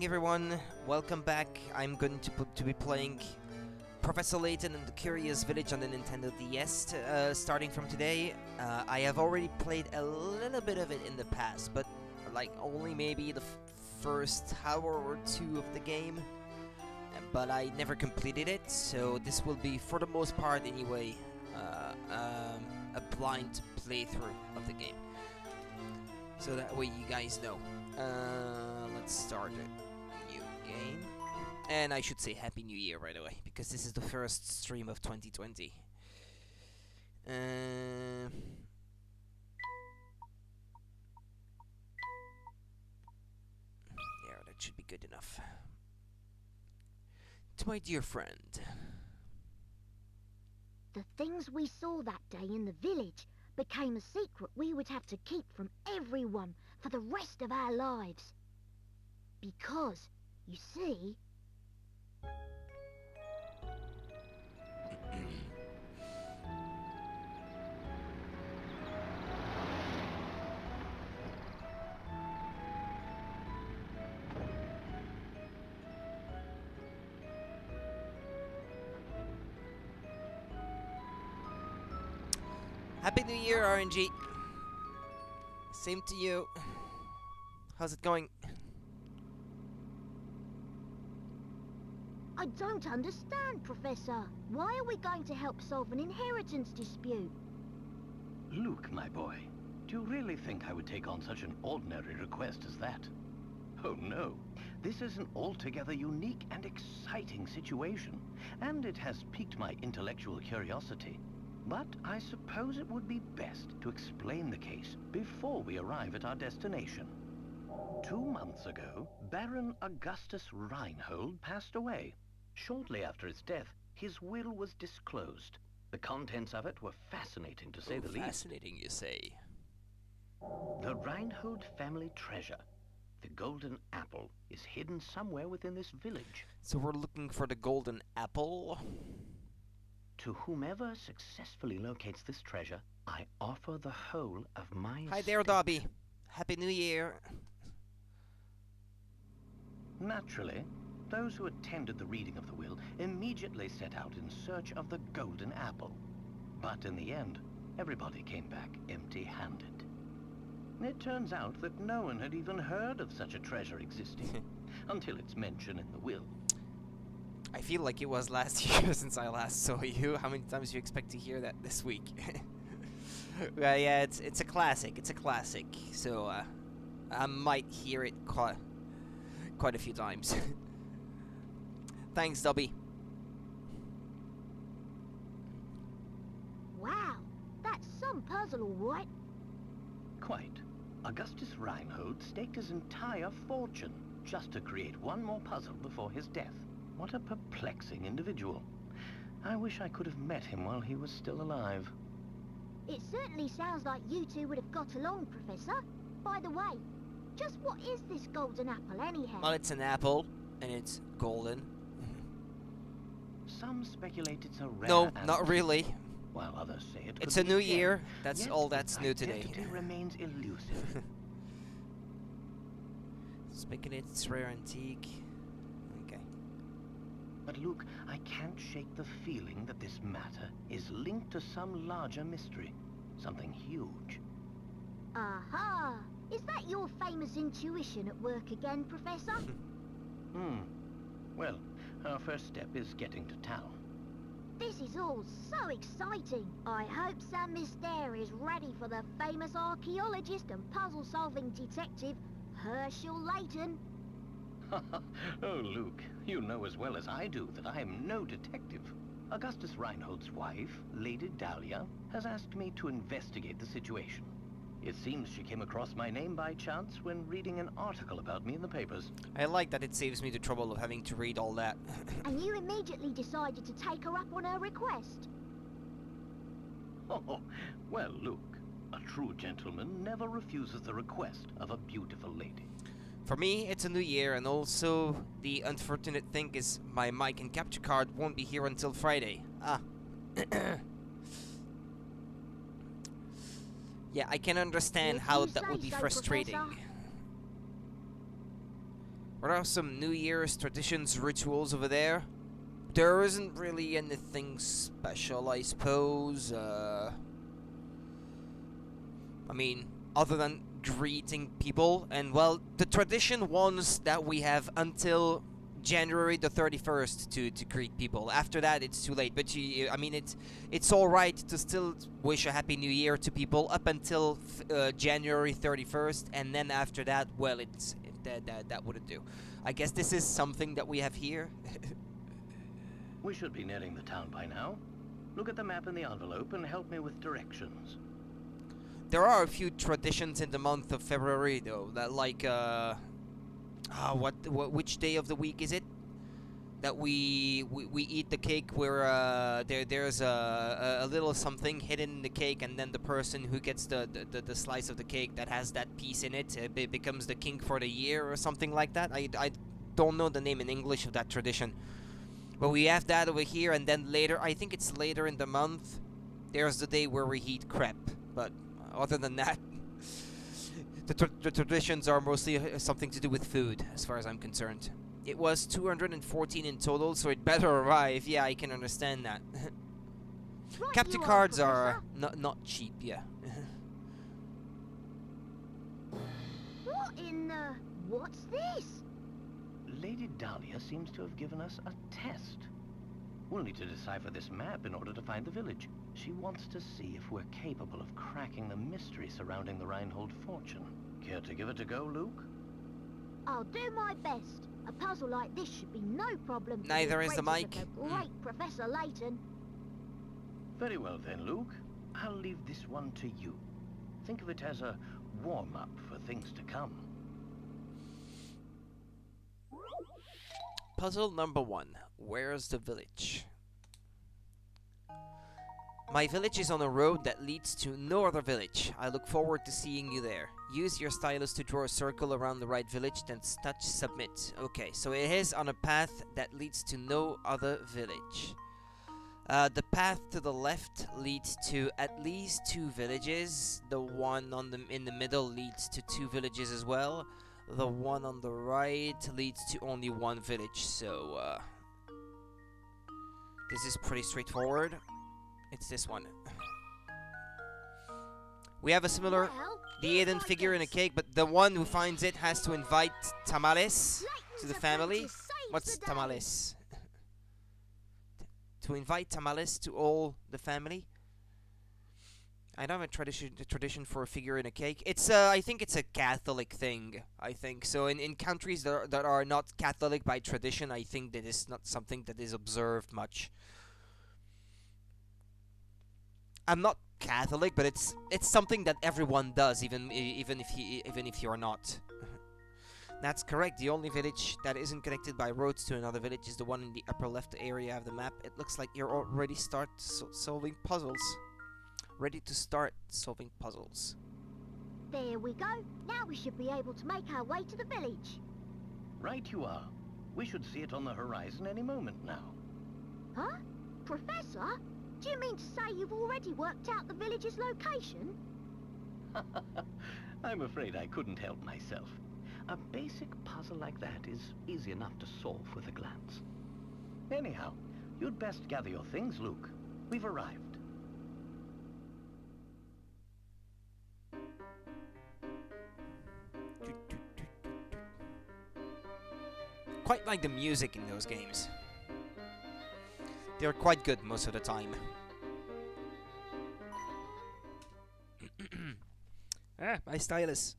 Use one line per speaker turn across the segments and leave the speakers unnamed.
Everyone, welcome back. I'm going to be playing Professor Layton and the Curious Village on the Nintendo DS starting from today. I have already played a little bit of it in the past, but like only maybe the first hour or two of the game, but I never completed it, so this will be, for the most part anyway, a blind playthrough of the game. So that way you guys know. Let's start it. Game. And I should say Happy New Year right away, because this is the first stream of 2020. Yeah, that should be good enough. To my dear friend.
The things we saw that day in the village became a secret we would have to keep from everyone for the rest of our lives. Because, you see...
Happy New Year, RNG. Same to you. How's it going?
I don't understand, Professor. Why are we going to help solve an inheritance dispute?
Luke, my boy, do you really think I would take on such an ordinary request as that? Oh no, this is an altogether unique and exciting situation, and it has piqued my intellectual curiosity. But I suppose it would be best to explain the case before we arrive at our destination. 2 months ago, Baron Augustus Reinhold passed away. Shortly after his death, his will was disclosed. The contents of it were fascinating, to say the least.
Fascinating, you say.
The Reinhold family treasure, the golden apple, is hidden somewhere within this village.
So we're looking for the golden apple.
To whomever successfully locates this treasure, I offer the whole of my
Hi there,
estate.
Dobby. Happy New Year.
Naturally, those who attended the reading of the will immediately set out in search of the golden apple. But in the end, everybody came back empty-handed. It turns out that no one had even heard of such a treasure existing until its mention in the will.
I feel like it was last year since I last saw you. How many times do you expect to hear that this week? Well, yeah, it's a classic. It's a classic. So I might hear it quite a few times. Thanks, Dobby.
Wow, that's some puzzle, all right.
Quite. Augustus Reinhold staked his entire fortune just to create one more puzzle before his death. What a perplexing individual. I wish I could have met him while he was still alive.
It certainly sounds like you two would have got along, Professor. By the way, just what is this golden apple anyhow?
Well, it's an apple, and it's golden.
Some speculate it's a rare
No,
antique,
not really.
while others say it
It's
could
a
be
new
gem.
year. That's
Yet
all that's
its
new today.
identity remains elusive.
Speculate it's rare antique. Okay.
But Luke, I can't shake the feeling that this matter is linked to some larger mystery. Something huge.
Aha! Is that your famous intuition at work again, Professor?
Well, our first step is getting to town.
This is all so exciting. I hope Sam Myster is ready for the famous archaeologist and puzzle-solving detective, Herschel Layton.
Oh, Luke, you know as well as I do that I am no detective. Augustus Reinhold's wife, Lady Dahlia, has asked me to investigate the situation. It seems she came across my name by chance when reading an article about me in the papers.
I like that it saves me the trouble of having to read all that.
And you immediately decided to take her up on her request.
Oh, well, Luke, a true gentleman never refuses the request of a beautiful lady.
For me, it's a new year, and also the unfortunate thing is my mic and capture card won't be here until Friday. Yeah, I can understand
If
how
you
that would
say
be
so,
frustrating.
Professor.
What are some New Year's traditions, rituals over there? There isn't really anything special, I suppose. I mean, other than greeting people, and well, the tradition ones that we have until January the 31st to greet people. After that, it's too late. But I mean, it's all right to still wish a happy New Year to people up until January 31st, and then after that, well, that wouldn't do. I guess this is something that we have here.
We should be nearing the town by now. Look at the map in the envelope and help me with directions.
There are a few traditions in the month of February, though, that like which day of the week is it? That we eat the cake where there's a little something hidden in the cake, and then the person who gets the slice of the cake that has that piece in it becomes the king for the year or something like that. I don't know the name in English of that tradition, but we have that over here. And then later, I think it's later in the month, there's the day where we eat crepe. But other than that, the traditions are mostly something to do with food, as far as I'm concerned. It was 214 in total, so it better arrive. Yeah, I can understand that.
Right
Capture
you
cards
Professor.
are not cheap, yeah.
What in the... What's this?
Lady Dahlia seems to have given us a test. We'll need to decipher this map in order to find the village. She wants to see if we're capable of cracking the mystery surrounding the Reinhold fortune. Care to give it a go, Luke?
I'll do my best. A puzzle like this should be no problem. for
Neither is the
apprentice
mic.
of the great Professor Layton.
Very well then, Luke. I'll leave this one to you. Think of it as a warm-up for things to come.
Puzzle number 1. Where's the village? My village is on a road that leads to no other village. I look forward to seeing you there. Use your stylus to draw a circle around the right village, then touch submit. Okay, so it is on a path that leads to no other village. The path to the left leads to at least 2 villages. The one in the middle leads to 2 villages as well. The one on the right leads to only 1 village, so this is pretty straightforward. It's this one. We have a similar
Well,
the
here's
hidden
my
figure in a
guess.
cake, but the one who finds it has to invite tamales to the
Layton's
family.
apprentice saves
What's
the day.
tamales? To invite tamales to all the family. I don't have a tradition for a figure in a cake. It's I think it's a Catholic thing. I think so. In countries that are not Catholic by tradition, I think that is not something that is observed much. I'm not Catholic, but it's something that everyone does, even if you're not. That's correct. The only village that isn't connected by roads to another village is the one in the upper left area of the map. It looks like you're already solving puzzles. Ready to start solving puzzles.
There we go. Now we should be able to make our way to the village.
Right you are. We should see it on the horizon any moment now.
Huh? Professor? Do you mean to say you've already worked out the village's location?
I'm afraid I couldn't help myself. A basic puzzle like that is easy enough to solve with a glance. Anyhow, you'd best gather your things, Luke. We've arrived.
Quite like the music in those games. They're quite good most of the time. My stylus.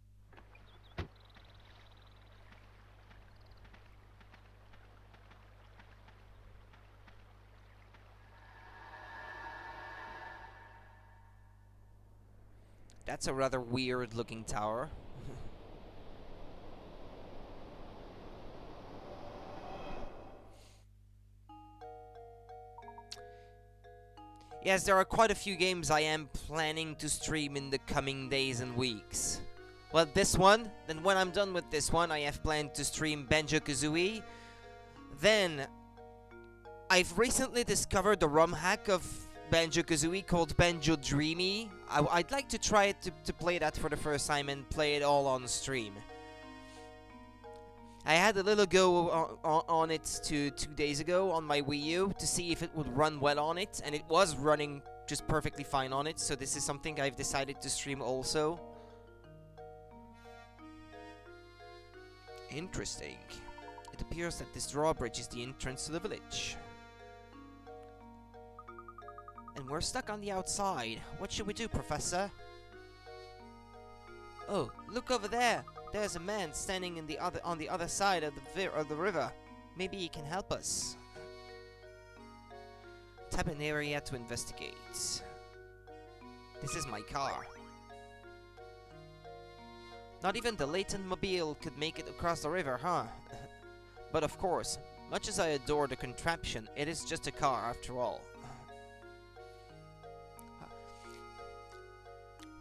That's a rather weird looking tower. Yes, there are quite a few games I am planning to stream in the coming days and weeks. Well, this one, then when I'm done with this one, I have planned to stream Banjo-Kazooie. Then, I've recently discovered the ROM hack of Banjo-Kazooie called Banjo Dreamy. I'd like to try to play that for the first time and play it all on stream. I had a little go on it 2 days ago on my Wii U to see if it would run well on it, and it was running just perfectly fine on it, so this is something I've decided to stream also. Interesting. It appears that this drawbridge is the entrance to the village. And we're stuck on the outside. What should we do, Professor? Oh, look over there! There's a man standing on the other side of the river. Maybe he can help us. Tap an area to investigate. This is my car. Not even the Layton mobile could make it across the river, huh? But of course, much as I adore the contraption, it is just a car after all.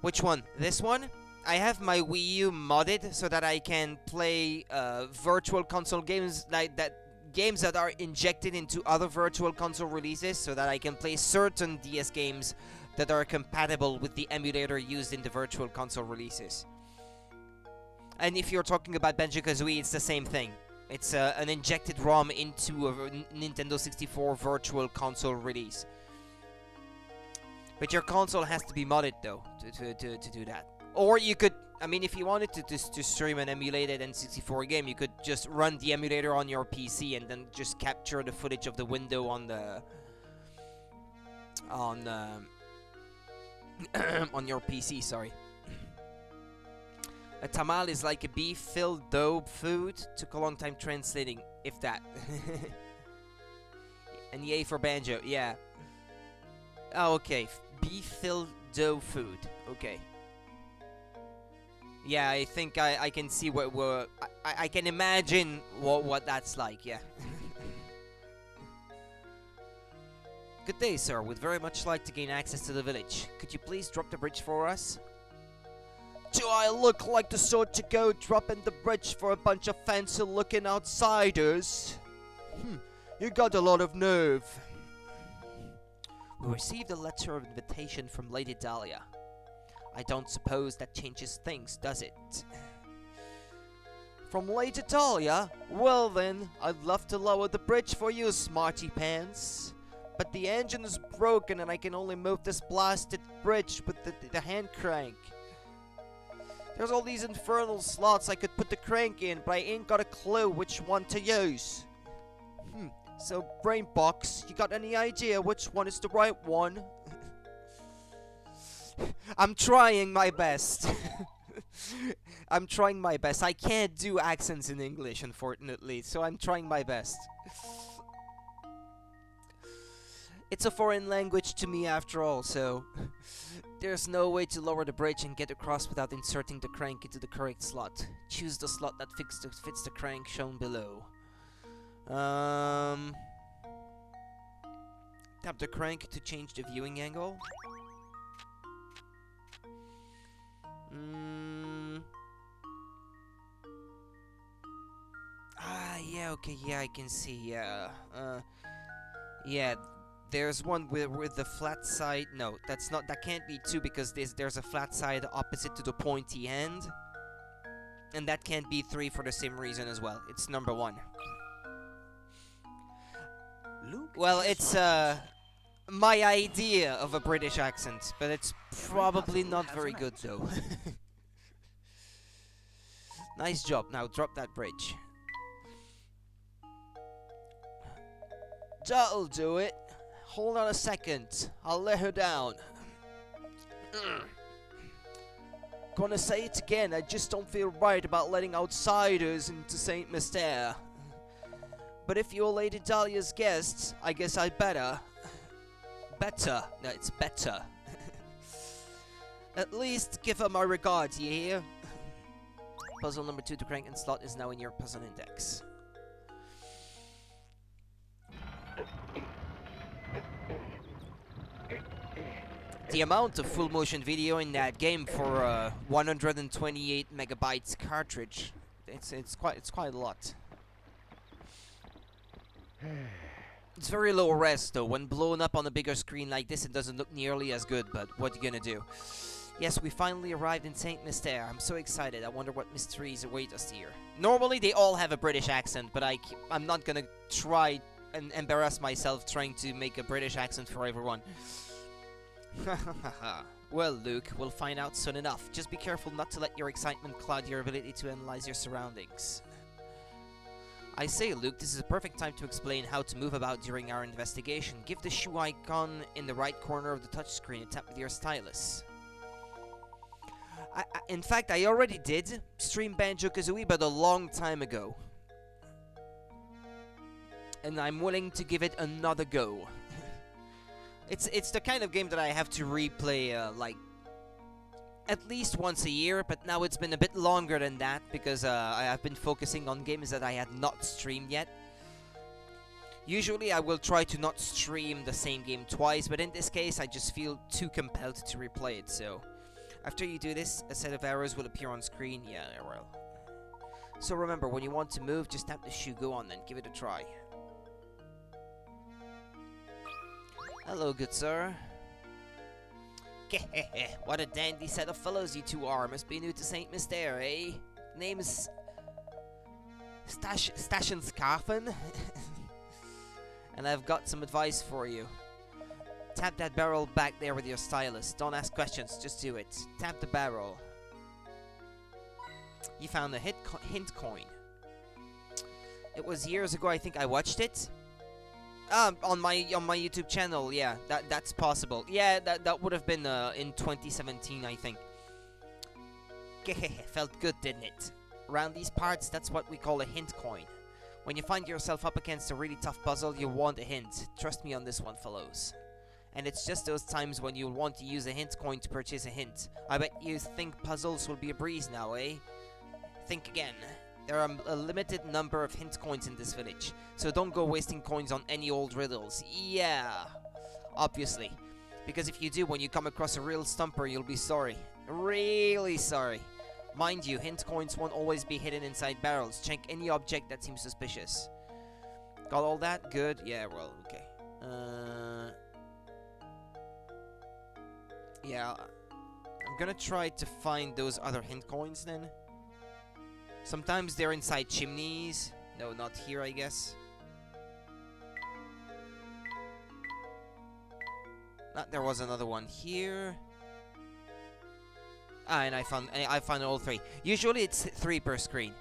Which one? This one? I have my Wii U modded so that I can play virtual console games games that are injected into other virtual console releases, so that I can play certain DS games that are compatible with the emulator used in the virtual console releases. And if you're talking about Banjo-Kazooie, it's the same thing. It's an injected ROM into a Nintendo 64 virtual console release. But your console has to be modded though to do that. Or you could, I mean, if you wanted to stream an emulated N64 game, you could just run the emulator on your PC and then just capture the footage of the window on the on your PC. Sorry. A tamal is like a beef-filled dough food. Took a long time translating, if that. And yay for Banjo, yeah. Oh, okay. Beef-filled dough food. Okay. Yeah, I think I can see what I can imagine what that's like, yeah. Good day, sir. Would very much like to gain access to the village. Could you please drop the bridge for us? Do I look like the sort to go dropping the bridge for a bunch of fancy-looking outsiders? You got a lot of nerve. We received a letter of invitation from Lady Dahlia. I don't suppose that changes things, does it? From Lady Dahlia? Well then, I'd love to lower the bridge for you, smarty pants. But the engine is broken and I can only move this blasted bridge with the hand crank. There's all these infernal slots I could put the crank in, but I ain't got a clue which one to use. So, Brainbox, you got any idea which one is the right one? I'm trying my best. I'm trying my best. I can't do accents in English, unfortunately, so I'm trying my best. It's a foreign language to me after all, so there's no way to lower the bridge and get across without inserting the crank into the correct slot. Choose the slot that fits the crank shown below. Tap the crank to change the viewing angle. Yeah, okay, yeah, I can see, yeah. Yeah, there's one with the flat side. No, that can't be 2 because there's a flat side opposite to the pointy end. And that can't be 3 for the same reason as well. It's number 1. Well, it's my idea of a British accent, but it's probably not very good though. Nice job. Now drop that bridge. That'll do it. Hold on a second. I'll let her down. Gonna say it again. I just don't feel right about letting outsiders into Saint Mystere. But if you're Lady Dahlia's guests, I guess I'd better. Better. No, it's better. At least give her my regards, you hear? Puzzle number 2 to crank and slot is now in your puzzle index. The amount of full motion video in that game for a 128 megabytes cartridge, it's quite a lot. It's very low res though. When blown up on a bigger screen like this, it doesn't look nearly as good, but what you gonna do? Yes, we finally arrived in Saint Mystère. I'm so excited. I wonder what mysteries await us here. Normally, they all have a British accent, but I'm not gonna try and embarrass myself trying to make a British accent for everyone. Well, Luke, we'll find out soon enough. Just be careful not to let your excitement cloud your ability to analyze your surroundings. I say, Luke, this is a perfect time to explain how to move about during our investigation. Give the shoe icon in the right corner of the touchscreen and tap with your stylus. In fact, I already did stream Banjo-Kazooie, but a long time ago. And I'm willing to give it another go. It's the kind of game that I have to replay, like, at least once a year, but now it's been a bit longer than that, because I've been focusing on games that I had not streamed yet. Usually I will try to not stream the same game twice, but in this case I just feel too compelled to replay it, so... After you do this, a set of arrows will appear on screen. Yeah, it will. So remember, when you want to move, just tap the shoe. Go on then, give it a try. Hello, good sir. What a dandy set of fellows you two are. Must be new to Saint Mystère, eh? Name's... Stashin Scarfin. And I've got some advice for you. Tap that barrel back there with your stylus. Don't ask questions, just do it. Tap the barrel. You found a hint coin. It was years ago, I think I watched it. On my YouTube channel, yeah, that's possible. Yeah, that would have been in 2017, I think. Felt good, didn't it? Around these parts, that's what we call a hint coin. When you find yourself up against a really tough puzzle, you want a hint. Trust me on this one, fellows. And it's just those times when you'll want to use a hint coin to purchase a hint. I bet you think puzzles will be a breeze now, eh? Think again. There are a limited number of hint coins in this village, so don't go wasting coins on any old riddles. Yeah, obviously. Because if you do, when you come across a real stumper, you'll be sorry. Really sorry. Mind you, hint coins won't always be hidden inside barrels. Check any object that seems suspicious. Got all that? Good? Yeah, well, okay. Yeah, I'm gonna try to find those other hint coins then. Sometimes they're inside chimneys. No, not here, I guess. There was another one here. Ah, and I found all three. Usually it's 3 per screen.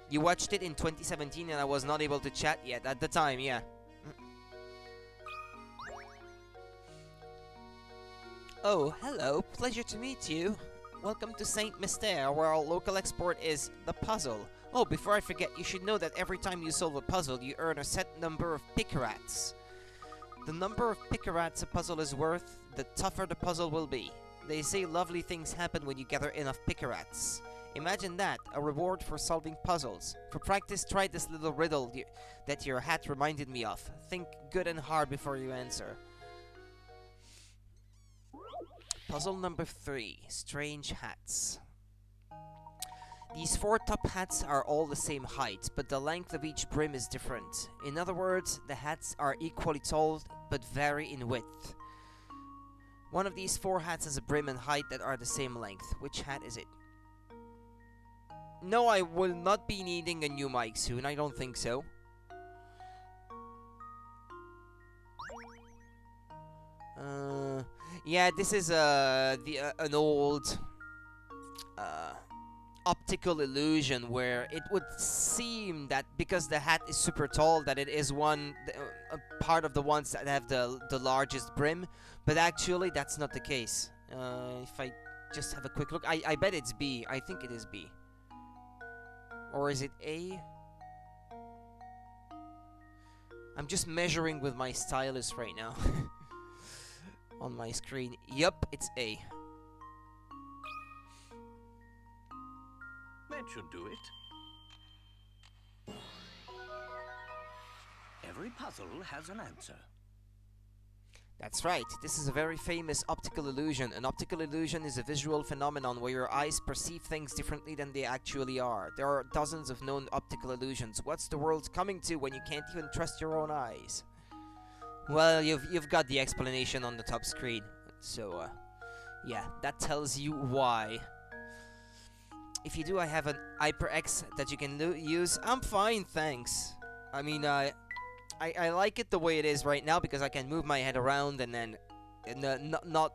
You watched it in 2017 and I was not able to chat yet at the time, yeah. Oh, hello. Pleasure to meet you. Welcome to Saint Mystère, where our local export is the puzzle. Oh, before I forget, you should know that every time you solve a puzzle, you earn a set number of picarats. The number of picarats a puzzle is worth, the tougher the puzzle will be. They say lovely things happen when you gather enough picarats. Imagine that, a reward for solving puzzles. For practice, try this little riddle that your hat reminded me of. Think good and hard before you answer. Puzzle number 3, Strange Hats. These 4 top hats are all the same height, but the length of each brim is different. In other words, the hats are equally tall, but vary in width. One of these 4 hats has a brim and height that are the same length. Which hat is it? No, I will not be needing a new mic soon, I don't think so. Yeah, this is an old optical illusion where it would seem that because the hat is super tall that it is a part of the ones that have the largest brim, but actually that's not the case. If I just have a quick look, I bet it's B. I think it is B. Or is it A? I'm just measuring with my stylus right now. On my screen. Yup, it's A.
That should do it. Every puzzle has an answer.
That's right. This is a very famous optical illusion. An optical illusion is a visual phenomenon where your eyes perceive things differently than they actually are. There are dozens of known optical illusions. What's the world coming to when you can't even trust your own eyes? Well, you've got the explanation on the top screen. So, Yeah, that tells you why. If you do, I have an HyperX that you can use. I'm fine, thanks. I mean, I like it the way it is right now because I can move my head around and then not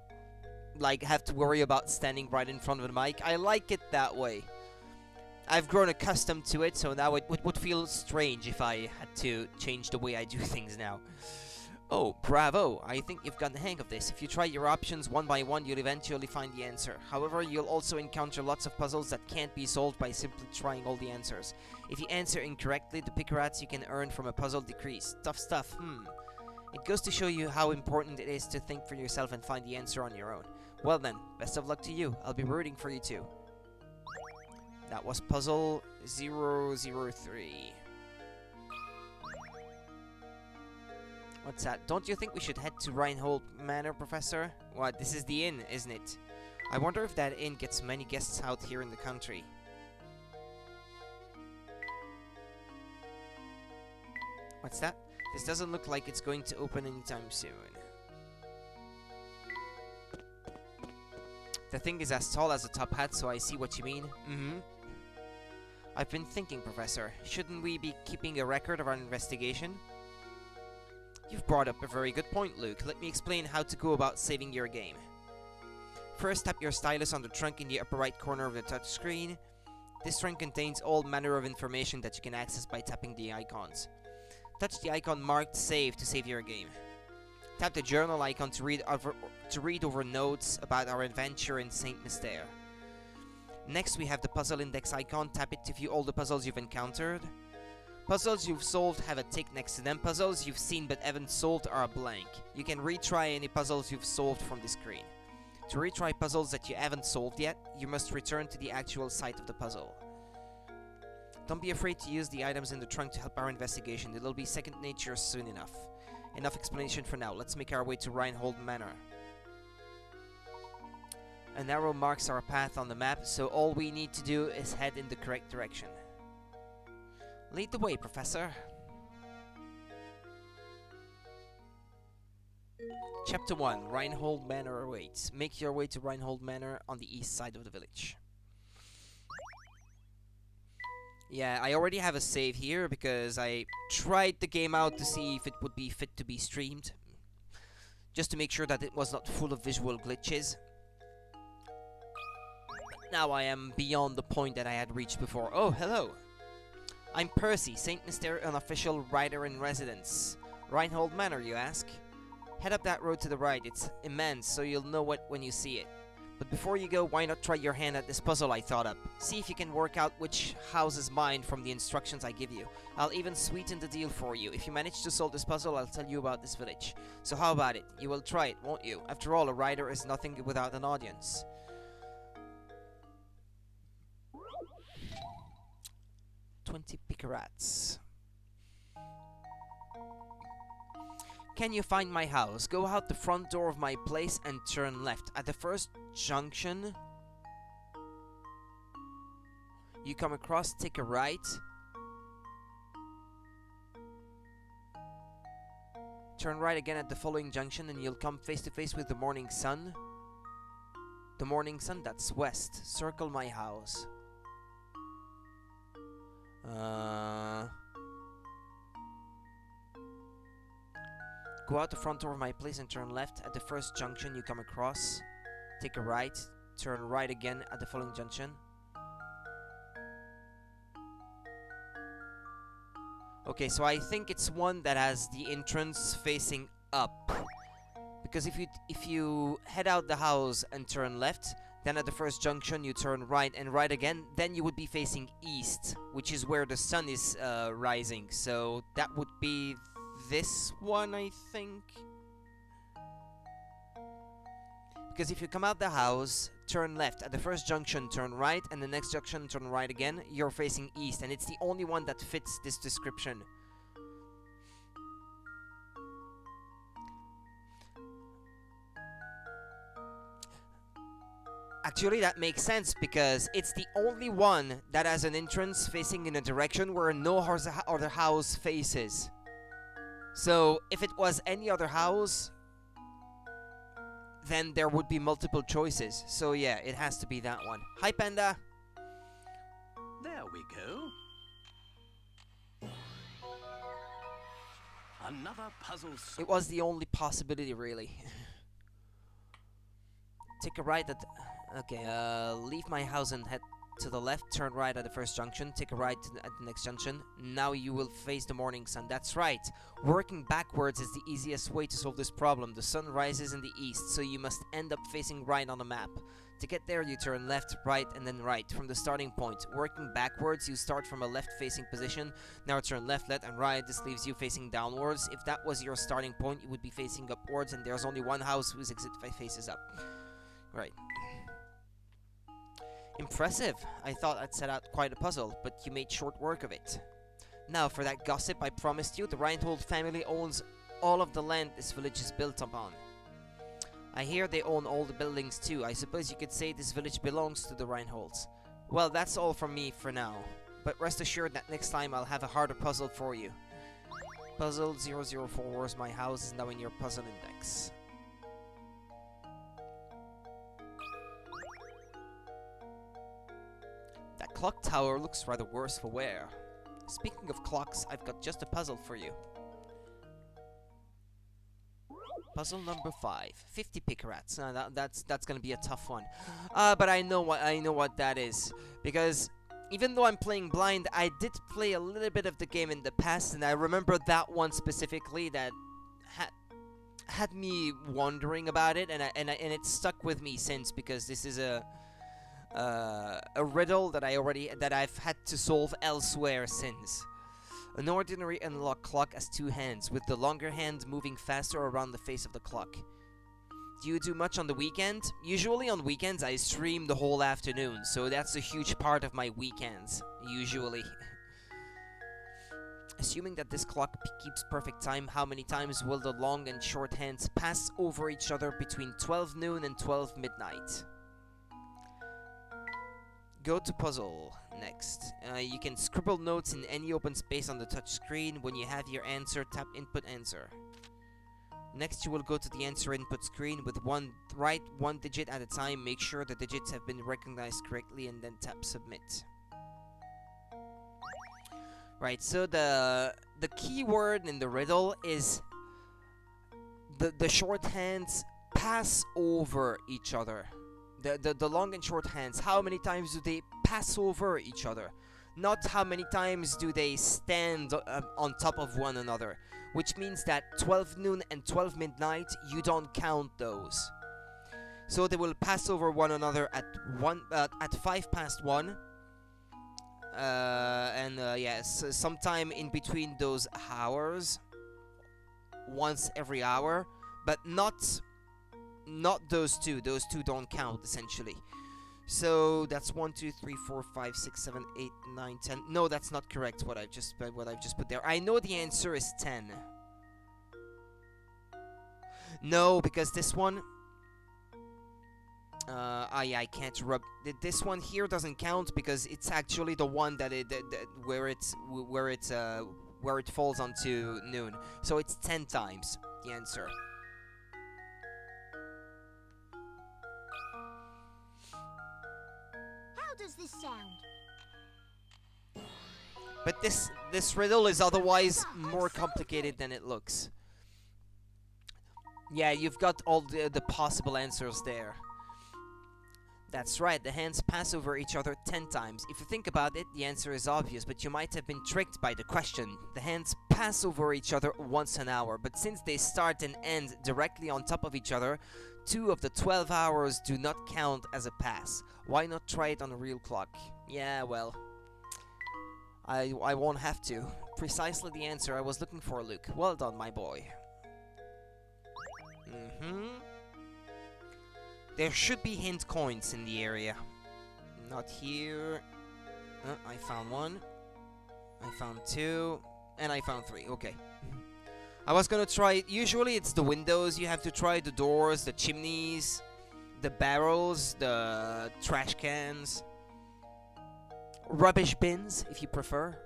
like have to worry about standing right in front of the mic. I like it that way. I've grown accustomed to it, so now it would feel strange if I had to change the way I do things now. Oh, bravo! I think you've got the hang of this. If you try your options one by one, you'll eventually find the answer. However, you'll also encounter lots of puzzles that can't be solved by simply trying all the answers. If you answer incorrectly, the picarats you can earn from a puzzle decrease. Tough stuff, It goes to show you how important it is to think for yourself and find the answer on your own. Well then, best of luck to you. I'll be rooting for you too. That was puzzle 003. What's that? Don't you think we should head to Reinhold Manor, Professor? What, this is the inn, isn't it? I wonder if that inn gets many guests out here in the country. What's that? This doesn't look like it's going to open anytime soon. The thing is as tall as a top hat, so I see what you mean. I've been thinking, Professor. Shouldn't we be keeping a record of our investigation? You've brought up a very good point, Luke. Let me explain how to go about saving your game. First, tap your stylus on the trunk in the upper right corner of the touchscreen. This trunk contains all manner of information that you can access by tapping the icons. Touch the icon marked Save to save your game. Tap the journal icon to read over notes about our adventure in Saint Mystere. Next, we have the puzzle index icon. Tap it to view all the puzzles you've encountered. Puzzles you've solved have a tick next to them. Puzzles you've seen but haven't solved are a blank. You can retry any puzzles you've solved from the screen. To retry puzzles that you haven't solved yet, you must return to the actual site of the puzzle. Don't be afraid to use the items in the trunk to help our investigation. It'll be second nature soon enough. Enough explanation for now. Let's make our way to Reinhold Manor. An arrow marks our path on the map, so all we need to do is head in the correct direction. Lead the way, Professor. Chapter 1. Reinhold Manor awaits. Make your way to Reinhold Manor on the east side of the village. Yeah, I already have a save here because I tried the game out to see if it would be fit to be streamed. Just to make sure that it was not full of visual glitches. But now I am beyond the point that I had reached before. Oh, hello! I'm Percy, Saint Mystere unofficial writer-in-residence. Reinhold Manor, you ask? Head up that road to the right. It's immense, so you'll know it when you see it. But before you go, why not try your hand at this puzzle I thought up? See if you can work out which house is mine from the instructions I give you. I'll even sweeten the deal for you. If you manage to solve this puzzle, I'll tell you about this village. So how about it? You will try it, won't you? After all, a writer is nothing without an audience. 20 picarats. Can you find my house? Go out the front door of my place and turn left. At the first junction you come across, take a right. Turn right again at the following junction and you'll come face to face with the morning sun. The morning sun, that's west. Circle my house. Go out the front door of my place and turn left. At the first junction you come across, take a right. Turn right again at the following junction. Okay, so I think it's one that has the entrance facing up. Because if you head out the house and turn left, then at the first junction you turn right and right again, then you would be facing east, which is where the sun is rising. So that would be this one, I think. Because if you come out the house, turn left, at the first junction turn right, and the next junction turn right again, you're facing east, and it's the only one that fits this description. Actually, that makes sense, because it's the only one that has an entrance facing in a direction where no other house faces. So, if it was any other house, then there would be multiple choices. So yeah, it has to be that one. Hi, Panda!
There we go. Another puzzle solved.
It was the only possibility, really. Take a right at... Okay, leave my house and head to the left, turn right at the first junction, take a right at the next junction. Now you will face the morning sun. That's right. Working backwards is the easiest way to solve this problem. The sun rises in the east, so you must end up facing right on the map. To get there, you turn left, right, and then right from the starting point. Working backwards, you start from a left-facing position. Now turn left, left, and right. This leaves you facing downwards. If that was your starting point, you would be facing upwards, and there's only one house whose exit faces up. Right. Impressive. I thought I'd set out quite a puzzle, but you made short work of it. Now, for that gossip I promised you, the Reinhold family owns all of the land this village is built upon. I hear they own all the buildings too. I suppose you could say this village belongs to the Reinholds. Well, that's all from me for now. But rest assured that next time I'll have a harder puzzle for you. Puzzle 004, my house is now in your puzzle index. That clock tower looks rather worse for wear. Speaking of clocks, I've got just a puzzle for you. Puzzle number 5, 50 Pickerats. That's gonna be a tough one. But I know what that is, because even though I'm playing blind, I did play a little bit of the game in the past, and I remember that one specifically that had me wondering about it, and it stuck with me since, because this is a riddle that I've had to solve elsewhere since. An ordinary analog clock has two hands, with the longer hand moving faster around the face of the clock. Do you do much on the weekend? Usually on weekends I stream the whole afternoon, so that's a huge part of my weekends, usually. Assuming that this clock keeps perfect time, how many times will the long and short hands pass over each other between 12 noon and 12 midnight? Go to puzzle. Next. You can scribble notes in any open space on the touch screen. When you have your answer, tap input answer. Next, you will go to the answer input screen with write one digit at a time. Make sure the digits have been recognized correctly and then tap submit. Right, so the key word in the riddle is the short hands pass over each other. The long and short hands, how many times do they pass over each other? Not how many times do they stand on top of one another. Which means that 12 noon and 12 midnight, you don't count those. So they will pass over one another at 5 past 1. Yes, sometime in between those hours. Once every hour. But not those two. Those two don't count, essentially. So that's 1, 2, 3, 4, 5, 6, 7, 8, 9, 10. No, that's not correct. What I've just put there. I know the answer is 10. No, because this one. Yeah, I can't rub. This one here doesn't count because it's actually the one where it falls onto noon. So it's 10 times the answer.
How does this sound?
But this riddle is otherwise more complicated than it looks. Yeah, you've got all the possible answers there. That's right, the hands pass over each other 10 times. If you think about it, the answer is obvious, but you might have been tricked by the question. The hands pass over each other once an hour, but since they start and end directly on top of each other, 2 of the 12 hours do not count as a pass. Why not try it on a real clock? Yeah, well, I won't have to. Precisely the answer I was looking for, Luke. Well done, my boy. There should be hint coins in the area. Not here. I found 1. I found 2. And I found 3. Okay. I was gonna try... Usually it's the windows. You have to try the doors, the chimneys, the barrels, the trash cans. Rubbish bins, if you prefer.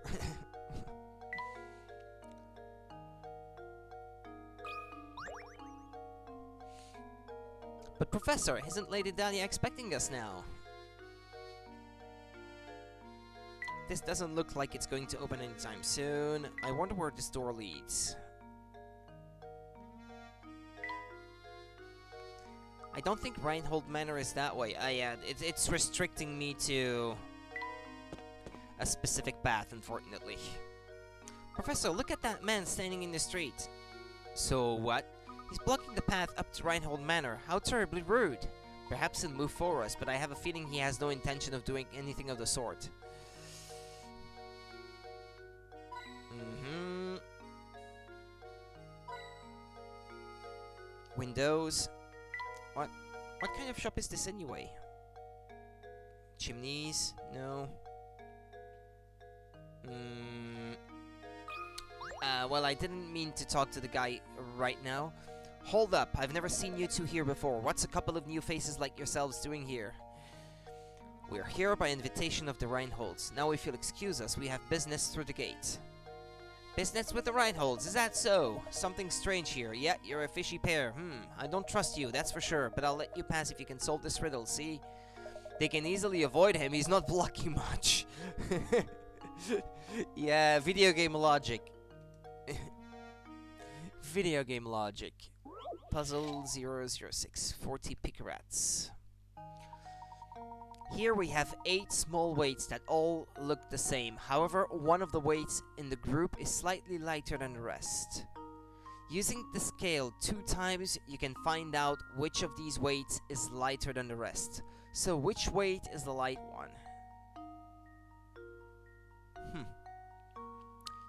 But Professor, isn't Lady Dahlia expecting us now? This doesn't look like it's going to open anytime soon. I wonder where this door leads. I don't think Reinhold Manor is that way. Yeah, it's restricting me to a specific path, unfortunately. Professor, look at that man standing in the street. So what? He's blocking the path up to Reinhold Manor. How terribly rude. Perhaps he'll move for us, but I have a feeling he has no intention of doing anything of the sort. Windows. What kind of shop is this anyway? Chimneys? No. Well, I didn't mean to talk to the guy right now. Hold up, I've never seen you two here before. What's a couple of new faces like yourselves doing here? We're here by invitation of the Reinholds. Now if you'll excuse us, we have business through the gate. Business with the Reinholds, is that so? Something strange here. Yeah, you're a fishy pair. I don't trust you, that's for sure, but I'll let you pass if you can solve this riddle, see? They can easily avoid him, he's not blocking much. Yeah, video game logic. Video game logic. Puzzle 006, 40 picarats. Here we have 8 small weights that all look the same. However, one of the weights in the group is slightly lighter than the rest. Using the scale 2 times, you can find out which of these weights is lighter than the rest. So which weight is the light one?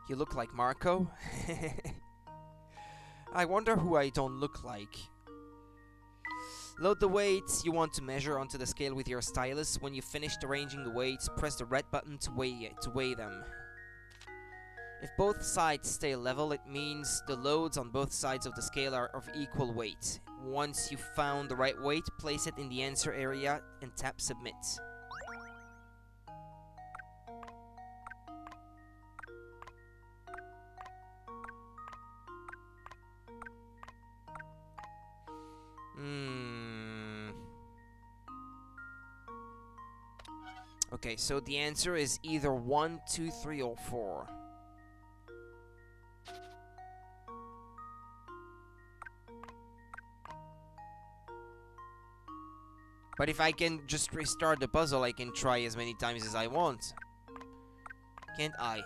You look like Marco? I wonder who I don't look like. Load the weights you want to measure onto the scale with your stylus. When you've finished arranging the weights, press the red button to weigh them. If both sides stay level, it means the loads on both sides of the scale are of equal weight. Once you've found the right weight, place it in the answer area and tap submit. Okay, so the answer is either 1, 2, 3, or 4. But if I can just restart the puzzle, I can try as many times as I want. Can't I?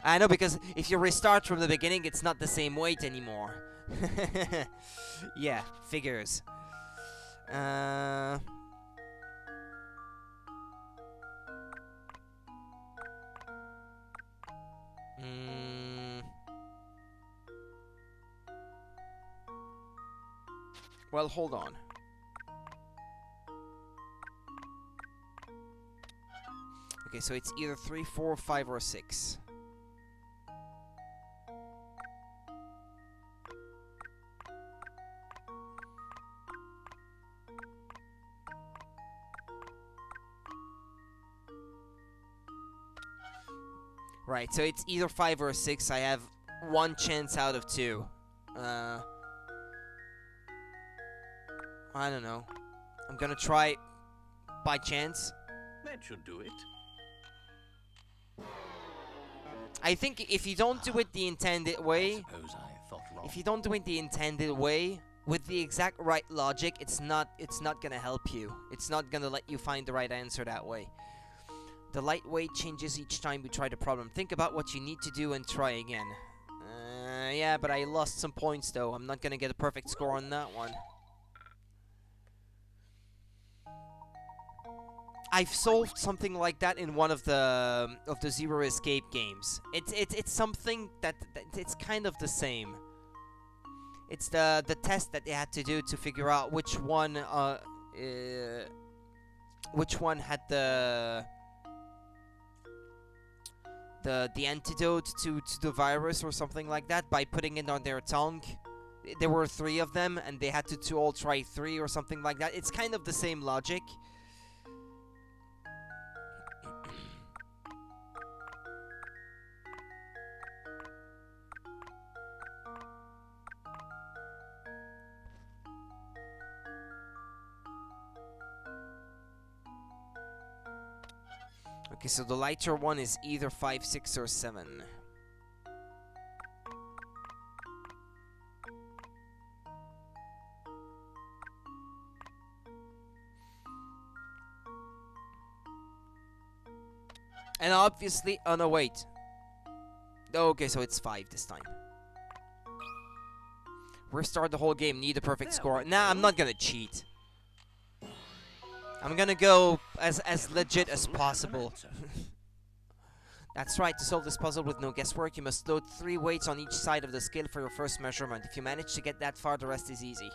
I know, because if you restart from the beginning, it's not the same weight anymore. Yeah, figures. Well, hold on. Okay, so it's either 3, 4, 5, or 6. Right, so it's either 5 or 6. I have 1 chance out of 2. I don't know. I'm gonna try by chance.
That should do it.
I think if you don't do it the intended way,
Suppose I thought wrong.
if you don't do it the intended way, with the exact right logic, it's not gonna help you. It's not gonna let you find the right answer that way. The light weight changes each time you try the problem. Think about what you need to do and try again. Yeah, but I lost some points though. I'm not gonna get a perfect score on that one. I've solved something like that in one of the Zero Escape games. It's something that it's kind of the same. It's the test that they had to do to figure out which one had the antidote to the virus or something like that by putting it on their tongue. There were 3 of them and they had to all try 3 or something like that. It's kind of the same logic. Okay, so the lighter one is either 5, 6, or 7. And obviously, oh no, wait. Okay, so it's 5 this time. Restart the whole game, need a perfect score. Nah, I'm not gonna cheat. I'm gonna go as legit as possible. That's right, to solve this puzzle with no guesswork, you must load 3 weights on each side of the scale for your first measurement. If you manage to get that far, the rest is easy.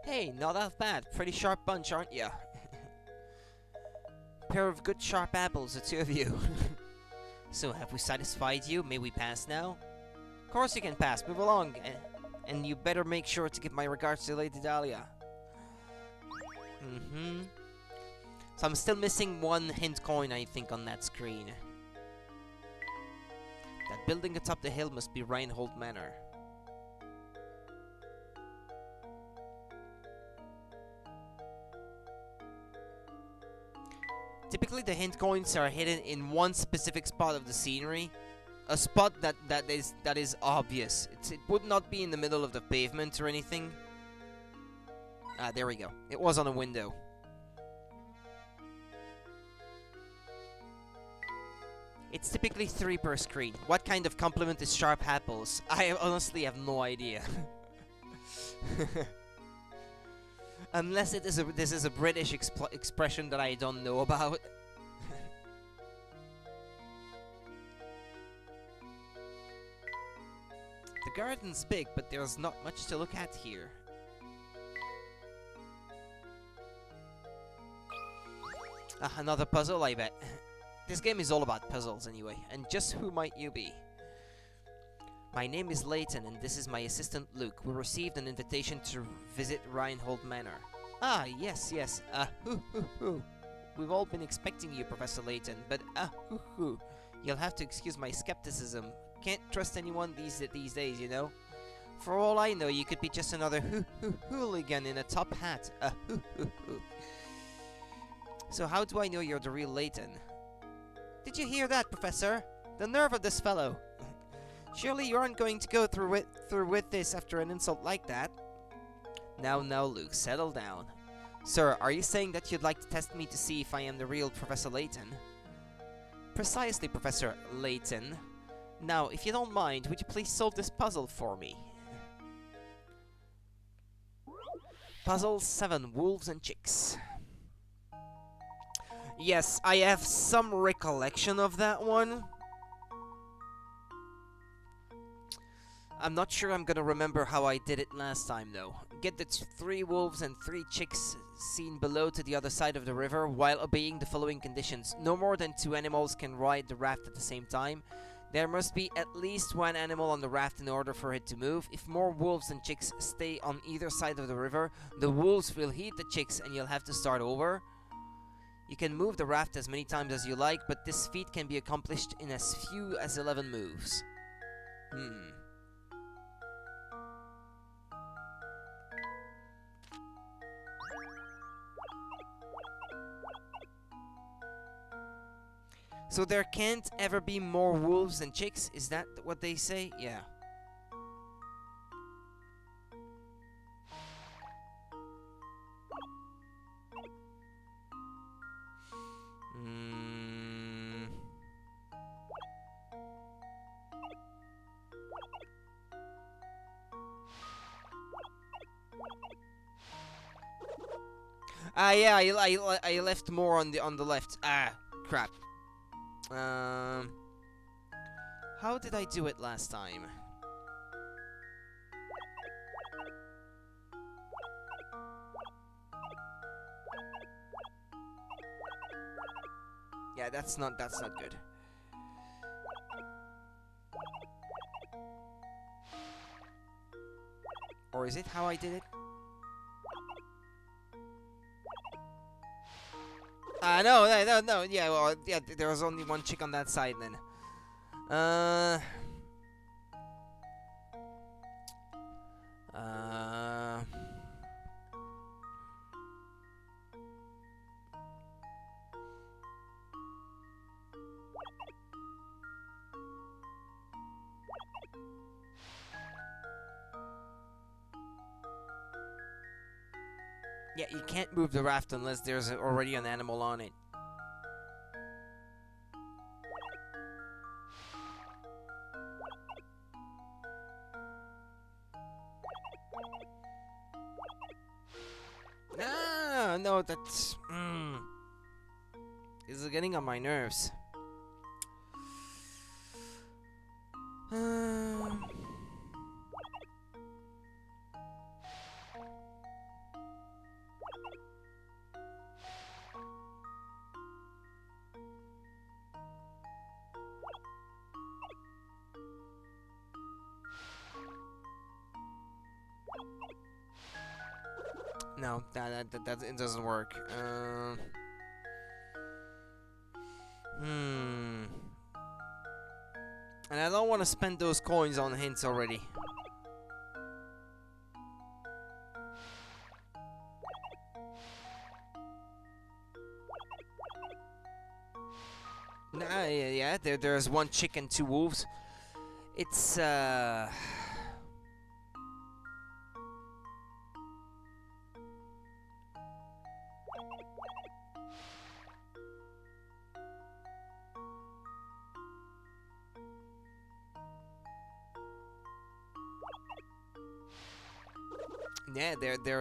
Hey, not that bad. Pretty sharp bunch, aren't ya? Pair of good sharp apples, the two of you. So, have we satisfied you? May we pass now? Of course you can pass, move along. And you better make sure to give my regards to Lady Dahlia. So I'm still missing 1 hint coin, I think, on that screen. That building atop the hill must be Reinhold Manor. Typically the hint coins are hidden in one specific spot of the scenery. A spot that is obvious. It would not be in the middle of the pavement or anything. Ah, there we go. It was on a window. It's typically 3 per screen. What kind of compliment is sharp apples? I honestly have no idea. Unless this is a British expression that I don't know about. The garden's big, but there's not much to look at here. Ah, another puzzle, I bet. This game is all about puzzles anyway. And just who might you be? My name is Layton, and this is my assistant Luke. We received an invitation to visit Reinhold Manor. Ah, yes. We've all been expecting you, Professor Layton, but you'll have to excuse my skepticism. Can't trust anyone these days, you know. For all I know, you could be just another hooligan in a top hat. So how do I know you're the real Layton? Did you hear that, Professor? The nerve of this fellow. Surely you aren't going to go through with this after an insult like that. Now, Luke, settle down. Sir, are you saying that you'd like to test me to see if I am the real Professor Layton? Precisely, Professor Layton. Now, if you don't mind, would you please solve this puzzle for me? Puzzle 7, Wolves and Chicks. Yes, I have some recollection of that one. I'm not sure I'm gonna remember how I did it last time, though. Get the 3 wolves and 3 chicks seen below to the other side of the river while obeying the following conditions. No more than 2 animals can ride the raft at the same time. There must be at least 1 animal on the raft in order for it to move. If more wolves than chicks stay on either side of the river, the wolves will eat the chicks and you'll have to start over. You can move the raft as many times as you like, but this feat can be accomplished in as few as 11 moves. So there can't ever be more wolves than chicks? Is that what they say? Yeah. Yeah, I left more on the left. Ah, crap. How did I do it last time? Yeah, that's not good. Or is it how I did it? No, yeah, well, yeah, there was only 1 chick on that side then. Yeah, you can't move the raft unless there's already an animal on it. Ah, no, that's... This is getting on my nerves. No, that it doesn't work. And I don't want to spend those coins on hints already. Nah, yeah, there's one chicken, two wolves. It's yeah,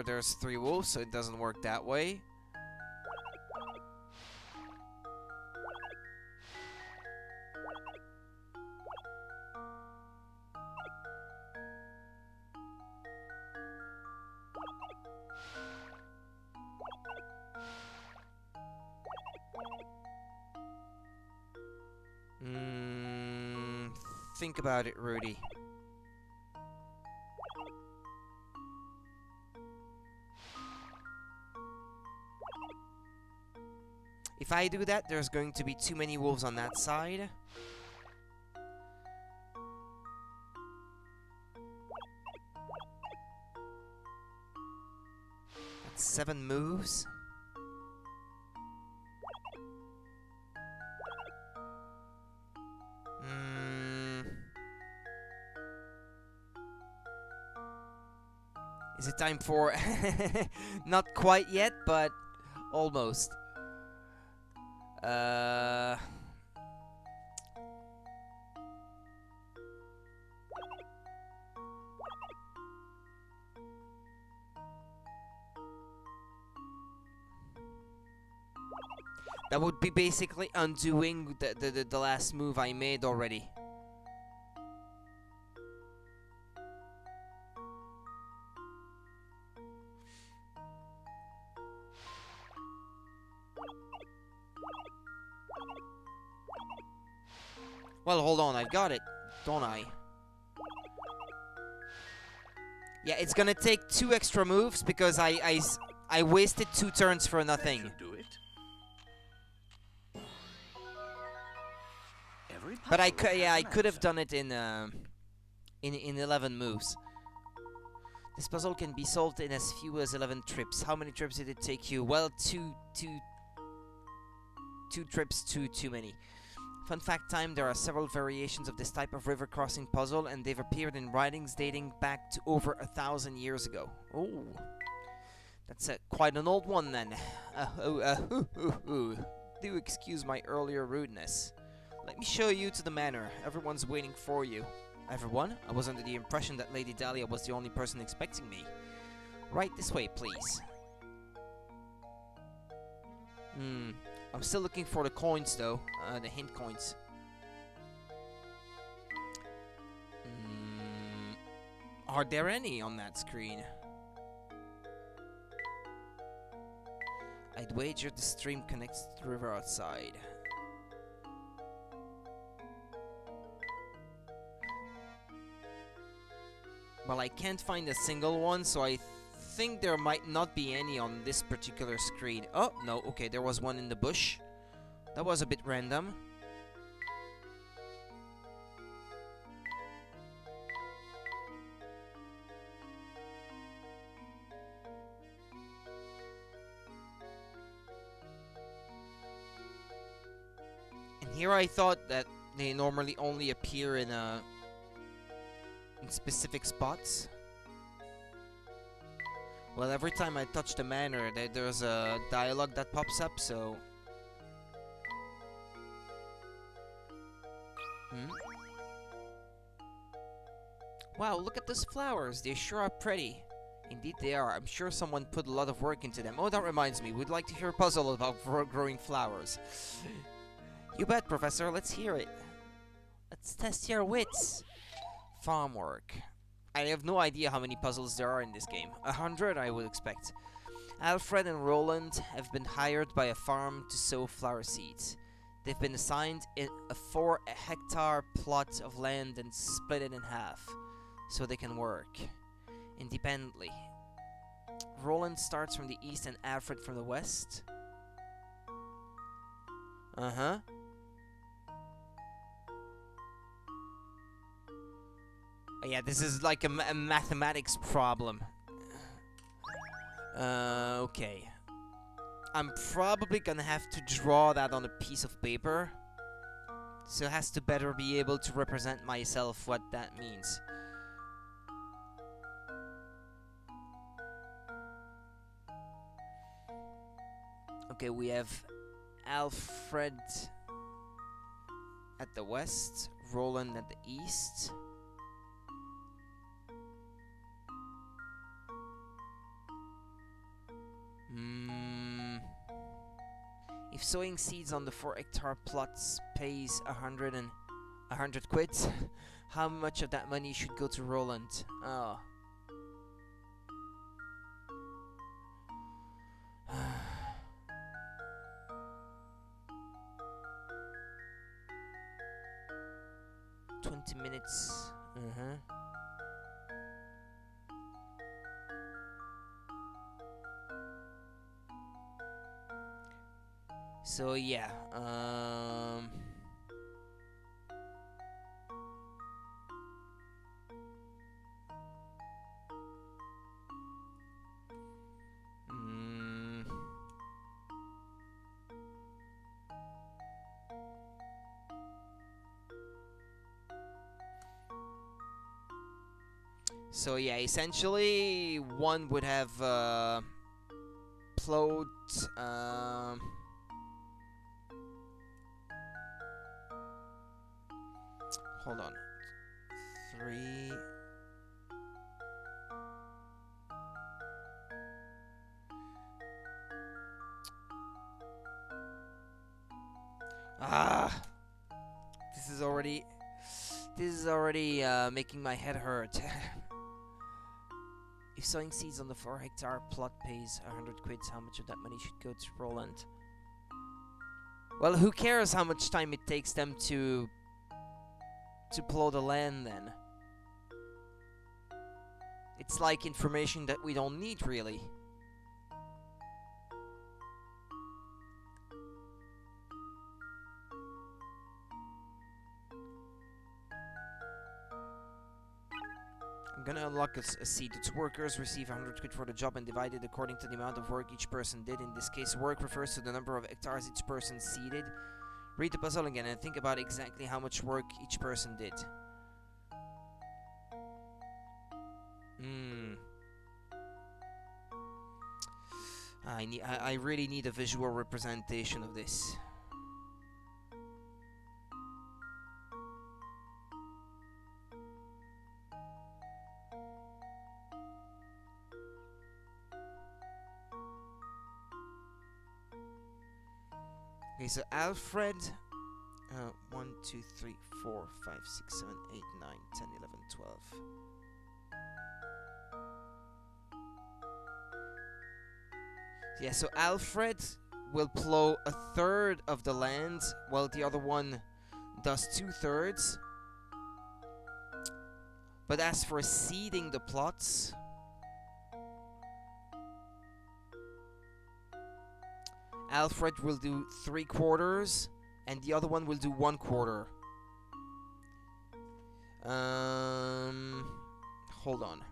there's three wolves, so it doesn't work that way. Think about it, Rudy. If I do that, there's going to be too many wolves on that side. That's 7 moves. Is it time for... Not quite yet, but almost. That would be basically undoing the last move I made already. Well, hold on, I've got it, don't I? Yeah, it's gonna take 2 extra moves because I wasted 2 turns for nothing.
Do it.
But I could have done it in 11 moves. This puzzle can be solved in as few as 11 trips. How many trips did it take you? Well, two trips, too many. Fun fact time, there are several variations of this type of river crossing puzzle, and they've appeared in writings dating back to over 1,000 years ago. Oh, that's quite an old one then. Do excuse my earlier rudeness. Let me show you to the manor. Everyone's waiting for you. Everyone? I was under the impression that Lady Dahlia was the only person expecting me. Right this way, please. I'm still looking for the coins, though. The hint coins. Are there any on that screen? I'd wager the stream connects to the river outside. Well, I can't find a single one, so I think there might not be any on this particular screen. Oh, no, okay, there was one in the bush. That was a bit random. And here I thought that they normally only appear in specific spots. Well, every time I touch the manor, there's a dialogue that pops up, so... Hmm? Wow, look at those flowers. They sure are pretty. Indeed they are. I'm sure someone put a lot of work into them. Oh, that reminds me. We'd like to hear a puzzle about growing flowers. You bet, Professor. Let's hear it. Let's test your wits. Farm work. I have no idea how many puzzles there are in this game. 100, I would expect. Alfred and Roland have been hired by a farm to sow flower seeds. They've been assigned a 4-hectare plot of land and split it in half, so they can work independently. Roland starts from the east and Alfred from the west. Uh-huh. Yeah, this is like a mathematics problem. Okay. I'm probably gonna have to draw that on a piece of paper. So it has to better be able to represent myself what that means. Okay, we have Alfred at the west, Roland at the east. If sowing seeds on the 4-hectare plots pays 100 quid, how much of that money should go to Roland? Oh. Minutes. So yeah, So yeah, essentially one would have plowed hold on. 3 This is already making my head hurt. If sowing seeds on the 4-hectare plot pays 100 quid, how much of that money should go to Roland? Well, who cares how much time it takes them to plow the land then? It's like information that we don't need, really. I'm gonna unlock a seat. Its workers receive 100 quid for the job and divide it according to the amount of work each person did. In this case, work refers to the number of hectares each person seeded. Read the puzzle again and think about exactly how much work each person did. I really need a visual representation of this. Okay, so Alfred, 1, 2, 3, 4, 5, 6, 7, 8, 9, 10, 11, 12. Yeah, so Alfred will plow 1/3 of the land, while the other one does 2/3. But as for seeding the plots, Alfred will do 3/4, and the other one will do 1/4. Hold on.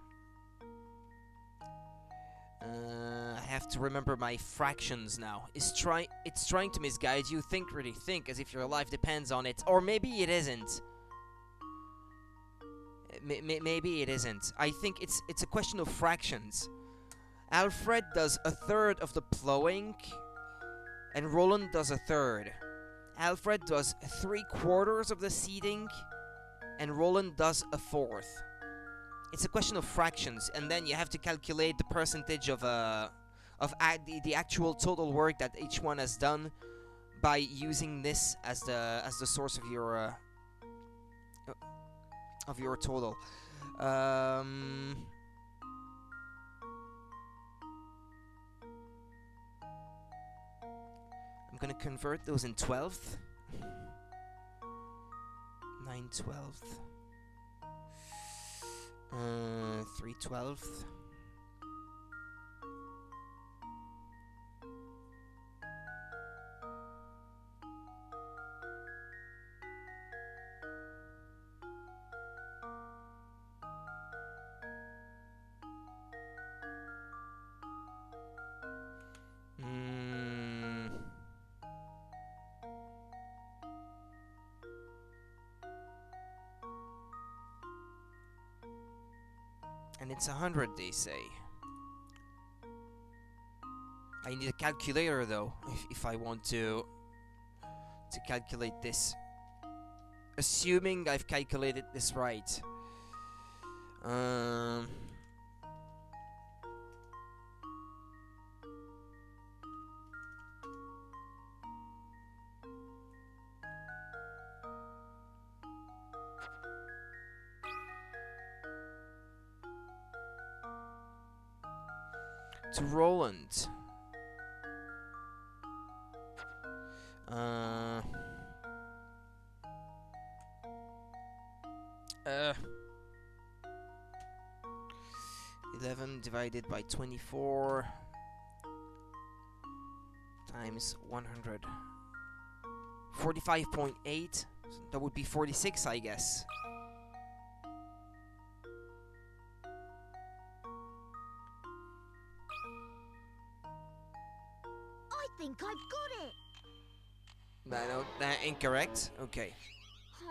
I have to remember my fractions now. It's trying to misguide you. Really think as if your life depends on it, or maybe it isn't. Maybe it isn't. I think it's a question of fractions. Alfred does a third of the plowing, and Roland does a third. Alfred does 3/4 of the seeding, and Roland does a fourth. It's a question of fractions, and then you have to calculate the percentage of the actual total work that each one has done by using this as the source of your total. I'm gonna convert those in 12th. 9/12. 3/12. And it's 100, they say. I need a calculator though, if I want to calculate this. Assuming I've calculated this right. To Roland. 11 divided by 24 times 100. 45.8. That would be 46, I guess.
I think I've got it.
No, incorrect. Okay.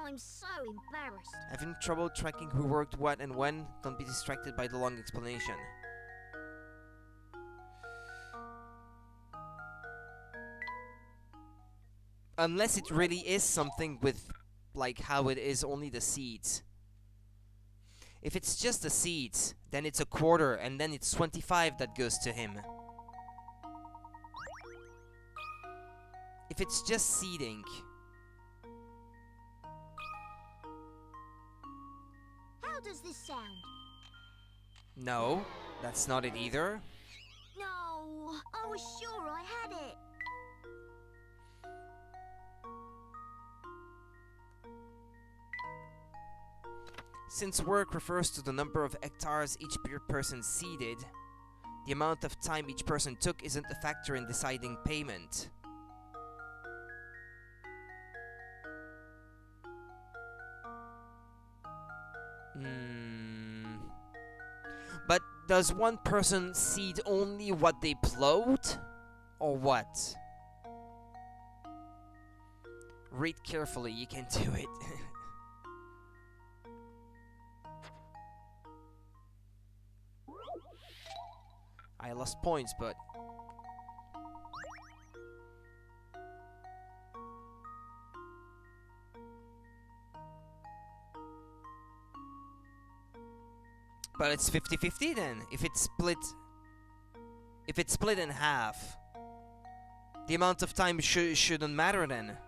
I'm so embarrassed.
Having trouble tracking who worked what and when? Don't be distracted by the long explanation. Unless it really is something with, like, how it is only the seeds. If it's just the seeds, then it's 1/4, and then it's 25 that goes to him. If it's just seeding...
How does this sound?
No, that's not it either.
No, I was sure I had it.
Since work refers to the number of hectares each person seeded, the amount of time each person took isn't a factor in deciding payment. But does one person seed only what they plowed? Or what? Read carefully, you can do it. I lost points, but... But it's 50-50 then. If it's split in half, the amount of time shouldn't matter then.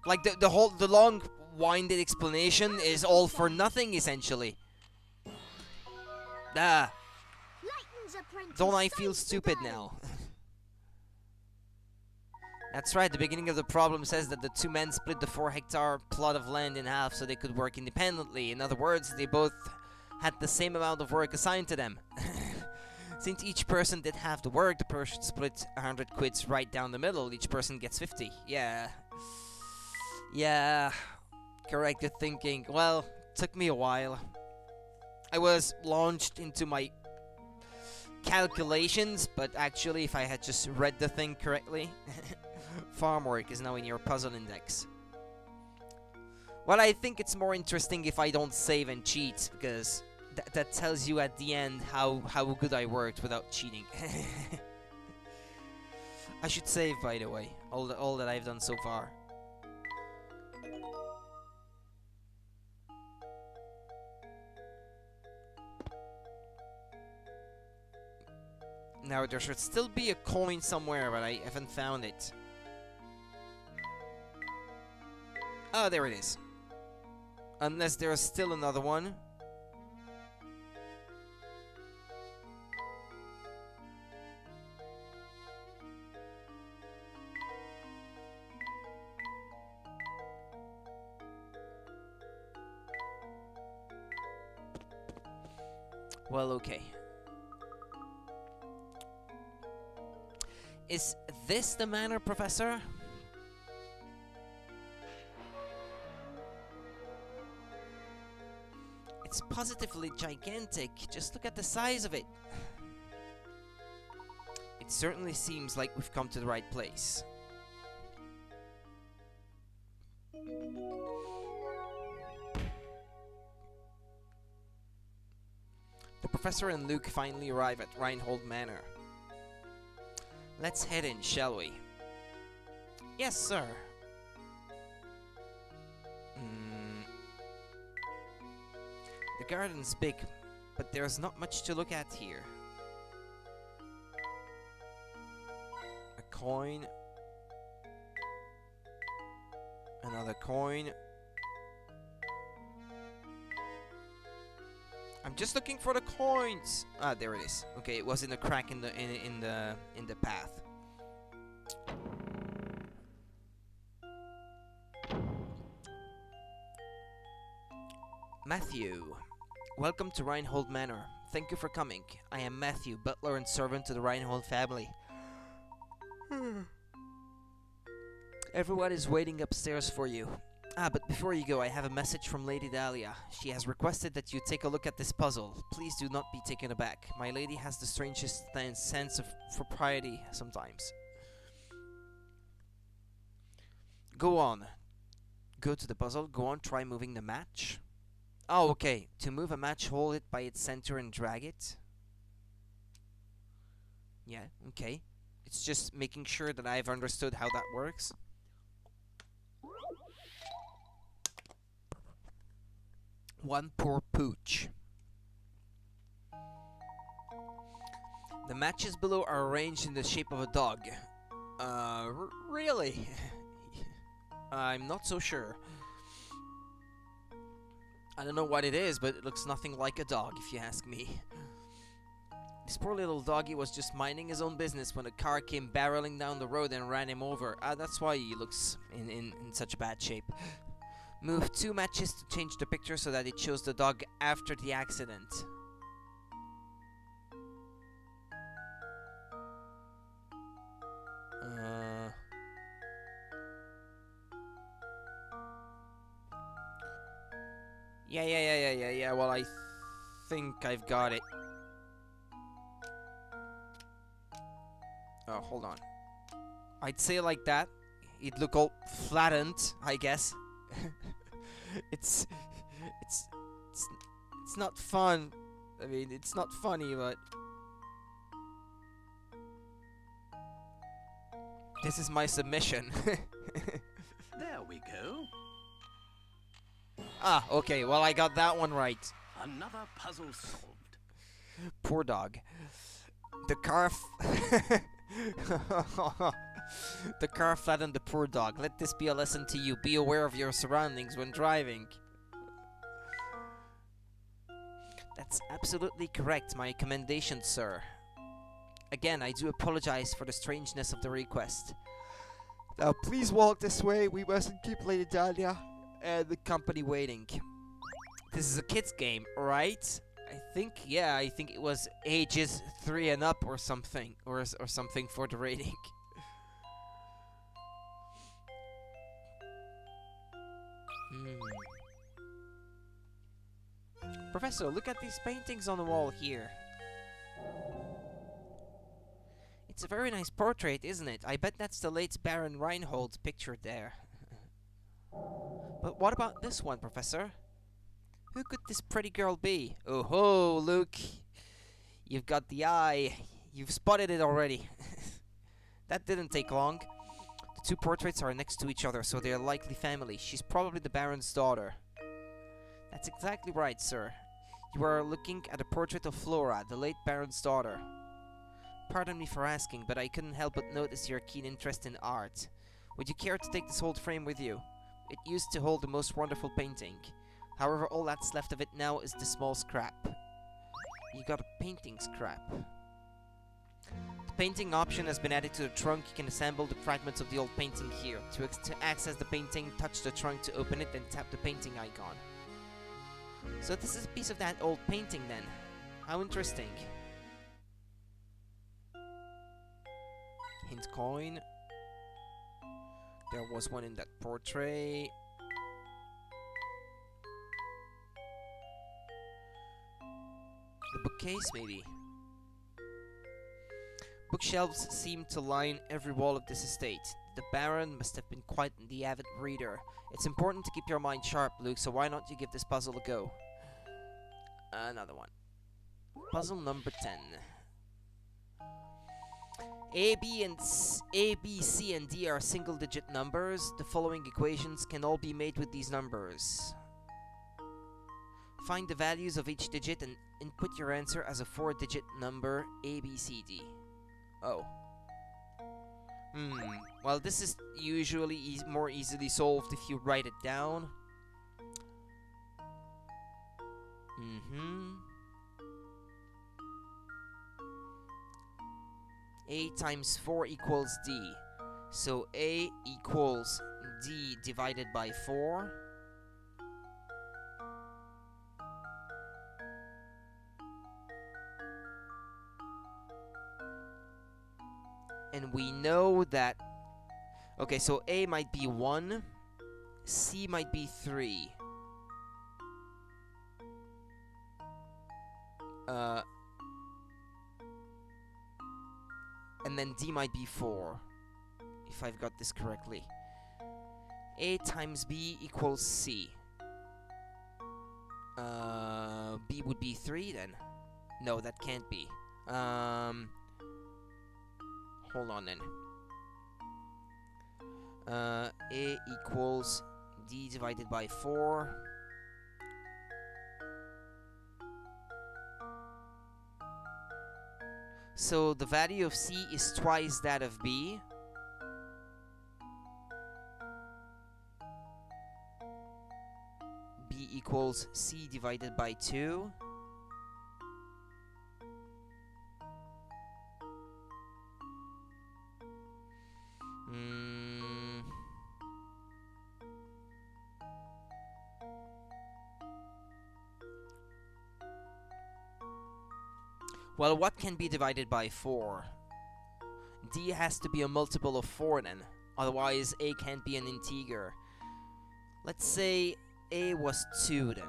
Like the long winded explanation is all for nothing essentially.
Layton's apprentice.
Don't I feel stupid now? That's right, the beginning of the problem says that the two men split the 4-hectare plot of land in half so they could work independently. In other words, they both had the same amount of work assigned to them. Since each person did half the work, the person split 100 quids right down the middle. Each person gets 50. Yeah. Yeah. Correct your thinking. Well, took me a while. I was launched into my calculations, but actually if I had just read the thing correctly... Farm work is now in your puzzle index. Well, I think it's more interesting if I don't save and cheat, because that tells you at the end how good I worked without cheating. I should save, by the way, all that I've done so far. Now there should still be a coin somewhere, but I haven't found it. Oh, there it is. Unless there's still another one. Well, okay. Is this the manor, Professor? It's positively gigantic. Just look at the size of it. It certainly seems like we've come to the right place. The Professor and Luke finally arrive at Reinhold Manor. Let's head in, shall we? Yes, sir. The garden's big, but there's not much to look at here. A coin. Another coin. I'm just looking for the coins. Ah, there it is. Okay, it was in a crack in the path. Matthew, welcome to Reinhold Manor. Thank you for coming. I am Matthew, butler and servant to the Reinhold family. Everyone is waiting upstairs for you. Ah, but before you go, I have a message from Lady Dahlia. She has requested that you take a look at this puzzle. Please do not be taken aback. My lady has the strangest sense of propriety sometimes. Go on. Go to the puzzle. Go on, try moving the match. Oh, okay. To move a match, hold it by its center and drag it. Yeah, okay. It's just making sure that I've understood how that works. One poor pooch. The matches below are arranged in the shape of a dog. Really? I'm not so sure. I don't know what it is, but it looks nothing like a dog, if you ask me. This poor little doggy was just minding his own business when a car came barreling down the road and ran him over. That's why he looks in such bad shape. Move 2 matches to change the picture so that it shows the dog after the accident. Yeah. Well, I think I've got it. Oh, hold on. I'd say like that. It'd look all flattened, I guess. It's not fun. I mean, it's not funny, but this is my submission.
There we go.
Ah, okay. Well, I got that one right.
Another puzzle solved.
Poor dog. The car the car flattened the poor dog. Let this be a lesson to you. Be aware of your surroundings when driving. That's absolutely correct. My commendation, sir. Again, I do apologize for the strangeness of the request. Now, please walk this way. We mustn't keep Lady Dahlia and the company waiting. This is a kid's game, right? I think it was ages 3 and up or something, or something for the rating. Professor, look at these paintings on the wall here. It's a very nice portrait, isn't it? I bet that's the late Baron Reinhold pictured there. But what about this one, Professor? Who could this pretty girl be? Oh ho, Luke. You've got the eye. You've spotted it already. That didn't take long. The two portraits are next to each other, so they are likely family. She's probably the Baron's daughter. That's exactly right, sir. You are looking at a portrait of Flora, the late Baron's daughter. Pardon me for asking, but I couldn't help but notice your keen interest in art. Would you care to take this old frame with you? It used to hold the most wonderful painting. However, all that's left of it now is the small scrap. You got a painting scrap. The painting option has been added to the trunk. You can assemble the fragments of the old painting here. To access the painting, touch the trunk to open it, then tap the painting icon. So this is a piece of that old painting then. How interesting. Hint coin. There was one in that portrait. The bookcase, maybe. Bookshelves seem to line every wall of this estate. The Baron must have been quite the avid reader. It's important to keep your mind sharp, Luke, so why not you give this puzzle a go? Another one. Puzzle number 10. A, B, C, and D are single-digit numbers. The following equations can all be made with these numbers. Find the values of each digit and input your answer as a 4-digit number A, B, C, D. Oh. Well, this is usually more easily solved if you write it down. A times 4 equals D. So A equals D divided by 4. And we know that... Okay, so A might be 1. C might be 3. And then D might be 4. If I've got this correctly. A times B equals C. B would be 3 then. No, that can't be. Hold on then. A equals D divided by 4. So the value of C is twice that of B. B equals C divided by 2. Well, what can be divided by 4? D has to be a multiple of 4 then. Otherwise, A can't be an integer. Let's say A was 2 then.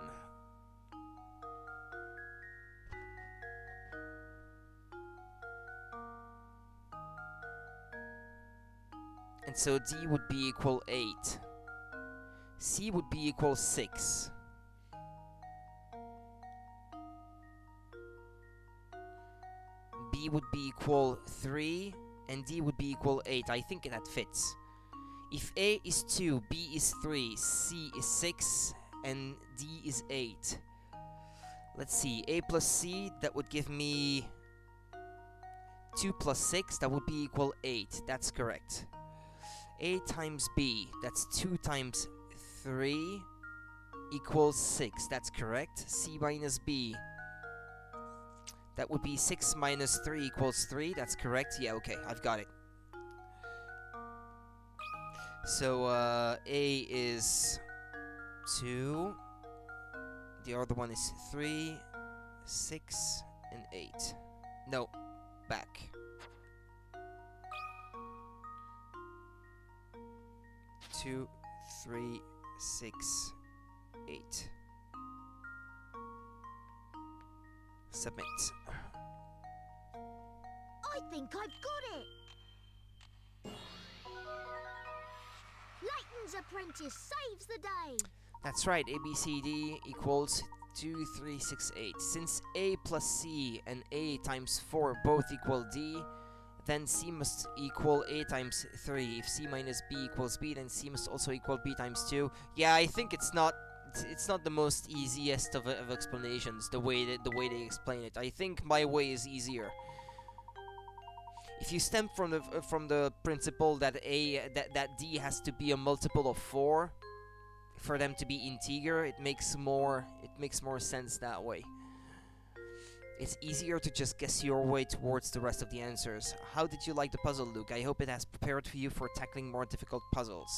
And so D would be equal 8. C would be equal 6. B would be equal 3, and D would be equal 8. I think that fits. If A is 2, B is 3, C is 6, and D is 8. Let's see, A plus C, that would give me 2 plus 6, that would be equal 8. That's correct. A times B, that's 2 times 3, equals 6. That's correct. C minus B, that would be 6 minus 3 equals 3. That's correct. Yeah, okay. I've got it. So, A is 2. The other one is 3, 6, and 8. No. Back. 2, 3, 6, 8. Submit.
I think I've got it! Layton's apprentice saves the day!
That's right, ABCD equals 2, 3, 6, 8. Since A plus C and A times 4 both equal D, then C must equal A times 3. If C minus B equals B, then C must also equal B times 2. Yeah, I think it's not the most easiest of explanations, the way they explain it. I think my way is easier. If you stem from the principle that that D has to be a multiple of 4 for them to be integer, it makes more sense that way. It's easier to just guess your way towards the rest of the answers. How did you like the puzzle, Luke? I hope it has prepared for you for tackling more difficult puzzles.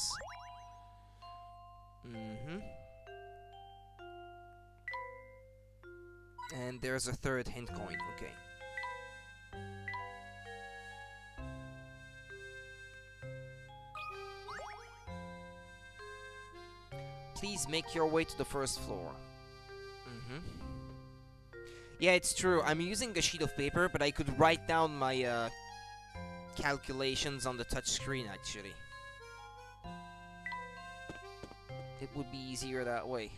And there's a third hint coin, okay. Please make your way to the first floor. Yeah, it's true. I'm using a sheet of paper, but I could write down my calculations on the touch screen, actually. It would be easier that way.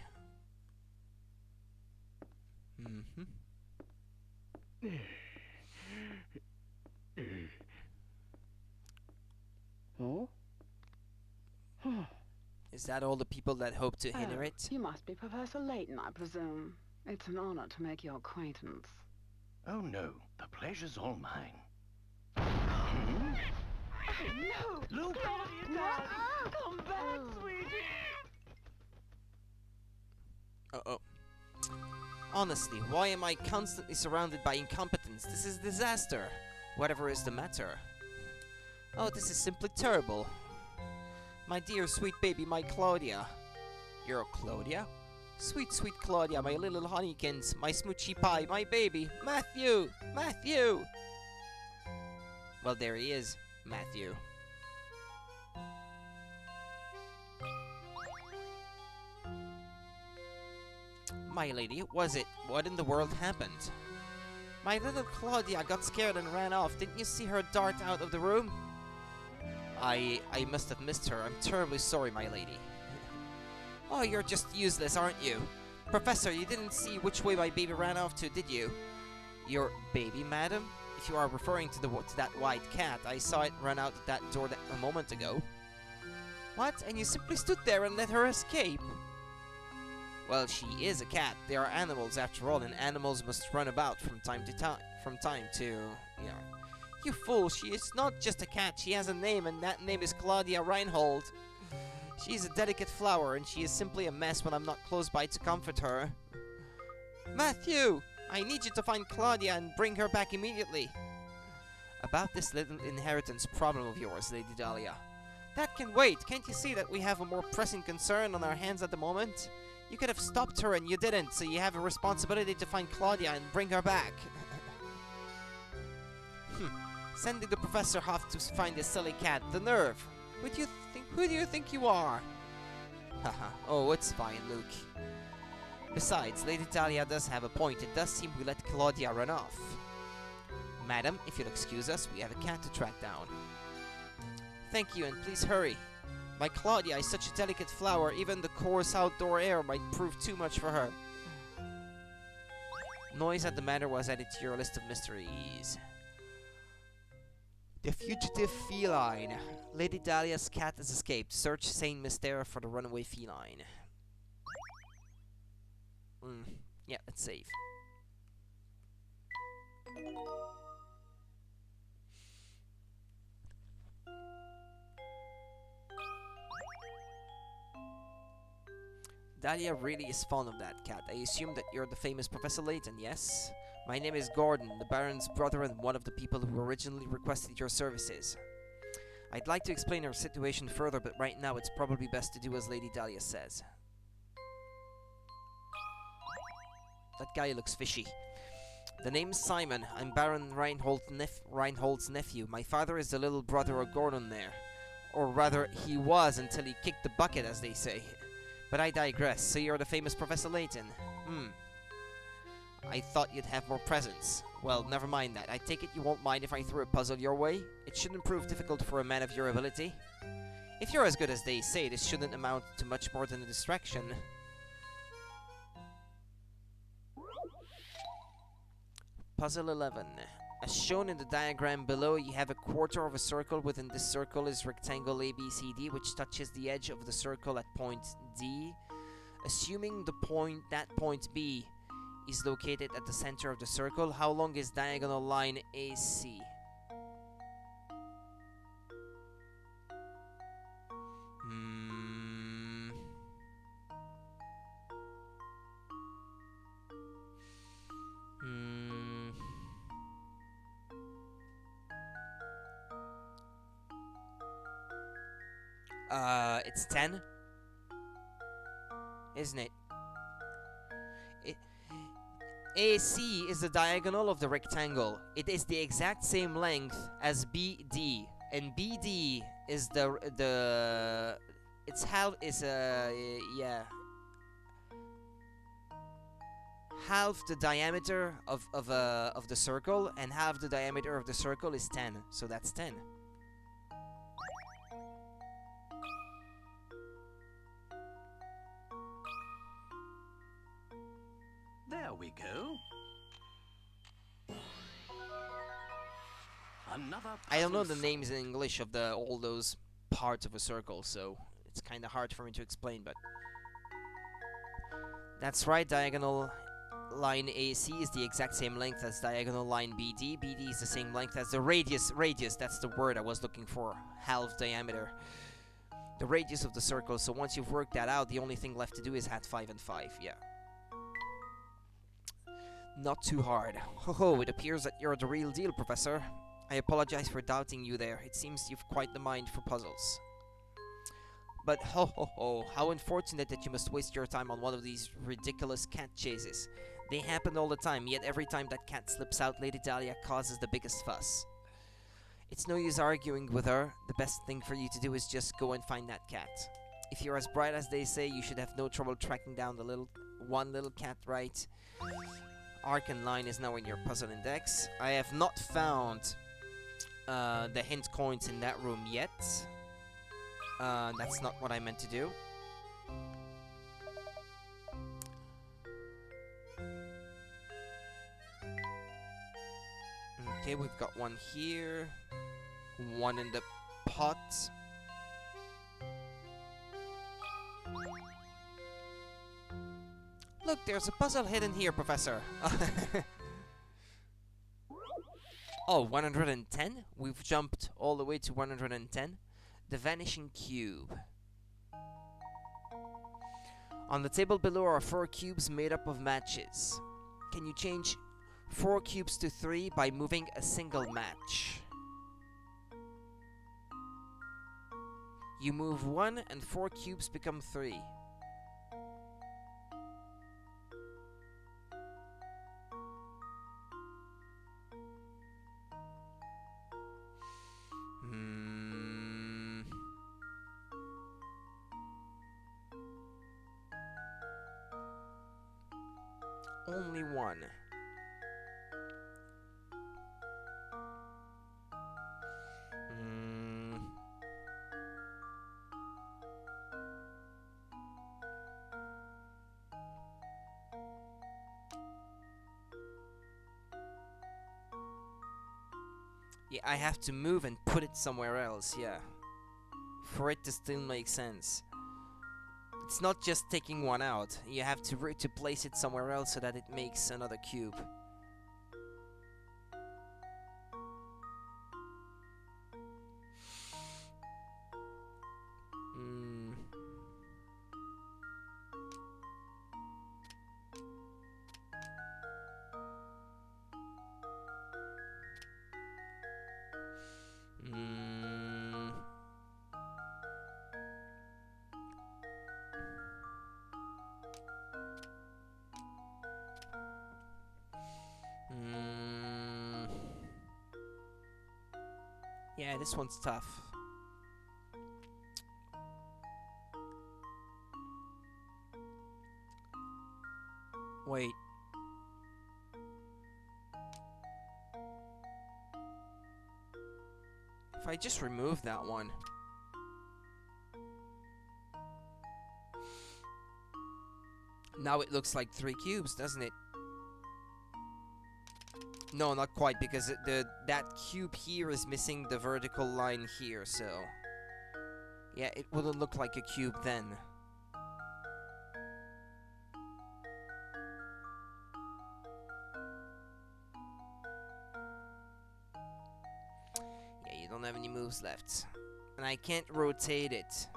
Oh?
Is that all the people that hope to inherit?
You must be Professor Layton, I presume. It's an honor to make your acquaintance.
Oh no, the pleasure's all mine.
No!
Luke!
Come back, sweetie!
Uh-oh. Honestly, why am I constantly surrounded by incompetence? This is a disaster. Whatever is the matter. Oh, this is simply terrible. My dear sweet baby, my Claudia. You're Claudia? Sweet, sweet Claudia, my little honeykins, my smoochy pie, my baby, Matthew! Matthew! Well, there he is, Matthew. My lady, was it? What in the world happened? My little Claudia got scared and ran off. Didn't you see her dart out of the room? I must have missed her. I'm terribly sorry, my lady. Oh, you're just useless, aren't you? Professor, you didn't see which way my baby ran off to, did you? Your baby, madam? If you are referring to that white cat, I saw it run out that door a moment ago. What? And you simply stood there and let her escape? Well, she is a cat. They are animals after all, and animals must run about from time to, you know. You fool, she is not just a cat. She has a name, and that name is Claudia Reinhold. She is a delicate flower, and she is simply a mess when I'm not close by to comfort her. Matthew! I need you to find Claudia and bring her back immediately. About this little inheritance problem of yours, Lady Dahlia. That can wait. Can't you see that we have a more pressing concern on our hands at the moment? You could have stopped her and you didn't, so you have a responsibility to find Claudia and bring her back. Sending the professor off to find this silly cat. The nerve. Who do you think you are? Haha. Oh, it's fine, Luke. Besides, Lady Dahlia does have a point. It does seem we let Claudia run off. Madam, if you'll excuse us, we have a cat to track down. Thank you, and please hurry. My Claudia is such a delicate flower, even the coarse outdoor air might prove too much for her. Noise at the manor was added to your list of mysteries. The fugitive feline. Lady Dahlia's cat has escaped. Search Saint Mystera for the runaway feline. Yeah, let's save. Dahlia really is fond of that cat. I assume that you're the famous Professor Layton, yes? My name is Gordon, the Baron's brother and one of the people who originally requested your services. I'd like to explain our situation further, but right now it's probably best to do as Lady Dahlia says. That guy looks fishy. The name's Simon. I'm Baron Reinhold's nephew. My father is the little brother of Gordon there. Or rather, he was until he kicked the bucket, as they say. But I digress. So you're the famous Professor Layton. I thought you'd have more presence. Well, never mind that. I take it you won't mind if I throw a puzzle your way? It shouldn't prove difficult for a man of your ability. If you're as good as they say, this shouldn't amount to much more than a distraction. Puzzle 11. As shown in the diagram below, you have a quarter of a circle. Within this circle is rectangle ABCD, which touches the edge of the circle at point D. Assuming that point B is located at the center of the circle, how long is diagonal line AC? It's 10, isn't it? AC is the diagonal of the rectangle. It is the exact same length as BD, and BD is it's half the diameter of the circle, and half the diameter of the circle is 10, so that's 10.
There we go. Another
I don't know the
puzzle
names in English of all those parts of a circle, so it's kind of hard for me to explain, but that's right, diagonal line AC is the exact same length as diagonal line BD. BD is the same length as the radius, that's the word I was looking for, half diameter. The radius of the circle, so once you've worked that out, the only thing left to do is add 5 and 5, yeah. Not too hard. Ho, it appears that you're the real deal, Professor. I apologize for doubting you there. It seems you've quite the mind for puzzles. But how unfortunate that you must waste your time on one of these ridiculous cat chases. They happen all the time, yet every time that cat slips out, Lady Dahlia causes the biggest fuss. It's no use arguing with her. The best thing for you to do is just go and find that cat. If you're as bright as they say, you should have no trouble tracking down the one little cat, right? Arc and line is now in your puzzle index. I have not found the hint coins in that room yet. That's not what I meant to do. Okay, we've got one here. One in the pot. Look, there's a puzzle hidden here, Professor. Oh, 110? We've jumped all the way to 110. The Vanishing Cube. On the table below are 4 cubes made up of matches. Can you change 4 cubes to 3 by moving a single match? You move 1 and 4 cubes become 3. Only 1. Yeah, I have to move and put it somewhere else, yeah. For it to still make sense. It's not just taking one out. You have to place it somewhere else so that it makes another cube. Yeah, this one's tough. Wait. If I just remove that one. Now it looks like 3 cubes, doesn't it? No, not quite, because that cube here is missing the vertical line here, so... Yeah, it wouldn't look like a cube then. Yeah, you don't have any moves left. And I can't rotate it.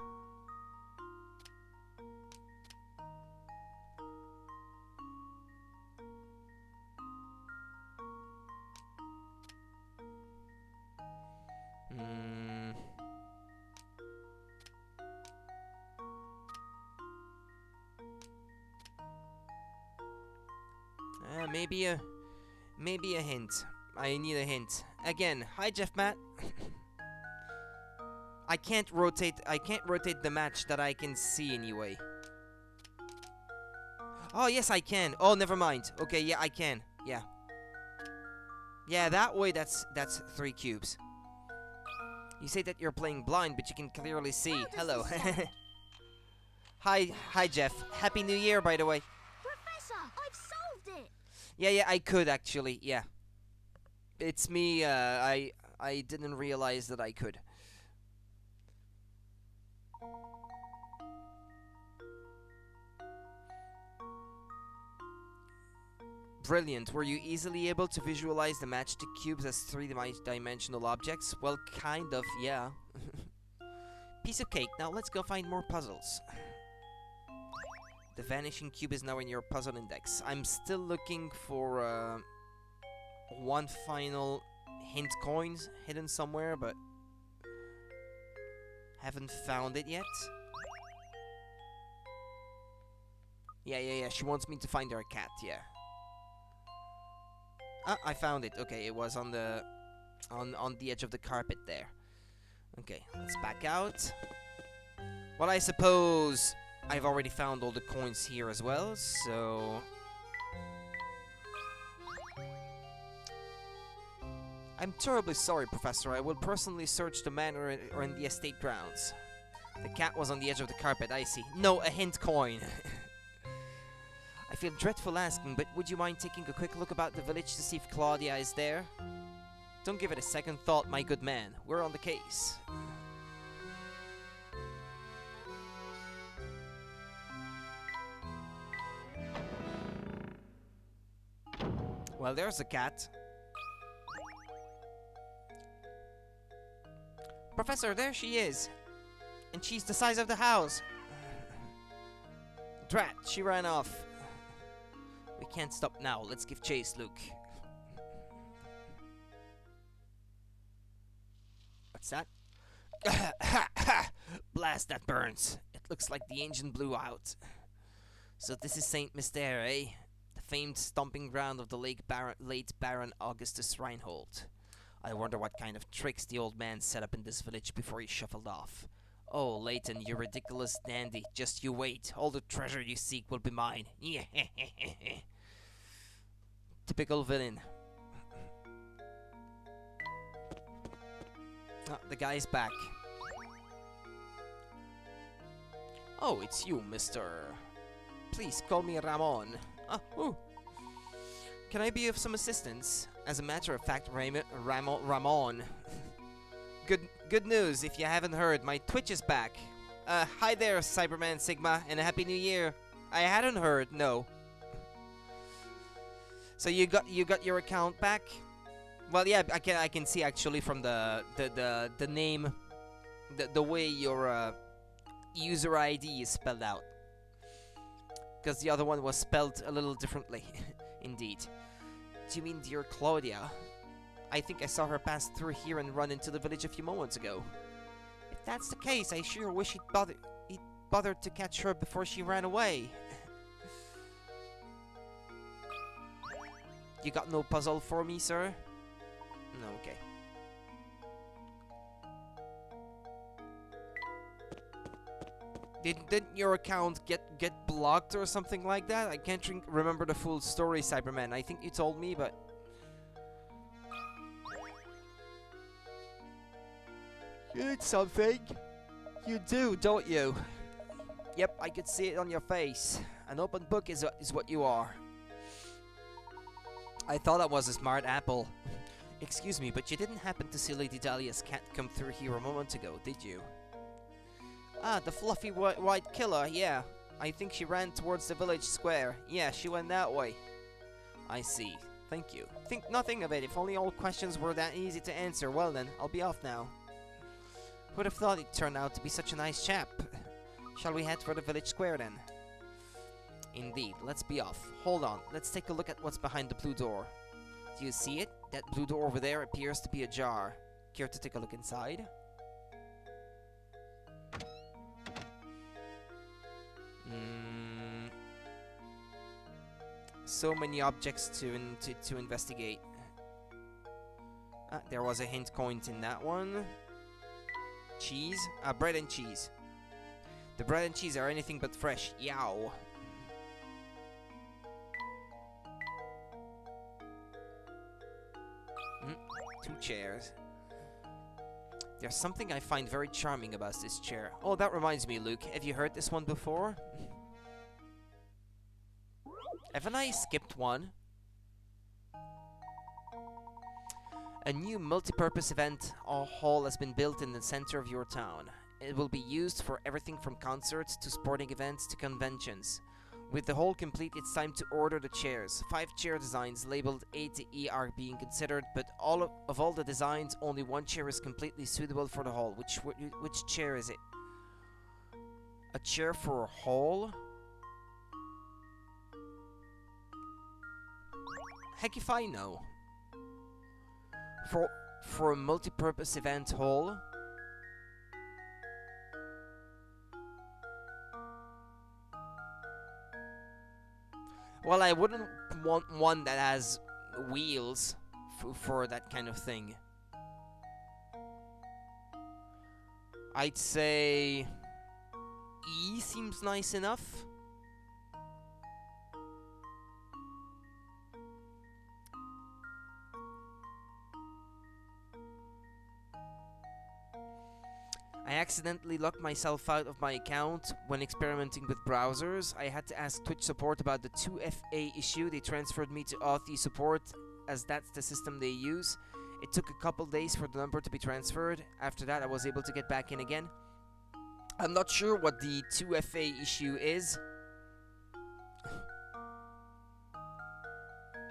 Maybe a hint. I need a hint. Again, hi Jeff Matt. I can't rotate the match that I can see anyway. Oh yes I can. Oh never mind. Okay, yeah I can. Yeah. Yeah, that way that's 3 cubes. You say that you're playing blind, but you can clearly see. Hello. Hi Jeff. Happy New Year, by the way.
Professor, I've solved it!
Yeah, I could actually, yeah. It's me, I didn't realize that I could. Brilliant. Were you easily able to visualize the matchstick cubes as 3-dimensional objects? Well, kind of, yeah. Piece of cake. Now let's go find more puzzles. The vanishing cube is now in your puzzle index. I'm still looking for one final hint coins hidden somewhere, but haven't found it yet. Yeah. She wants me to find her cat, yeah. Ah, I found it. Okay, it was on the edge of the carpet there. Okay, let's back out. Well, I suppose I've already found all the coins here as well, so... I'm terribly sorry, Professor. I will personally search the manor or in the estate grounds. The cat was on the edge of the carpet, I see. No, a hint coin. I feel dreadful asking, but would you mind taking a quick look about the village to see if Claudia is there? Don't give it a second thought, my good man. We're on the case. Well, there's a cat. Professor, there she is. And she's the size of the house. Drat, she ran off. We can't stop now. Let's give chase, Luke. What's that? Blast, that burns. It looks like the engine blew out. So this is Saint Mystere, eh? The famed stomping ground of the late Baron Augustus Reinhold. I wonder what kind of tricks the old man set up in this village before he shuffled off. Oh, Layton, you ridiculous dandy. Just you wait. All the treasure you seek will be mine. Typical villain. Ah, the guy's back. Oh, it's you, mister. Please call me Ramon. Ah, ooh. Can I be of some assistance? As a matter of fact, Ramon. Good news, if you haven't heard, my Twitch is back. Hi there, Cyberman Sigma, and a Happy New Year. I hadn't heard, no. So you got your account back? Well, yeah, I can see actually from the name, the way your user ID is spelled out. Because the other one was spelled a little differently, indeed. Do you mean dear Claudia? I think I saw her pass through here and run into the village a few moments ago. If that's the case, I sure wish he'd bothered to catch her before she ran away. You got no puzzle for me, sir? No, okay. Didn't your account get blocked or something like that? I can't remember the full story, Cyberman. I think you told me, but... You need something? You do, don't you? Yep, I could see it on your face. An open book is what you are. I thought I was a smart apple. Excuse me, but you didn't happen to see Lady Dahlia's cat come through here a moment ago, did you? Ah, the fluffy white killer, yeah. I think she ran towards the village square. Yeah, she went that way. I see. Thank you. Think nothing of it. If only all questions were that easy to answer. Well then, I'll be off now. Would have thought it turned out to be such a nice chap. Shall we head for the village square then? Indeed, let's be off. Hold on, let's take a look at what's behind the blue door. Do you see it? That blue door over there appears to be ajar. Care to take a look inside? So many objects to investigate. Ah, there was a hint coin in that one. Cheese? Bread and cheese. The bread and cheese are anything but fresh. Yow. Two chairs. There's something I find very charming about this chair. Oh, that reminds me, Luke. Have you heard this one before? Haven't I skipped one? A new multi-purpose event hall has been built in the center of your town. It will be used for everything from concerts to sporting events to conventions. With the hall complete, it's time to order the chairs. 5 chair designs labeled A to E are being considered, but of all the designs, only one chair is completely suitable for the hall. Which chair is it? A chair for a hall? Heck if I know. For a multi-purpose event hall? Well, I wouldn't want one that has wheels for that kind of thing. I'd say E seems nice enough. I accidentally locked myself out of my account when experimenting with browsers. I had to ask Twitch support about the 2FA issue. They transferred me to Authy support as that's the system they use. It took a couple days for the number to be transferred. After that, I was able to get back in again. I'm not sure what the 2FA issue is,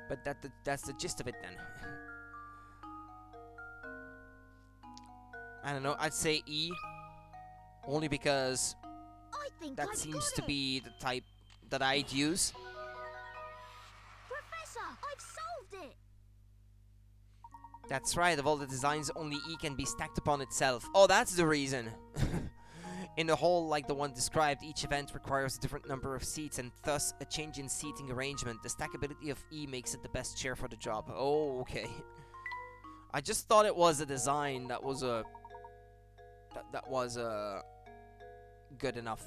but that's the gist of it then. I don't know, I'd say E, only because
I think
that
I've
seems
got
to
it.
be the type that I'd use.
Professor, I've solved it.
That's right, of all the designs, only E can be stacked upon itself. Oh, that's the reason. In a hall like the one described, each event requires a different number of seats and thus a change in seating arrangement. The stackability of E makes it the best chair for the job. Oh, okay. I just thought it was a design that was good enough.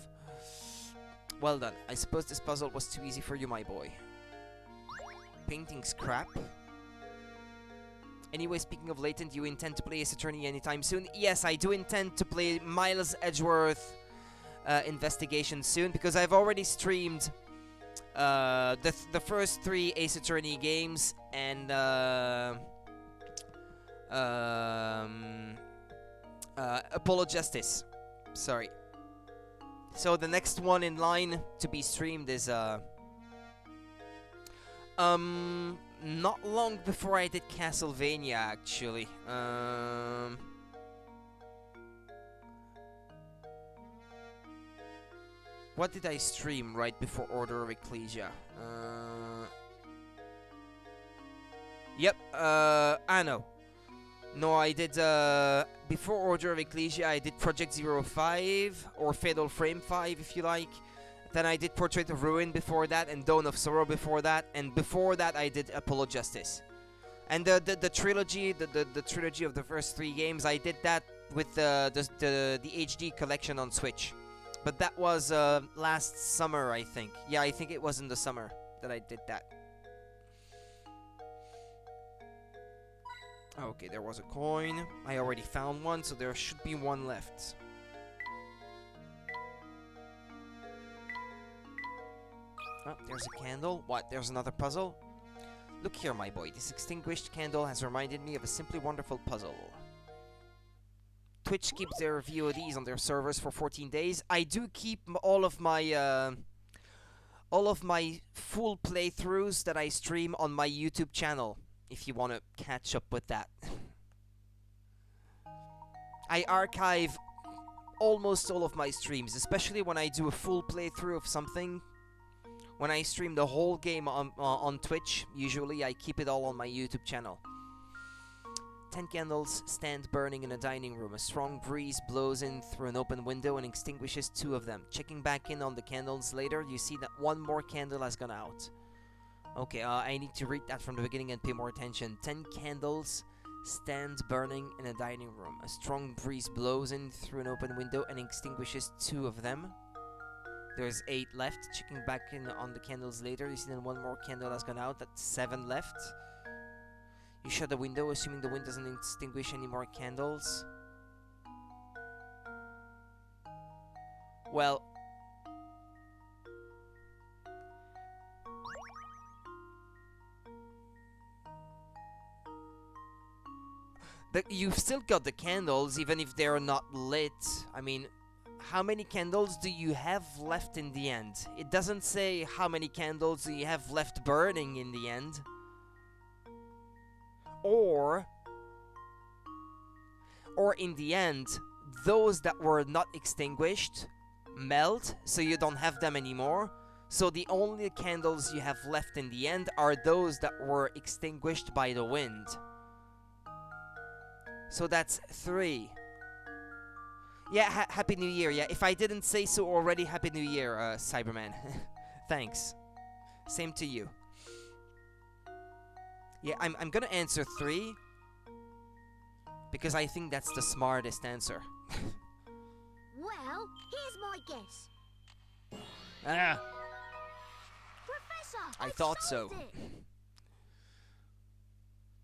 Well done. I suppose this puzzle was too easy for you, my boy. Painting scrap. Anyway, speaking of Layton, do you intend to play Ace Attorney anytime soon? Yes, I do intend to play Miles Edgeworth Investigation soon, because I've already streamed the first 3 Ace Attorney games, and Apollo Justice. Sorry. So the next one in line to be streamed is not long before I did Castlevania, actually. What did I stream right before Order of Ecclesia? Yep, I know. No, I did, before Order of Ecclesia, I did Project 05, or Fatal Frame 5, if you like. Then I did Portrait of Ruin before that, and Dawn of Sorrow before that, and before that I did Apollo Justice. And the trilogy, the trilogy of the first 3 games, I did that with the HD collection on Switch. But that was last summer, I think. Yeah, I think it was in the summer that I did that. Okay, there was a coin. I already found one, so there should be one left. Oh, there's a candle. What? There's another puzzle? Look here, my boy. This extinguished candle has reminded me of a simply wonderful puzzle. Twitch keeps their VODs on their servers for 14 days. I do keep all of my full playthroughs that I stream on my YouTube channel, if you want to catch up with that. I archive almost all of my streams, especially when I do a full playthrough of something. When I stream the whole game on Twitch, usually I keep it all on my YouTube channel. 10 candles stand burning in a dining room. A strong breeze blows in through an open window and extinguishes 2 of them. Checking back in on the candles later, you see that 1 more candle has gone out. Okay, I need to read that from the beginning and pay more attention. 10 candles stand burning in a dining room. A strong breeze blows in through an open window and extinguishes 2 of them. There's 8 left. Checking back in on the candles later, you see that 1 more candle has gone out. That's 7 left. You shut the window, assuming the wind doesn't extinguish any more candles. Well, you've still got the candles, even if they're not lit. I mean, how many candles do you have left in the end? It doesn't say how many candles do you have left burning in the end. Or in the end, those that were not extinguished melt, so you don't have them anymore. So the only candles you have left in the end are those that were extinguished by the wind. So that's 3. Yeah, Happy New Year. Yeah, if I didn't say so already, Happy New Year, Cyberman. Thanks. Same to you. Yeah, I'm gonna answer 3 because I think that's the smartest answer.
Well, here's my guess.
Ah,
Professor,
I thought so.
solved it.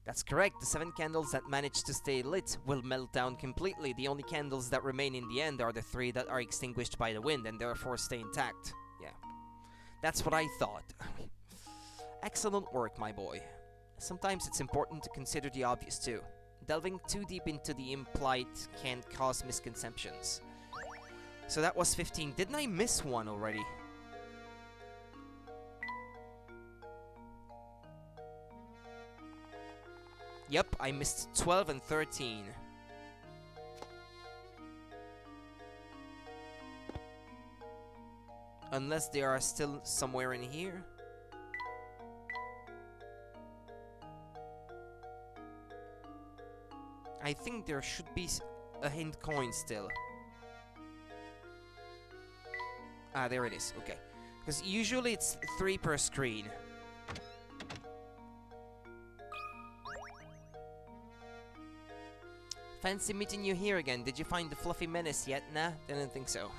That's correct. The 7 candles that manage to stay lit will melt down completely. The only candles that remain in the end are the 3 that are extinguished by the wind and therefore stay intact. Yeah, that's what I thought. Excellent work, my boy. Sometimes it's important to consider the obvious too. Delving too deep into the implied can cause misconceptions. So that was 15. Didn't I miss one already? Yep, I missed 12 and 13. Unless they are still somewhere in here. I think there should be a hint coin still. Ah, there it is. Okay. Because usually it's 3 per screen. Fancy meeting you here again. Did you find the fluffy menace yet? Nah, didn't think so.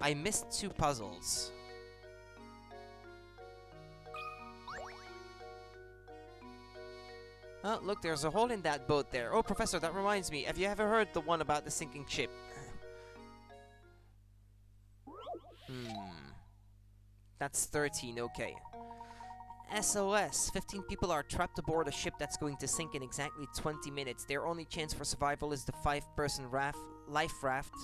I missed 2 puzzles. Oh, look, there's a hole in that boat there. Oh, Professor, that reminds me. Have you ever heard the one about the sinking ship? That's 13, okay. SOS. 15 people are trapped aboard a ship that's going to sink in exactly 20 minutes. Their only chance for survival is the 5-person life raft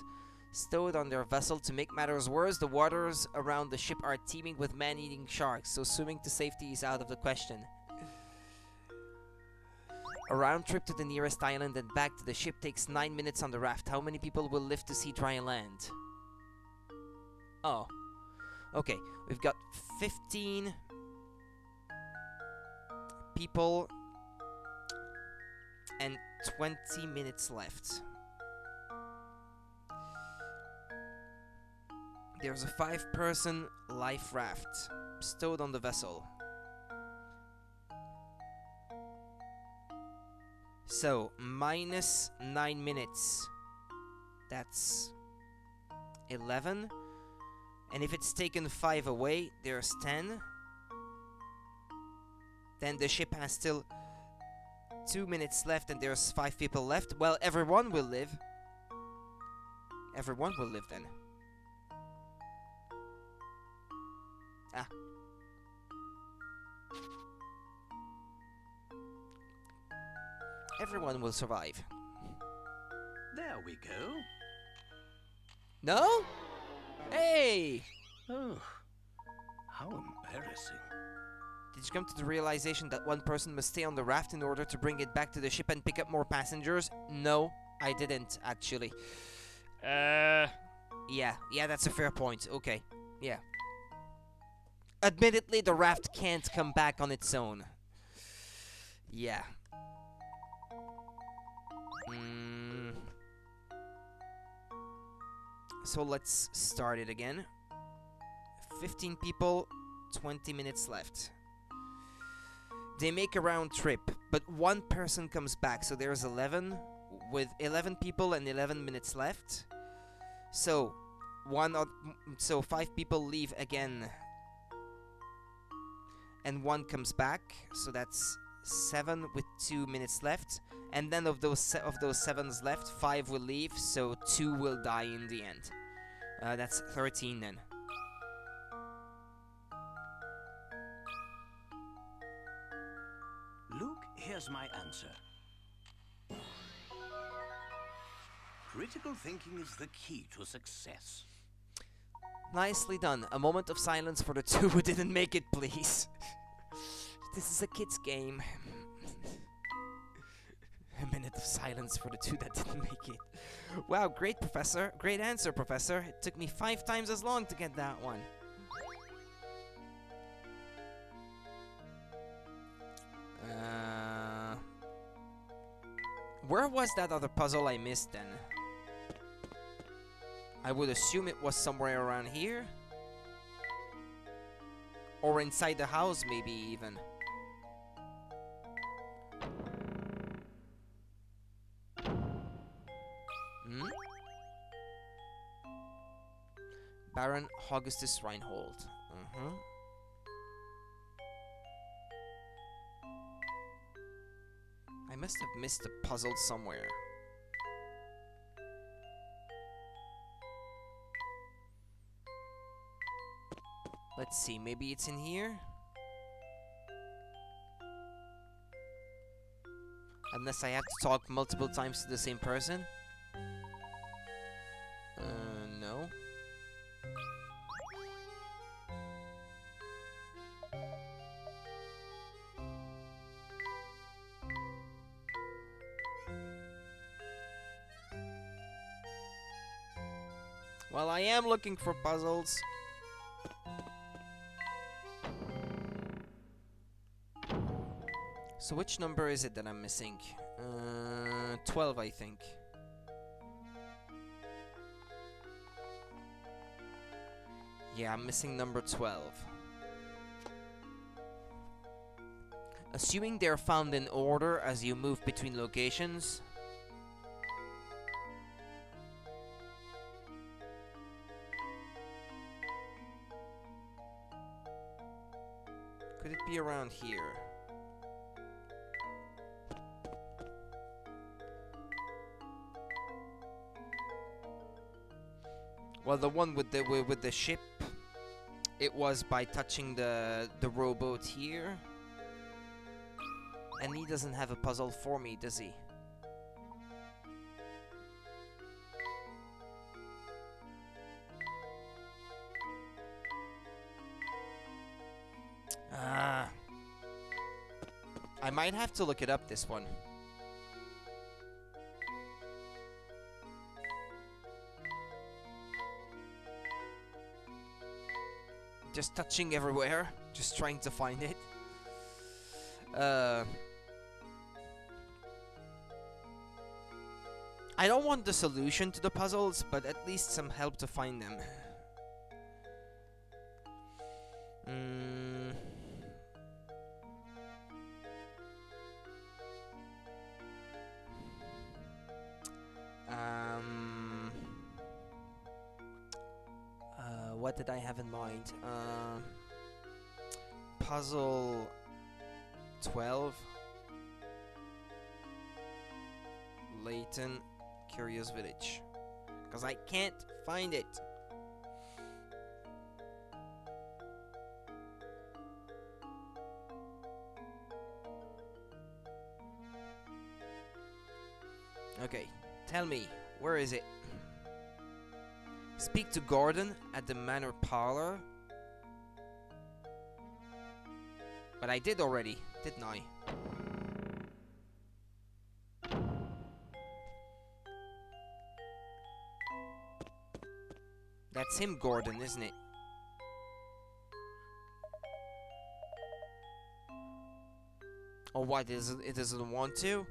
stowed on their vessel. To make matters worse, the waters around the ship are teeming with man-eating sharks, so swimming to safety is out of the question. A round trip to the nearest island and back to the ship takes 9 minutes on the raft. How many people will live to see dry land? Oh. Okay, we've got 15 people and 20 minutes left. There's a 5-person life raft stowed on the vessel. So, minus 9 minutes. That's 11. And if it's taken 5 away, there's 10. Then the ship has still 2 minutes left and there's 5 people left. Well, everyone will live. Everyone will live then. Ah. Everyone will survive.
There we go.
No? Hey!
Oh, how embarrassing.
Did you come to the realization that one person must stay on the raft in order to bring it back to the ship and pick up more passengers? No, I didn't, actually. Yeah, that's a fair point. Okay, yeah. Admittedly, the raft can't come back on its own. Yeah. So let's start it again. 15 people, 20 minutes left. They make a round trip, but one person comes back, so there's 11, with 11 people and 11 minutes left. So, 5 people leave again, and one comes back, so that's 7 with 2 minutes left. And then of those 7s left, 5 will leave, so 2 will die in the end. That's 13 then.
Luke, here's my answer. Critical thinking is the key to success.
Nicely done. A moment of silence for the 2 who didn't make it, please. This is a kid's game. A minute of silence for the 2 that didn't make it. Wow, great, Professor. Great answer, Professor. It took me 5 times as long to get that one. Where was that other puzzle I missed then? I would assume it was somewhere around here. Or inside the house, maybe even. Baron Augustus Reinhold. I must have missed a puzzle somewhere. Let's see, maybe it's in here? Unless I have to talk multiple times to the same person? No. Well, I am looking for puzzles. So which number is it that I'm missing? 12, I think. Yeah, I'm missing number 12. Assuming they're found in order as you move between locations. Could it be around here? Well, the one with the ship, it was by touching the rowboat here. And he doesn't have a puzzle for me, does he? I might have to look it up, this one. Just touching everywhere, just trying to find it. I don't want the solution to the puzzles, but at least some help to find them. What did I have in mind? Puzzle 12. Layton, Curious Village. Because I can't find it. Okay, tell me, where is it? Speak to Gordon at the manor parlor. But I did already, didn't I? That's him, Gordon, isn't it? Oh, what? It doesn't want to?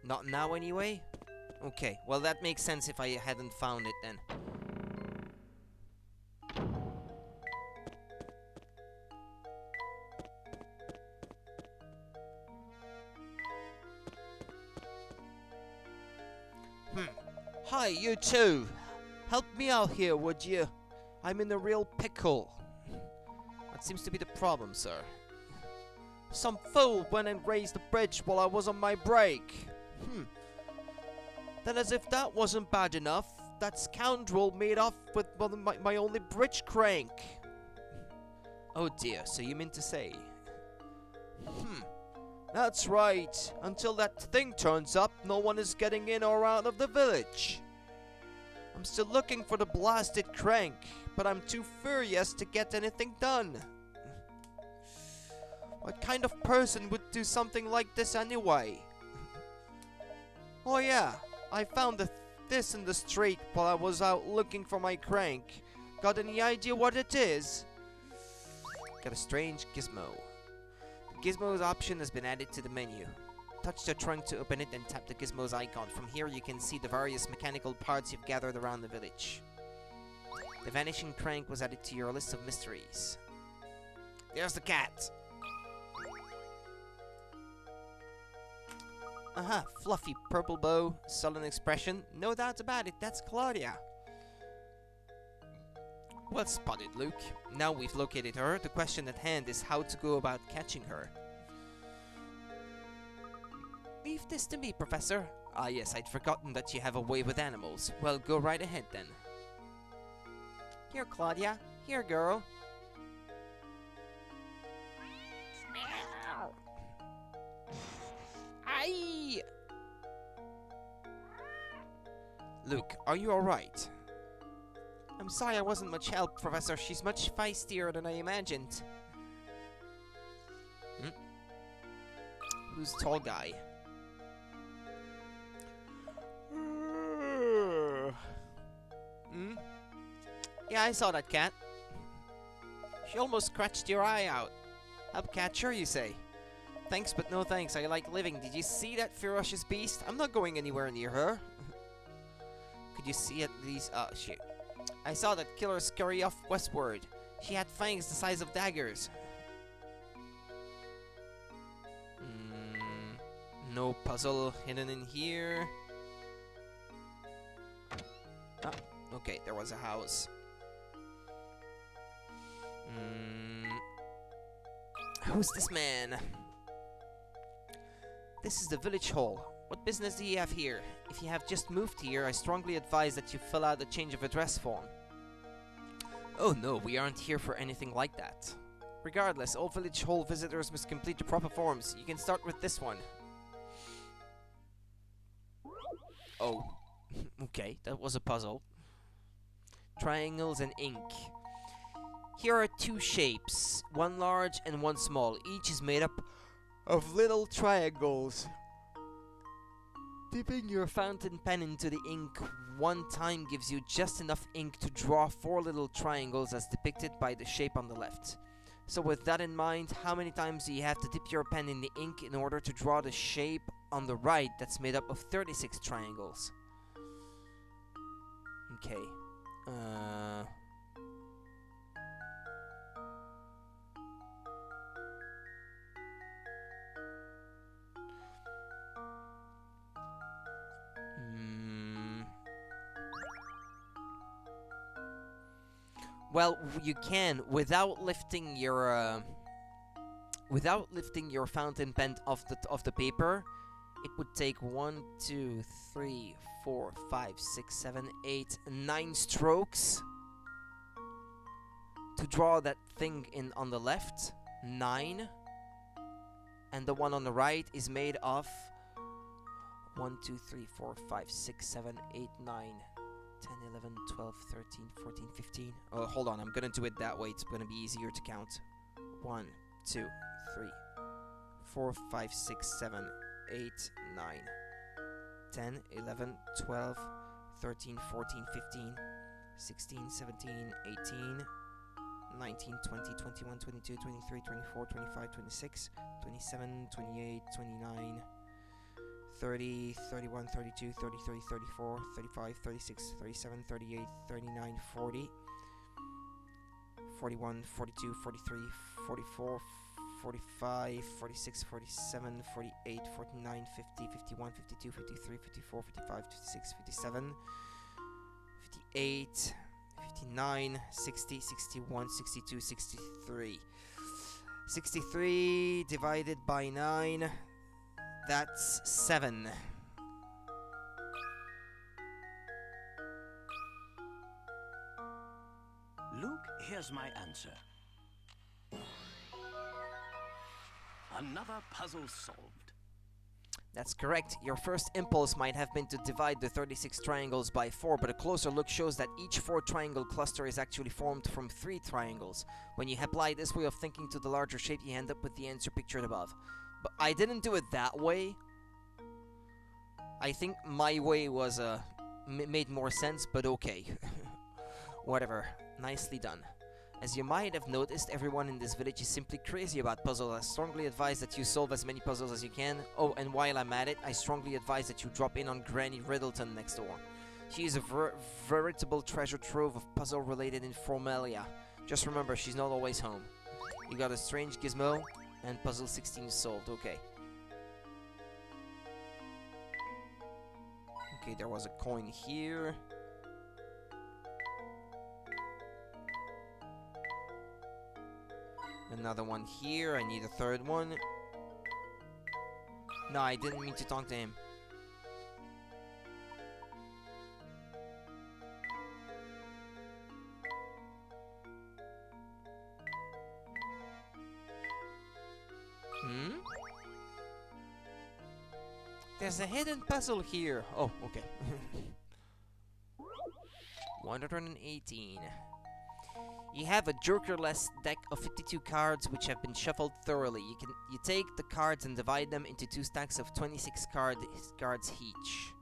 Not now, anyway? Okay, well, that makes sense if I hadn't found it then. Hi, you two! Help me out here, would you? I'm in a real pickle. What seems to be the problem, sir? Some fool went and raised the bridge while I was on my break. Then as if that wasn't bad enough, that scoundrel made off with my only bridge crank. Oh dear, so you mean to say? That's right. Until that thing turns up, no one is getting in or out of the village. I'm still looking for the blasted crank, but I'm too furious to get anything done. What kind of person would do something like this anyway? Oh yeah, I found this in the street while I was out looking for my crank. Got any idea what it is? Got a strange gizmo. The gizmo's option has been added to the menu. Touch the trunk to open it and tap the gizmo's icon. From here you can see the various mechanical parts you've gathered around the village. The vanishing crank was added to your list of mysteries. There's the cat! Aha, fluffy purple bow, sullen expression. No doubt about it, that's Claudia. Well spotted, Luke. Now we've located her, the question at hand is how to go about catching her. Leave this to me, Professor. Ah yes, I'd forgotten that you have a way with animals. Well, go right ahead then. Here, Claudia. Here, girl. Aye! Luke, are you alright? I'm sorry I wasn't much help, Professor. She's much feistier than I imagined. Who's tall guy? Yeah, I saw that cat. She almost scratched your eye out. Help catch her, you say? Thanks, but no thanks. I like living. Did you see that ferocious beast? I'm not going anywhere near her. Could you see at least... Oh, shit. I saw that killer scurry off westward. She had fangs the size of daggers. No puzzle hidden in here. Ah, okay, there was a house. Who's this man? This is the village hall. What business do you have here? If you have just moved here, I strongly advise that you fill out a change of address form. Oh no, we aren't here for anything like that. Regardless, all village hall visitors must complete the proper forms. You can start with this one. Oh, okay, that was a puzzle. Triangles and ink. Here are two shapes, one large and one small. Each is made up of little triangles. Dipping your fountain pen into the ink one time gives you just enough ink to draw 4 little triangles as depicted by the shape on the left. So with that in mind, how many times do you have to dip your pen in the ink in order to draw the shape on the right that's made up of 36 triangles? Okay. Well, you can without lifting your fountain pen off the paper. It would take 1, 2, 3, 4, 5, 6, 7, 8, 9 strokes to draw that thing in on the left. 9. And the one on the right is made of 1, 2, 3, 4, 5, 6, 7, 8, 9, 10, 11, 12, 13, 14, 15. Oh, hold on. I'm gonna do it that way. It's gonna be easier to count. 1, 2, 3, 4, 5, 6, 7, 8, 9, 10, 11, 12, 13, 14, 15, 16, 17, 18, 19, 20, 21, 22, 23, 24, 25, 26, 27, 28, 29, 30, 31, 32, 33, 34, 35, 36, 37, 38, 39, 40, 41, 42, 43, 44, 45, 46, 47, 48, 49, 50, 51, 52, 53, 54, 55, 56, 57, 58, 59, 60, 61, 62, 63. 63 divided by 9, that's 7.
Luke, here's my answer. Another puzzle solved.
That's correct. Your first impulse might have been to divide the 36 triangles by 4, but a closer look shows that each 4-triangle cluster is actually formed from 3 triangles. When you apply this way of thinking to the larger shape, you end up with the answer pictured above. But I didn't do it that way. I think my way was made more sense, but okay. Whatever. Nicely done. As you might have noticed, everyone in this village is simply crazy about puzzles. I strongly advise that you solve as many puzzles as you can. Oh, and while I'm at it, I strongly advise that you drop in on Granny Riddleton next door. She is a veritable treasure trove of puzzle-related informality. Just remember, she's not always home. You got a strange gizmo, and puzzle 16 is solved. Okay. Okay, there was a coin here. Another one here. I need a third one. No, I didn't mean to talk to him. There's a hidden puzzle here. Oh, okay. 118. You have a jokerless deck of 52 cards which have been shuffled thoroughly. You take the cards and divide them into 2 stacks of 26 cards each,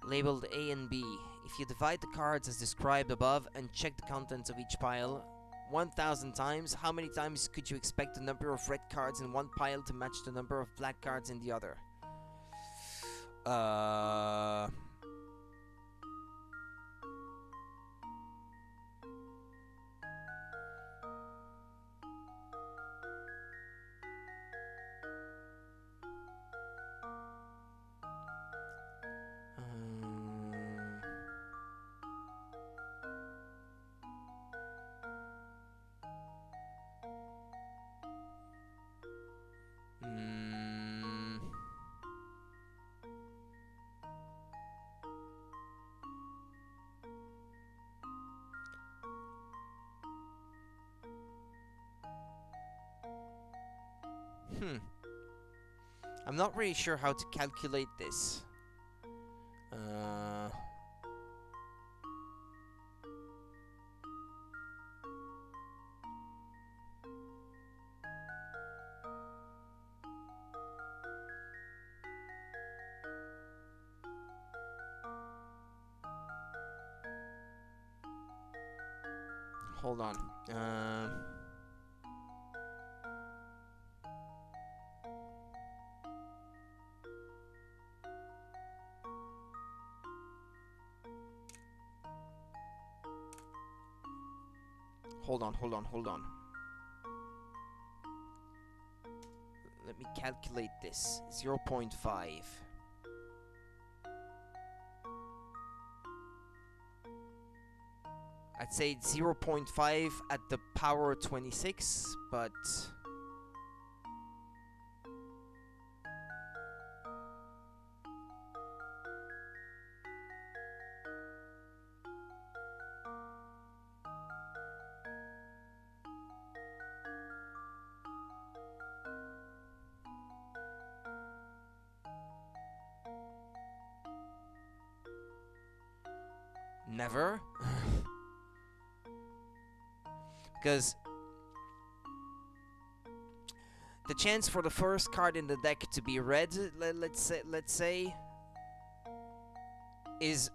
labeled A and B. If you divide the cards as described above and check the contents of each pile 1,000 times, how many times could you expect the number of red cards in one pile to match the number of black cards in the other? I'm not really sure how to calculate this. Hold on. Hold on. Let me calculate this. 0.5. I'd say 0.5 at the power 26, but... Never. Because the chance for the first card in the deck to be red, let's say, is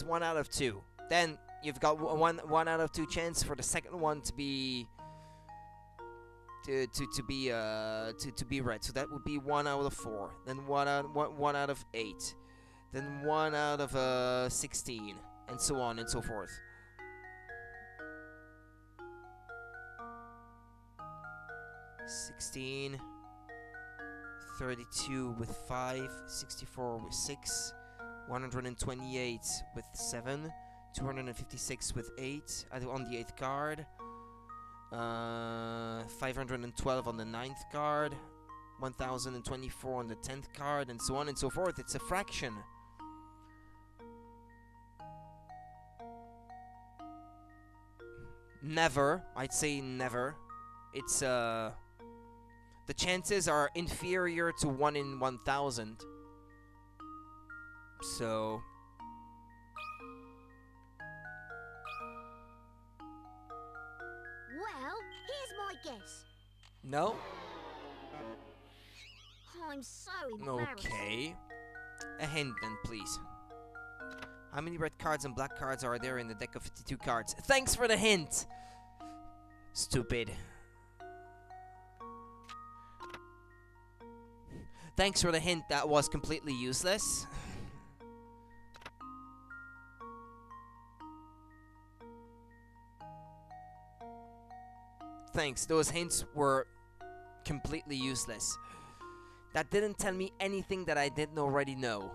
1 out of 2. Then you've got one out of 2 chance for the second one to be to be red. So that would be 1 out of 4. Then 1 out of 8. Then 1 out of 16, and so on and so forth. $16, 32 with 5, 64 with 6, 128 with 7, 256 with 8 on the 8th card, 512 on the 9th card, 1024 on the 10th card, and so on and so forth. It's a fraction. Never. I'd say never. It's the chances are inferior to 1 in 1,000. So
Well, here's my guess.
no.
I'm so embarrassed.
Okay. A hint then, please. How many red cards and black cards are there in the deck of 52 cards? Thanks for the hint! Stupid. Thanks for the hint, that was completely useless. Thanks, those hints were completely useless. That didn't tell me anything that I didn't already know.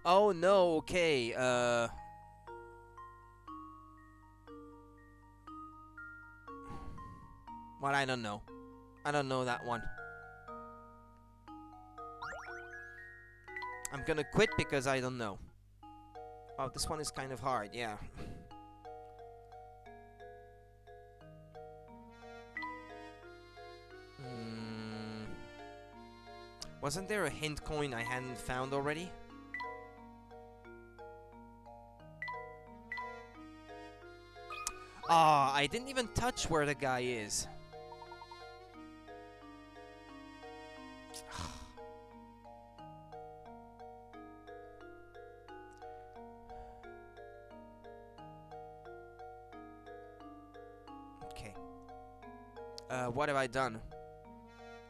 Oh no, okay, well, I don't know. I don't know that one. I'm gonna quit because I don't know. Oh, this one is kind of hard, yeah. Wasn't there a hint coin I hadn't found already? Ah, I didn't even touch where the guy is. Okay. What have I done?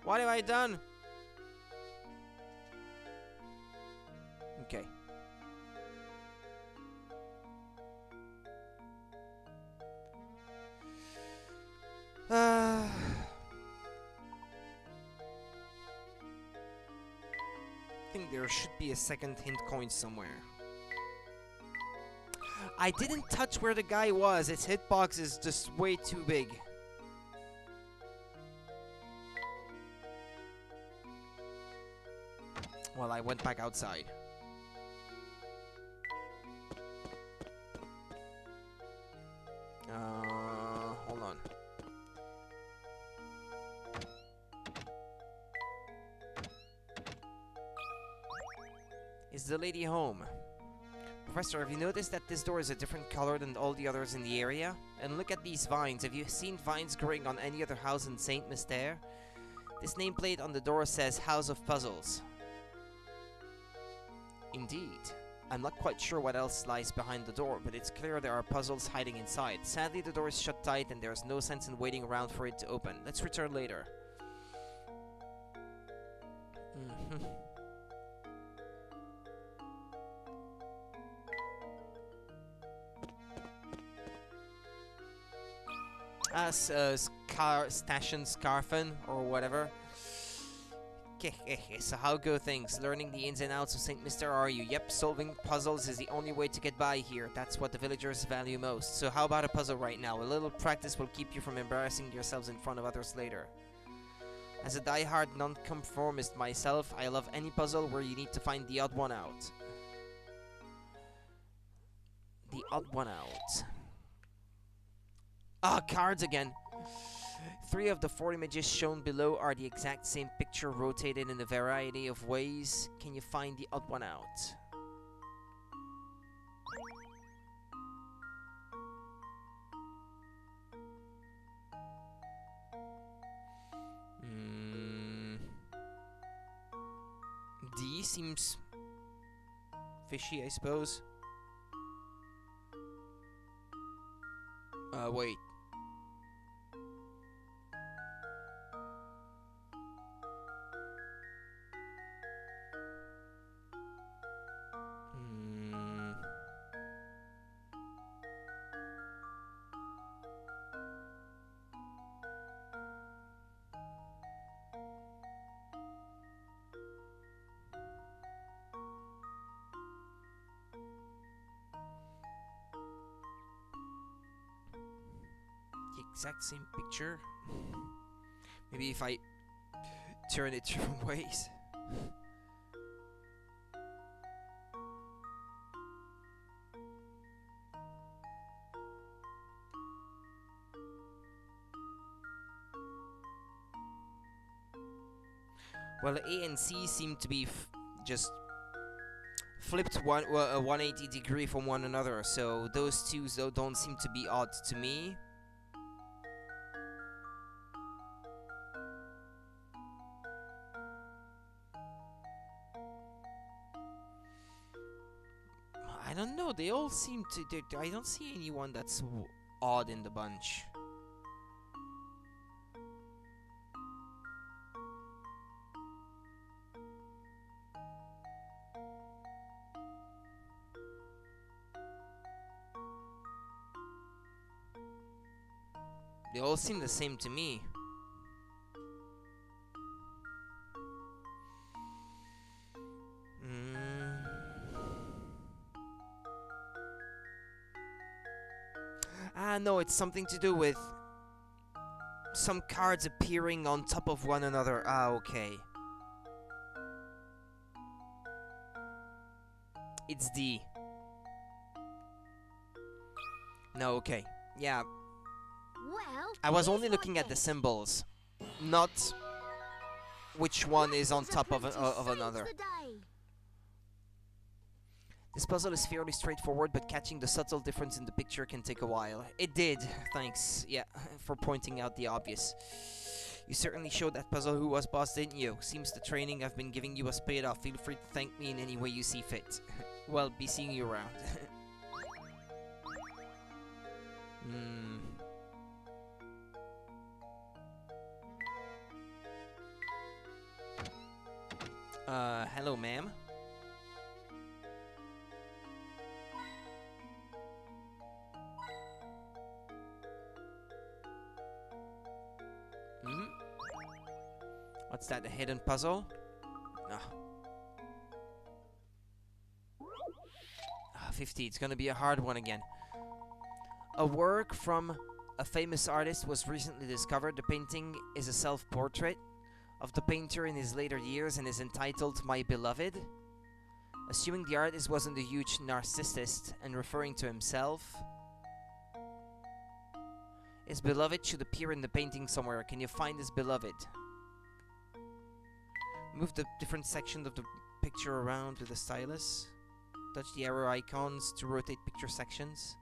What have I done? Okay. I think there should be a second hint coin somewhere. I didn't touch where the guy was. Its hitbox is just way too big. Well, I went back outside. Hold on. Is the lady home? Professor, have you noticed that this door is a different color than all the others in the area? And look at these vines. Have you seen vines growing on any other house in Saint Mystère? This nameplate on the door says House of Puzzles. Indeed. I'm not quite sure what else lies behind the door, but it's clear there are puzzles hiding inside. Sadly, the door is shut tight and there's no sense in waiting around for it to open. Let's return later. Stashen Scarfen, or whatever. So how go things? Learning the ins and outs of St. Mister, are you? Yep, solving puzzles is the only way to get by here. That's what the villagers value most. So how about a puzzle right now? A little practice will keep you from embarrassing yourselves in front of others later. As a die-hard nonconformist myself, I love any puzzle where you need to find the odd one out. The odd one out. Ah, cards again! 3 of the 4 images shown below are the exact same picture rotated in a variety of ways. Can you find the odd one out? D seems fishy, I suppose. Wait. Exact same picture. Maybe if I turn it different ways. Well, A and C seem to be just flipped 180 degree from one another, so those two don't seem to be odd to me. I don't know, they all seem to... I don't see anyone that's odd in the bunch. They all seem the same to me. Ah, no, it's something to do with some cards appearing on top of one another. Ah, okay. It's D. No, okay. Yeah.
Well,
I was
here's
only
my
looking at the
guess.
symbols, not which one is on
Layton's
top of
apprentice saves
another.
the day.
This puzzle is fairly straightforward, but catching the subtle difference in the picture can take a while. It did, thanks, yeah, for pointing out the obvious. You certainly showed that puzzle who was boss, didn't you? Seems the training I've been giving you has paid off. Feel free to thank me in any way you see fit. Well, be seeing you around. Hello, ma'am. What's that, a hidden puzzle? No. 50, it's gonna be a hard one again. A work from a famous artist was recently discovered. The painting is a self-portrait of the painter in his later years and is entitled My Beloved. Assuming the artist wasn't a huge narcissist and referring to himself, his beloved should appear in the painting somewhere. Can you find his beloved? Move the different sections of the picture around with the stylus. Touch the arrow icons to rotate picture sections.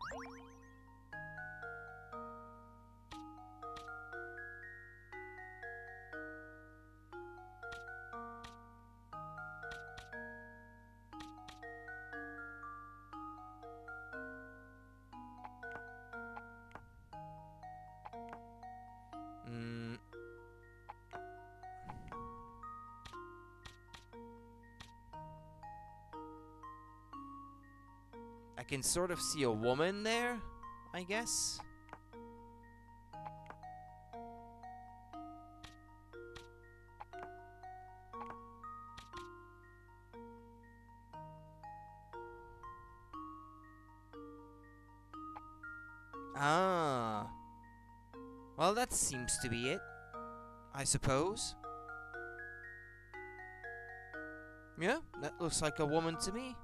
I can sort of see a woman there, I guess. Ah. Well, that seems to be it, I suppose. Yeah, that looks like a woman to me.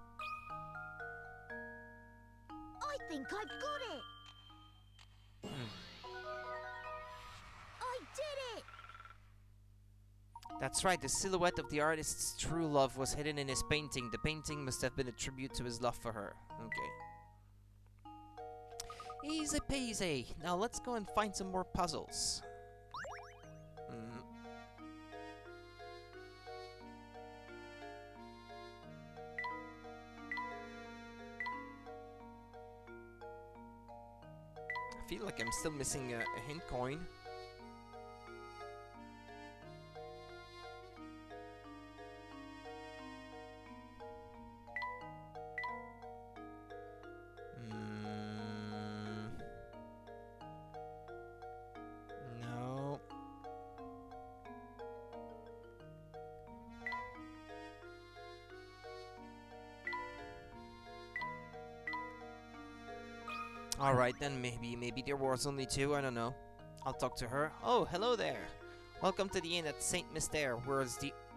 I think I've got it! I did it!
That's right, the silhouette of the artist's true love was hidden in his painting. The painting must have been a tribute to his love for her. Okay. Easy peasy. Now let's go and find some more puzzles. I feel like I'm still missing a hint coin. No. Alright then, maybe there was only two, I don't know. I'll talk to her. Oh, hello there. Welcome to the inn at Saint Mystere.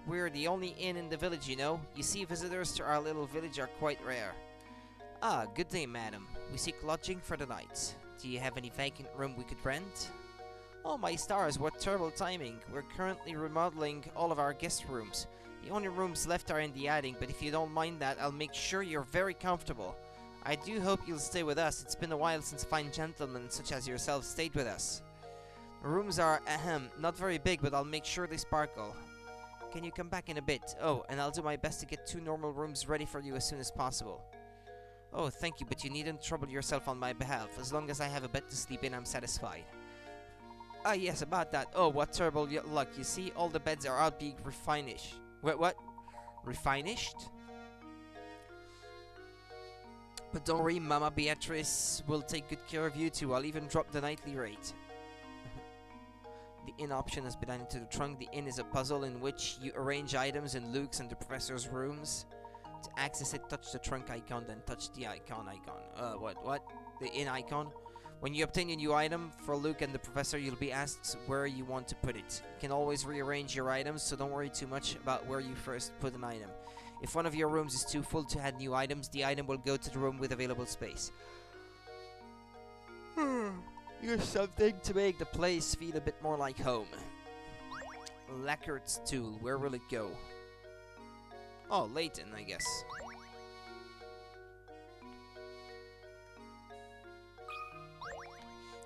We're the only inn in the village, you know. You see, visitors to our little village are quite rare. Ah, good day, madam. We seek lodging for the night. Do you have any vacant room we could rent? Oh my stars, what terrible timing. We're currently remodeling all of our guest rooms. The only rooms left are in the attic, but if you don't mind that, I'll make sure you're very comfortable. I do hope you'll stay with us. It's been a while since fine gentlemen such as yourself stayed with us. The rooms are, not very big, but I'll make sure they sparkle. Can you come back in a bit? Oh, and I'll do my best to get 2 normal rooms ready for you as soon as possible. Oh, thank you, but you needn't trouble yourself on my behalf. As long as I have a bed to sleep in, I'm satisfied. Ah, yes, about that. Oh, what terrible luck. You see, all the beds are out being refinished. Wait, what? Refinished? But don't worry, Mama Beatrice will take good care of you too. I'll even drop the nightly rate. The inn option has been added to the trunk. The inn is a puzzle in which you arrange items in Luke's and the professor's rooms. To access it, touch the trunk icon, then touch the icon. What? The inn icon? When you obtain a new item for Luke and the professor, you'll be asked where you want to put it. You can always rearrange your items, so don't worry too much about where you first put an item. If one of your rooms is too full to add new items, the item will go to the room with available space. Here's something to make the place feel a bit more like home. Lacquer's tool, where will it go? Oh, Layton, I guess.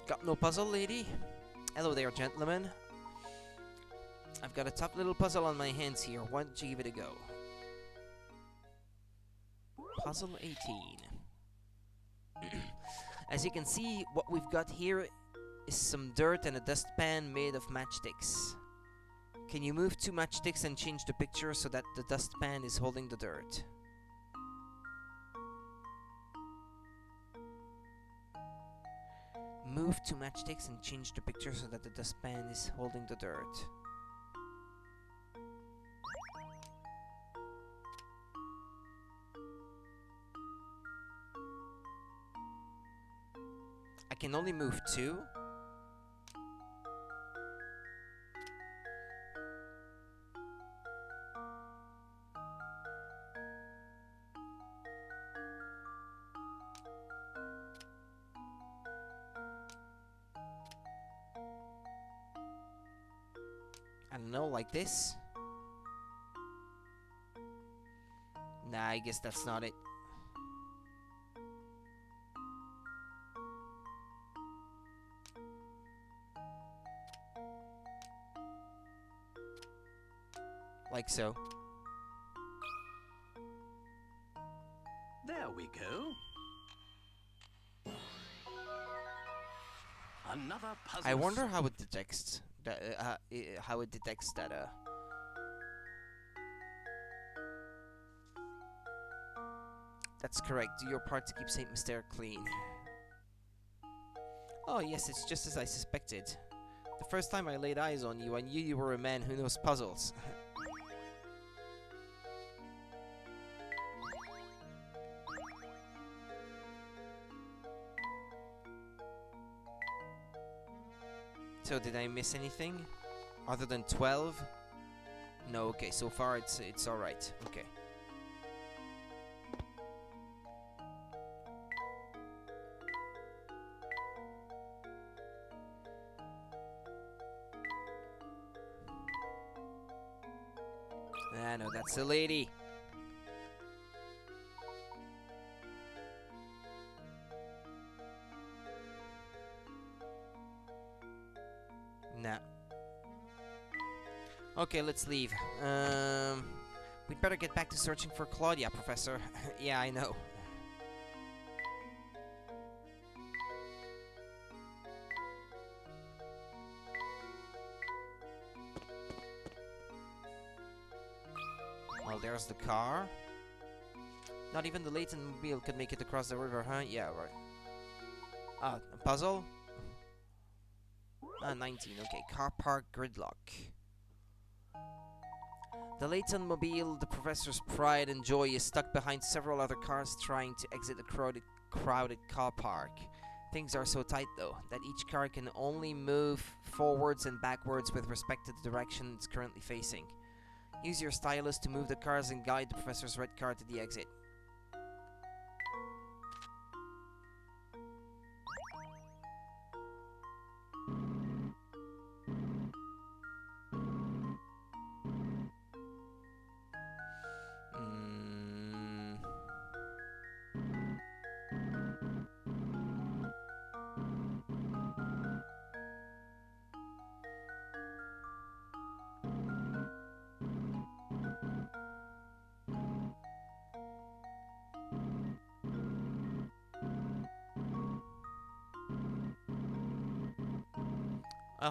Got no puzzle, lady? Hello there, gentlemen. I've got a tough little puzzle on my hands here. Why don't you give it a go? Puzzle 18. As you can see, what we've got here is some dirt and a dustpan made of matchsticks. Can you move 2 matchsticks and change the picture so that the dustpan is holding the dirt? Move 2 matchsticks and change the picture so that the dustpan is holding the dirt. I can only move 2. I don't know, like this? Nah, I guess that's not it. Like so.
There we go. Another puzzle.
I wonder how it detects that. How it detects that. That's correct. Do your part to keep Saint Mystere clean. Oh yes, it's just as I suspected. The first time I laid eyes on you, I knew you were a man who knows puzzles. So did I miss anything? Other than 12? No, okay, so far it's alright. Okay. Ah, no, that's the lady. Nah. Okay, let's leave. We'd better get back to searching for Claudia, Professor. Yeah, I know. Well, there's the car. Not even the Layton mobile could make it across the river, huh? Yeah, right. Ah, a puzzle? Ah, 19. Okay, car park gridlock. The Layton mobile, the professor's pride and joy, is stuck behind several other cars trying to exit a crowded car park. Things are so tight, though, that each car can only move forwards and backwards with respect to the direction it's currently facing. Use your stylus to move the cars and guide the professor's red car to the exit.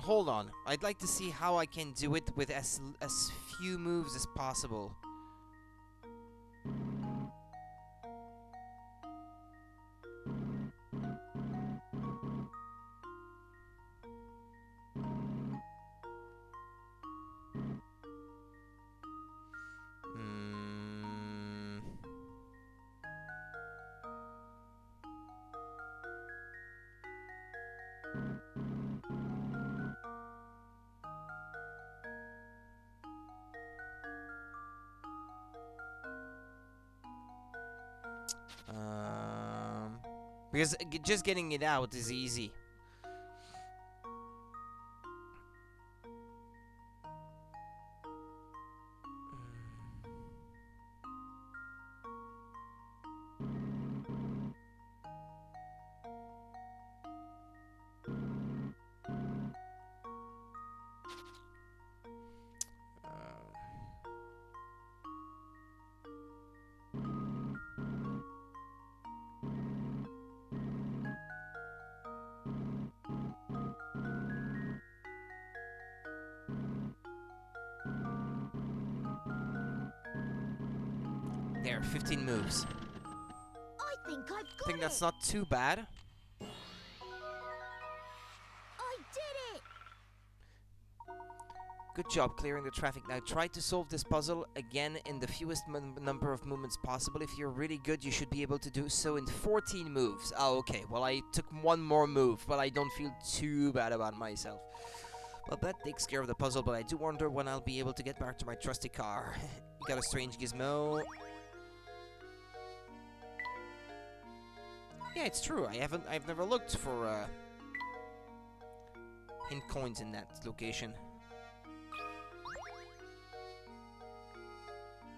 Hold on. I'd like to see how I can do it with as few moves as possible. Because just getting it out is easy. There, 15 moves.
I think I've got
I think that's not too bad.
I did it!
Good job clearing the traffic. Now try to solve this puzzle again in the fewest number of movements possible. If you're really good, you should be able to do so in 14 moves. Oh, okay. Well, I took one more move, but I don't feel too bad about myself. Well, that takes care of the puzzle, but I do wonder when I'll be able to get back to my trusty car. You got a strange gizmo. Yeah, it's true. I've never looked for hint coins in that location.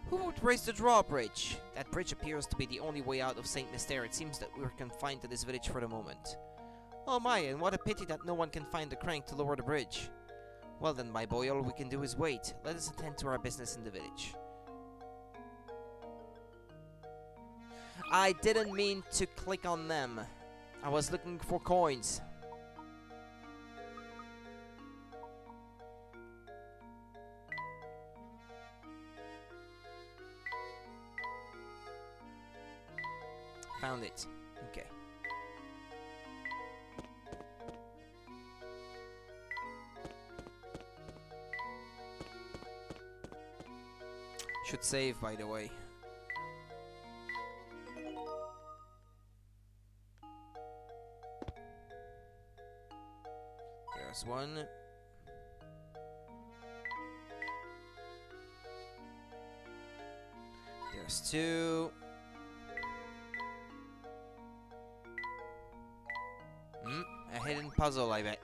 Who would raise the drawbridge? That bridge appears to be the only way out of Saint Mystere. It seems that we're confined to this village for the moment. Oh my, and what a pity that no one can find the crank to lower the bridge. Well then, my boy, all we can do is wait. Let us attend to our business in the village. I didn't mean to click on them. I was looking for coins. Found it. Okay. Should save, by the way. There's one. There's two. A hidden puzzle, I bet.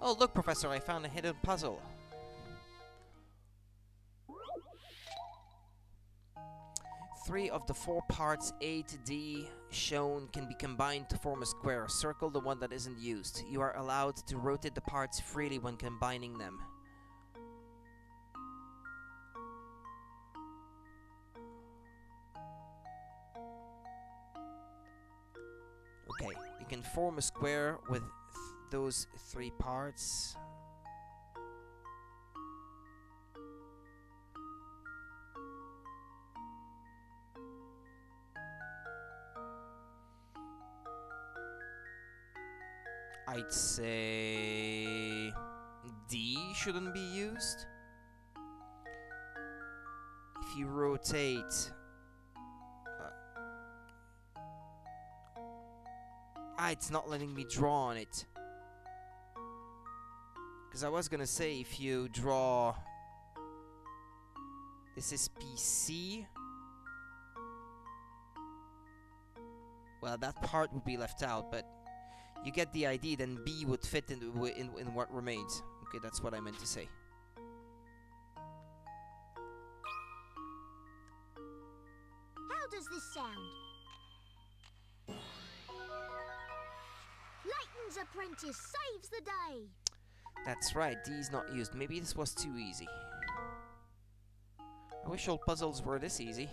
Oh, look, Professor, I found a hidden puzzle. Three of the 4 parts A to D shown can be combined to form a square. Circle the one that isn't used. You are allowed to rotate the parts freely when combining them. Okay, you can form a square with those 3 parts. I'd say D shouldn't be used. If you rotate... it's not letting me draw on it. Because I was gonna say, if you draw... This is PC. Well, that part would be left out, but... You get the idea, then B would fit in what remains. Okay, that's what I meant to say.
How does this sound? Layton's apprentice saves the day!
That's right, D's not used. Maybe this was too easy. I wish all puzzles were this easy.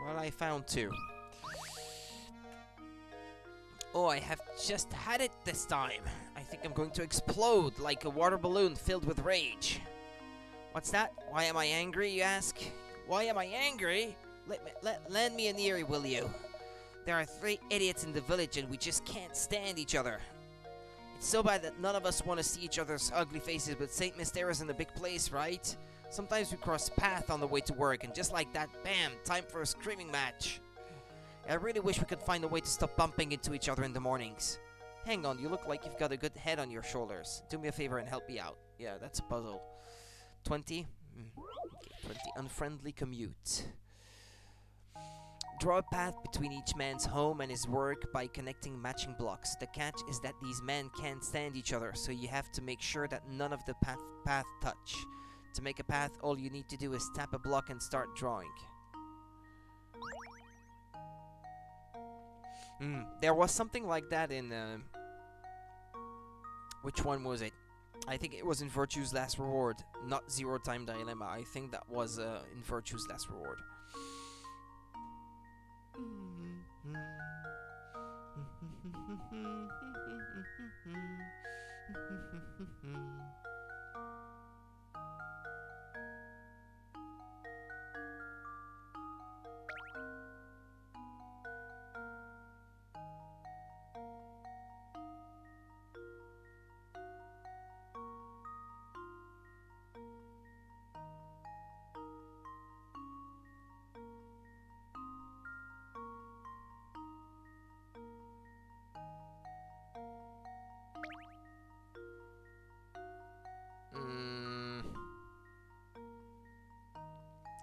Well, I found 2. Oh, I have just had it this time. I think I'm going to explode like a water balloon filled with rage. What's that? Why am I angry, you ask? Why am I angry? Lend me an ear, will you? There are 3 idiots in the village and we just can't stand each other. It's so bad that none of us want to see each other's ugly faces, but St. Mysterious in a big place, right? Sometimes we cross paths on the way to work, and just like that, bam, time for a screaming match. I really wish we could find a way to stop bumping into each other in the mornings. Hang on, you look like you've got a good head on your shoulders. Do me a favor and help me out. Yeah, that's a puzzle. 20? Okay, 20. Unfriendly commute. Draw a path between each man's home and his work by connecting matching blocks. The catch is that these men can't stand each other, so you have to make sure that none of the path touch. To make a path, all you need to do is tap a block and start drawing. There was something like that in... which one was it? I think it was in Virtue's Last Reward, not Zero Time Dilemma. I think that was in Virtue's Last Reward.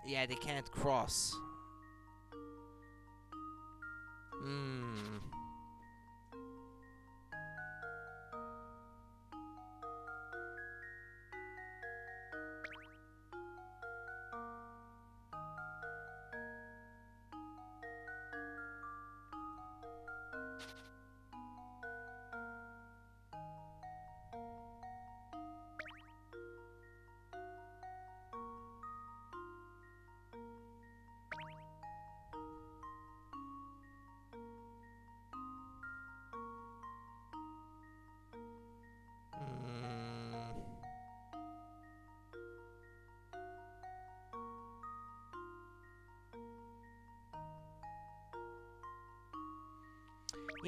Yeah, they can't cross.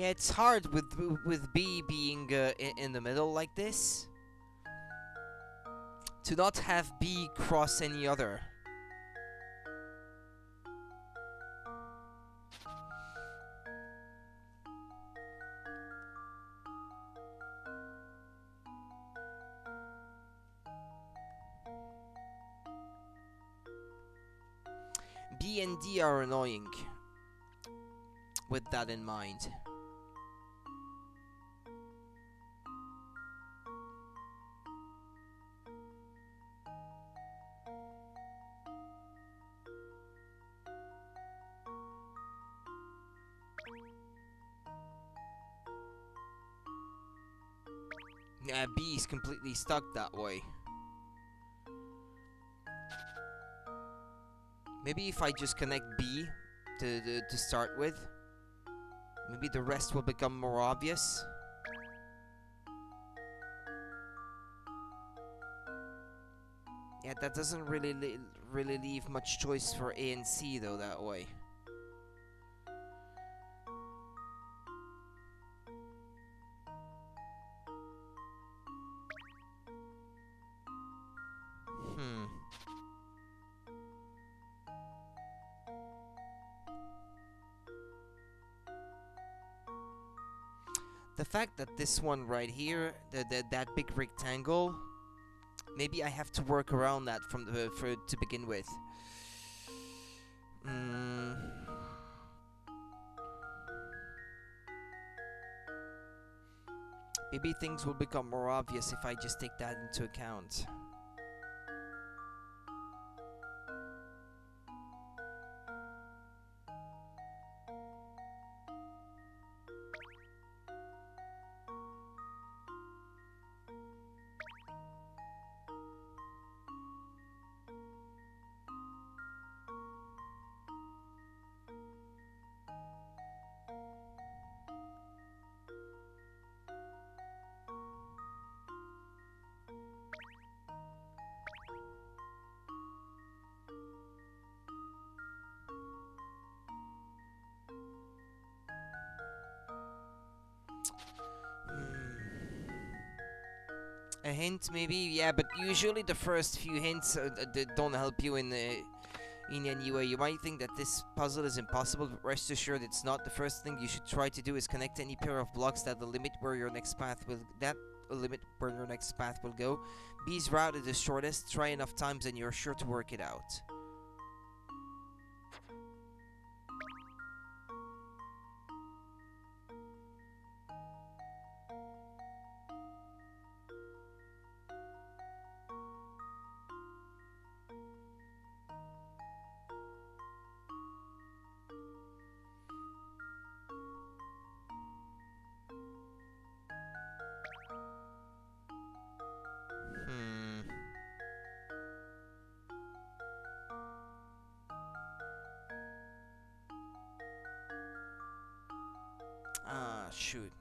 Yeah, it's hard with B being in the middle like this to not have B cross any other. B and D are annoying with that in mind. Yeah, B is completely stuck that way. Maybe if I just connect B to start with, maybe the rest will become more obvious. Yeah, that doesn't really leave much choice for A and C though that way. The fact that this one right here, that big rectangle, maybe I have to work around that from to begin with. Maybe things will become more obvious if I just take that into account. A hint, maybe, yeah, but usually the first few hints don't help you in any way. You might think that this puzzle is impossible, but rest assured it's not. The first thing you should try to do is connect any pair of blocks that limit where your next path will go. B's route is the shortest. Try enough times and you're sure to work it out. Shoot.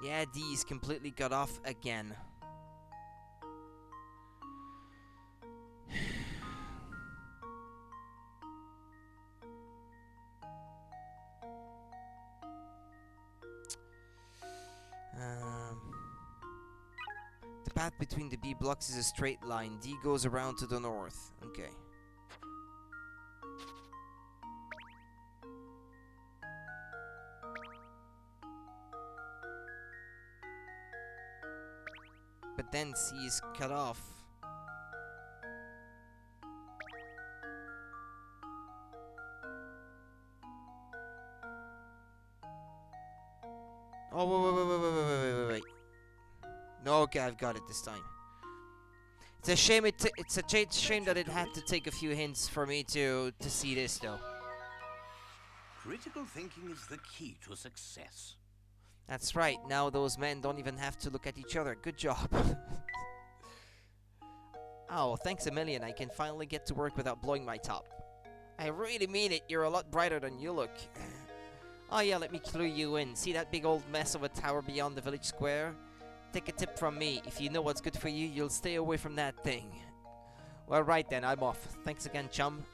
Yeah, D is completely cut off again. The path between the B blocks is a straight line. D goes around to the north. Okay. But then C is cut off. Oh, wait. No, okay, I've got it this time. It's a shame. It's a shame that it had to take a few hints for me to see this, though.
Critical thinking is the key to success.
That's right. Now those men don't even have to look at each other. Good job. Oh, thanks a million. I can finally get to work without blowing my top. I really mean it. You're a lot brighter than you look. Oh yeah, let me clue you in. See that big old mess of a tower beyond the village square? Take a tip from me. If you know what's good for you, you'll stay away from that thing. Well, right then, I'm off. Thanks again, chum.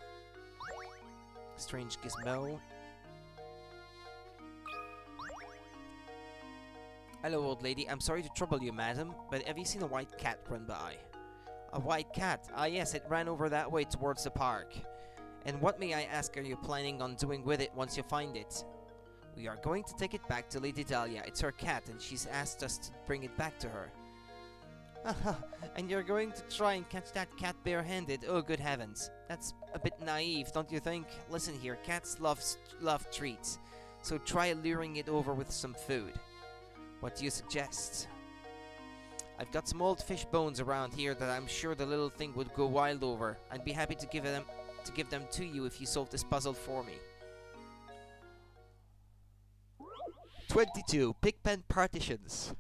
Strange gizmo. Hello, old lady. I'm sorry to trouble you, madam, but have you seen a white cat run by? A white cat? Ah, yes, it ran over that way towards the park. And what, may I ask, are you planning on doing with it once you find it? We are going to take it back to Lady Dahlia. It's her cat, and she's asked us to bring it back to her. Haha, and you're going to try and catch that cat barehanded? Oh, good heavens. That's a bit naive, don't you think? Listen here, cats love treats, so try luring it over with some food. What do you suggest? I've got some old fish bones around here that I'm sure the little thing would go wild over. I'd be happy to give them to you if you solve this puzzle for me. 22 Pigpen partitions.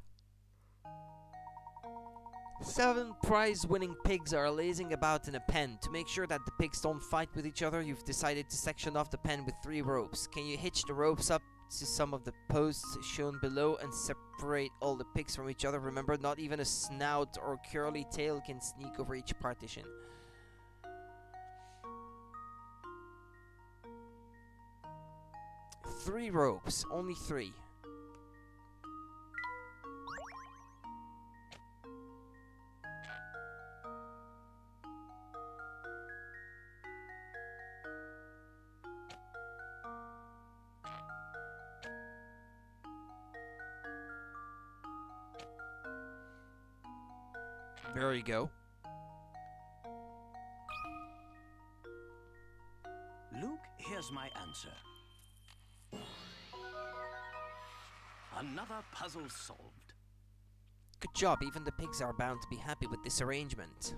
7 prize-winning pigs are lazing about in a pen. To make sure that the pigs don't fight with each other, you've decided to section off the pen with 3 ropes. Can you hitch the ropes up to some of the posts shown below and separate all the pigs from each other? Remember, not even a snout or curly tail can sneak over each partition. Three ropes, only 3. There you go.
Luke, here's my answer. Another puzzle solved.
Good job, even the pigs are bound to be happy with this arrangement.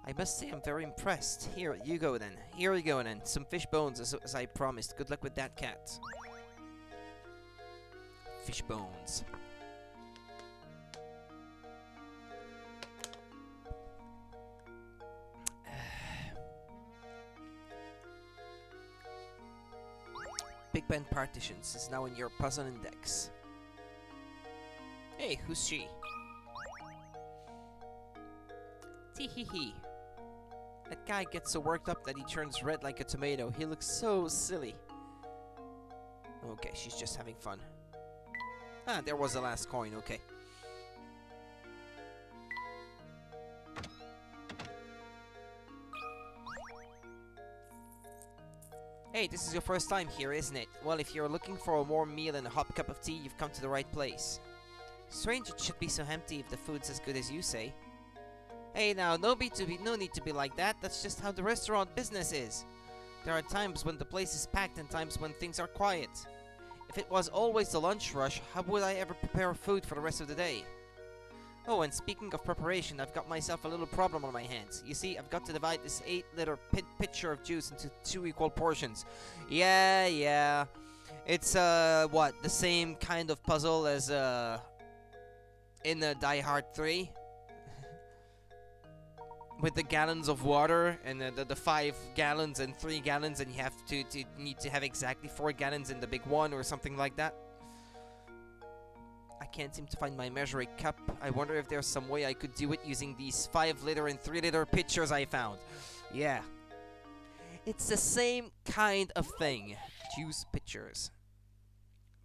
I must say I'm very impressed. Here you go then. Here you go then. Some fish bones as I promised. Good luck with that, cat. Fish bones. Big Ben Partitions is now in your puzzle index. Hey, who's she? Tee-hee-hee. That guy gets so worked up that he turns red like a tomato. He looks so silly. Okay, she's just having fun. Ah, there was the last coin, okay. Hey, this is your first time here, isn't it? Well, if you're looking for a warm meal and a hot cup of tea, you've come to the right place. Strange it should be so empty if the food's as good as you say. Hey now, no need to be like that. That's just how the restaurant business is. There are times when the place is packed and times when things are quiet. If it was always the lunch rush, how would I ever prepare food for the rest of the day? Oh, and speaking of preparation, I've got myself a little problem on my hands. You see, I've got to divide this 8-liter pitcher of juice into 2 equal portions. Yeah. It's, what, the same kind of puzzle as, in Die Hard 3? With the gallons of water, and the 5 gallons and 3 gallons, and you have to need to have exactly 4 gallons in the big one, or something like that. I can't seem to find my measuring cup. I wonder if there's some way I could do it using these 5-liter and 3-liter pitchers I found. Yeah. It's the same kind of thing. Juice pitchers.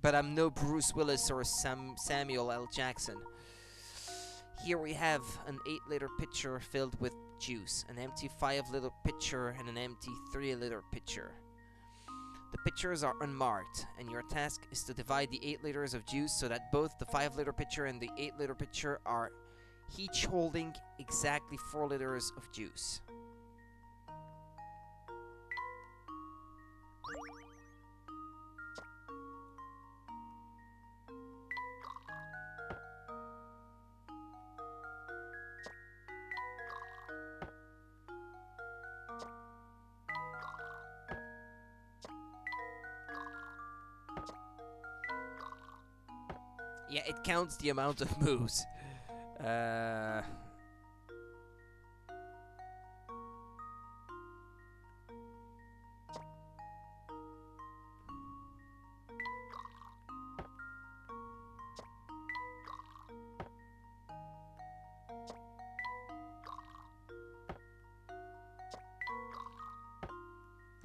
But I'm no Bruce Willis or Samuel L. Jackson. Here we have an 8-liter pitcher filled with juice, an empty 5-liter pitcher, and an empty 3-liter pitcher. The pitchers are unmarked, and your task is to divide the 8 liters of juice so that both the 5-liter pitcher and the 8-liter pitcher are each holding exactly 4 liters of juice. Yeah, it counts the amount of moves.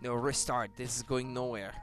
No, restart. This is going nowhere.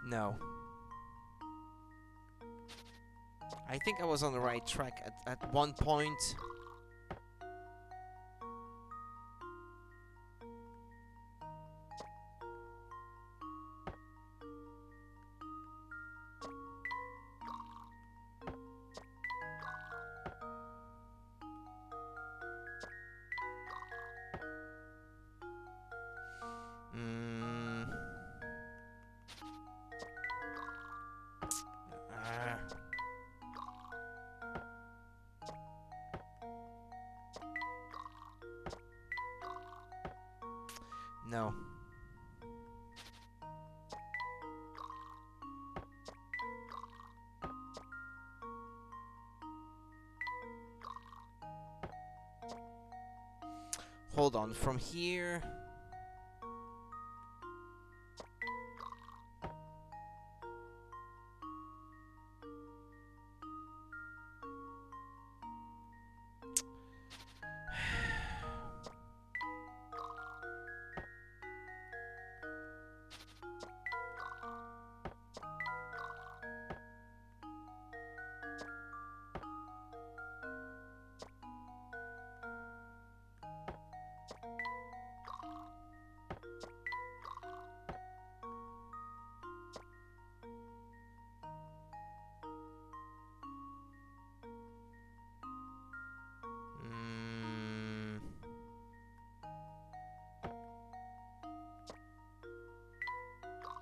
No. I think I was on the right track at one point. No. Hold on, from here...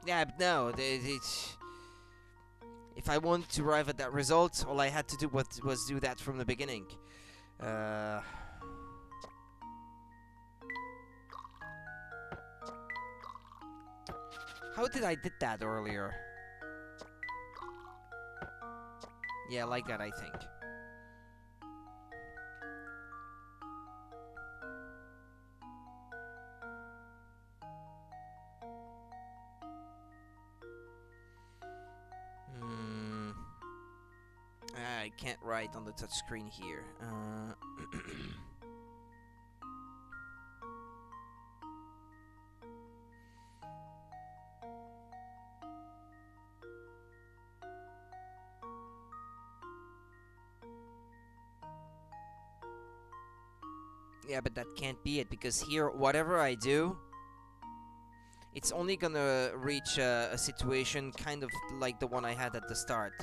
Yeah, but no, if I want to arrive at that result, all I had to do was do that from the beginning. How did I did that earlier? Yeah, like that, I think. I can't write on the touch screen here. Yeah, but that can't be it, because here, whatever I do, it's only gonna reach a situation kind of like the one I had at the start.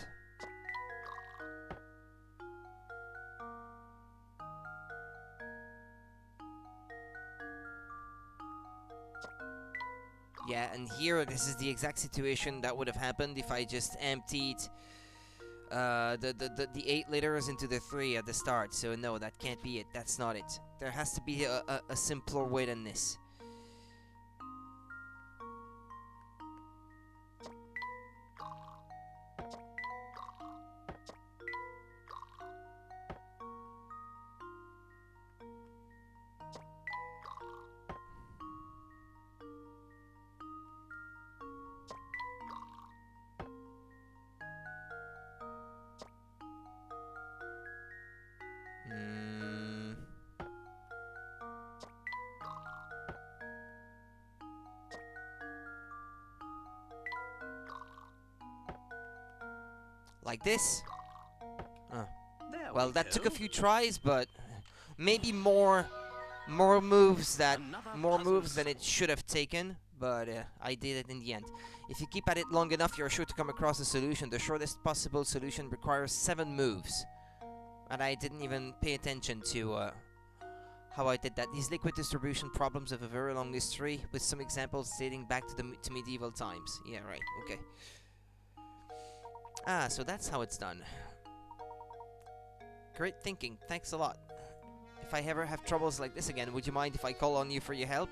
Yeah, and here, this is the exact situation that would have happened if I just emptied the 8 liters into the 3 at the start. So no, that can't be it. That's not it. There has to be a simpler way than this. Like this? Well, that took a few tries, but maybe more moves than it should have taken. But I did it in the end. If you keep at it long enough, you're sure to come across a solution. The shortest possible solution requires 7 moves, and I didn't even pay attention to how I did that. These liquid distribution problems have a very long history, with some examples dating back to medieval times. Yeah, right. Okay. So that's how it's done. Great thinking. Thanks a lot. If I ever have troubles like this again, would you mind if I call on you for your help?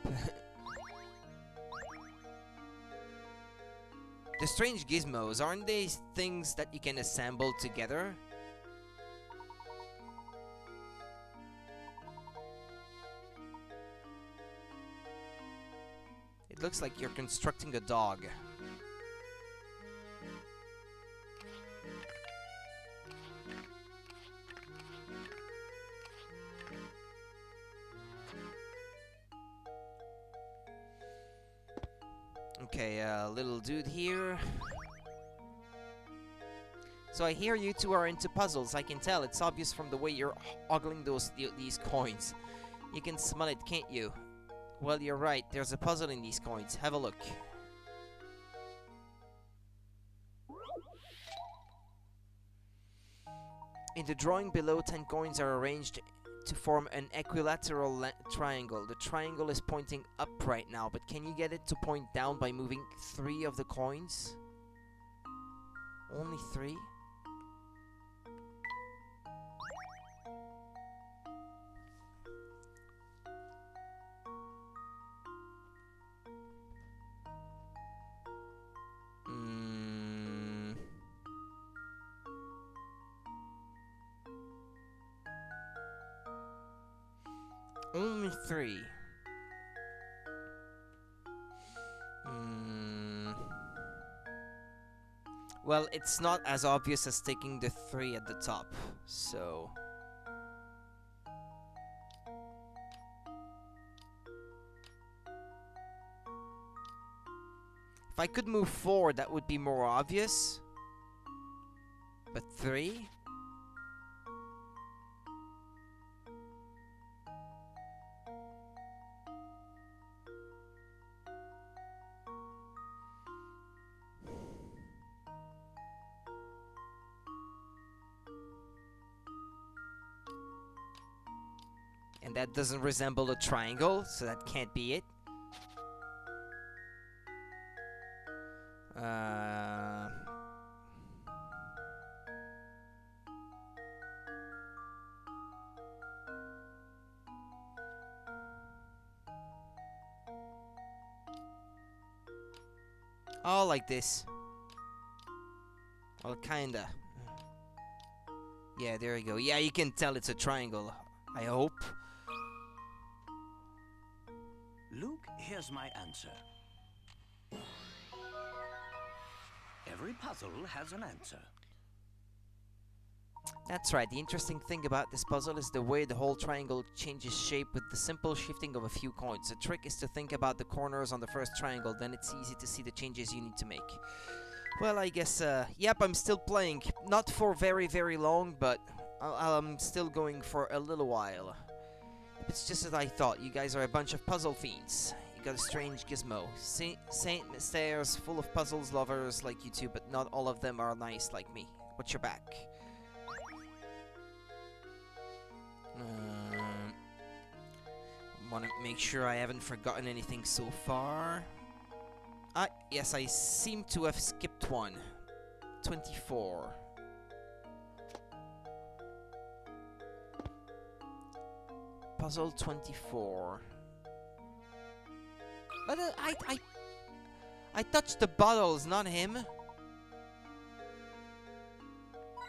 The strange gizmos, aren't they things that you can assemble together? It looks like you're constructing a dog. Okay, little dude here. So I hear you two are into puzzles. I can tell. It's obvious from the way you're ogling these coins. You can smell it, can't you? Well, you're right. There's a puzzle in these coins. Have a look. In the drawing below, 10 coins are arranged to form an equilateral triangle. The triangle is pointing up right now, but can you get it to point down by moving 3 of the coins? Only 3? Only 3. Well, it's not as obvious as taking the 3 at the top, so... If I could move 4, that would be more obvious. But 3? And that doesn't resemble a triangle, so that can't be it. Oh, like this. Well, kinda. Yeah, there you go. Yeah, you can tell it's a triangle, I hope.
Luke, here's my answer. Every puzzle has an answer.
That's right. The interesting thing about this puzzle is the way the whole triangle changes shape with the simple shifting of a few coins. The trick is to think about the corners on the first triangle, then it's easy to see the changes you need to make. Well, I guess, yep, I'm still playing. Not for very, very long, but I'm still going for a little while. It's just as I thought. You guys are a bunch of puzzle fiends. You got a strange gizmo. Saint Stairs, full of puzzles lovers like you two, but not all of them are nice like me. Watch your back. Want to make sure I haven't forgotten anything so far. Ah, yes, I seem to have skipped one. 24. Puzzle 24. But I touched the bottles, not him.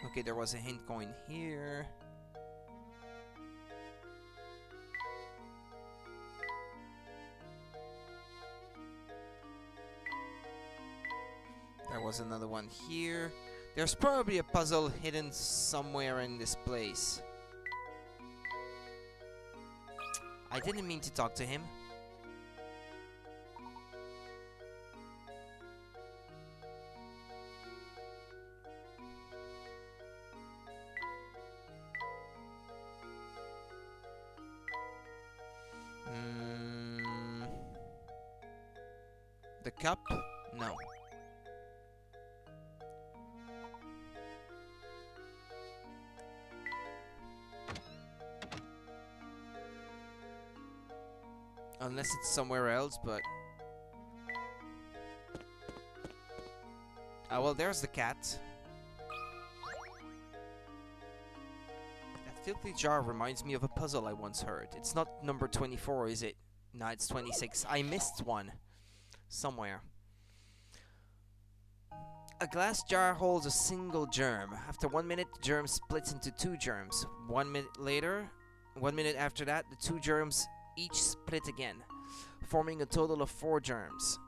Okay, there was a hint coin here. There was another one here. There's probably a puzzle hidden somewhere in this place. I didn't mean to talk to him. The cup? No. Unless it's somewhere else, but... Ah, well, there's the cat. Filthy jar reminds me of a puzzle I once heard. It's not number 24, is it? No, it's 26. I missed one. Somewhere. A glass jar holds a single germ. After 1 minute, the germ splits into 2 germs. 1 minute later, 1 minute after that, the 2 germs each split again, forming a total of 4 germs.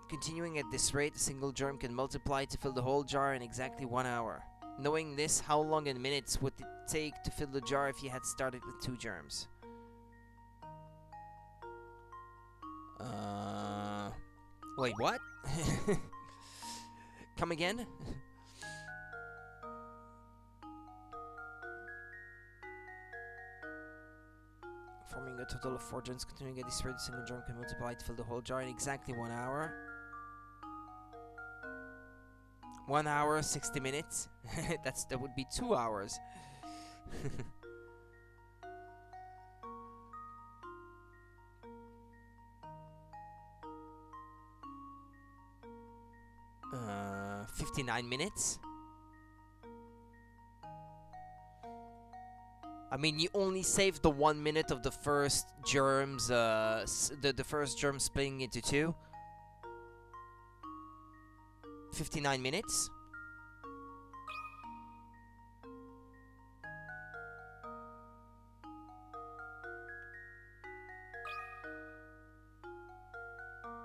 Continuing at this rate, a single germ can multiply to fill the whole jar in exactly 1 hour. Knowing this, how long in minutes would it take to fill the jar if you had started with 2 germs? Wait, what? Come again? Forming a total of 4 germs, continuing at this rate, a single germ can multiply to fill the whole jar in exactly 1 hour. 1 hour, 60 minutes. That would be 2 hours. 59 minutes. I mean, you only saved the 1 minute of the first germs, the first germ splitting into 2. 59 minutes.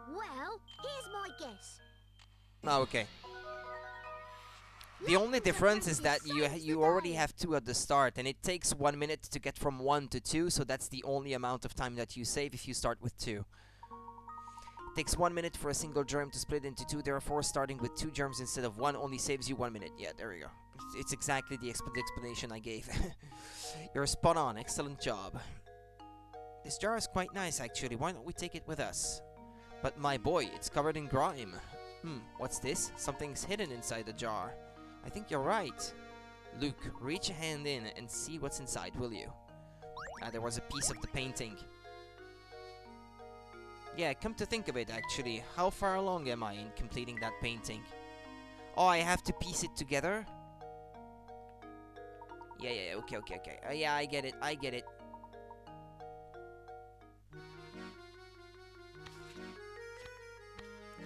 Well, here's my guess.
Oh, okay. The only difference is that you already have 2 at the start, and it takes 1 minute to get from 1 to 2, so that's the only amount of time that you save if you start with 2. It takes 1 minute for a single germ to split into 2, therefore starting with 2 germs instead of 1 only saves you 1 minute. Yeah, there we go. It's exactly the explanation I gave. You're spot on, excellent job. This jar is quite nice actually, why don't we take it with us? But my boy, it's covered in grime. What's this? Something's hidden inside the jar. I think you're right. Luke, reach a hand in and see what's inside, will you? There was a piece of the painting. Yeah, come to think of it, actually, how far along am I in completing that painting? Oh, I have to piece it together? Yeah, okay. Yeah, I get it.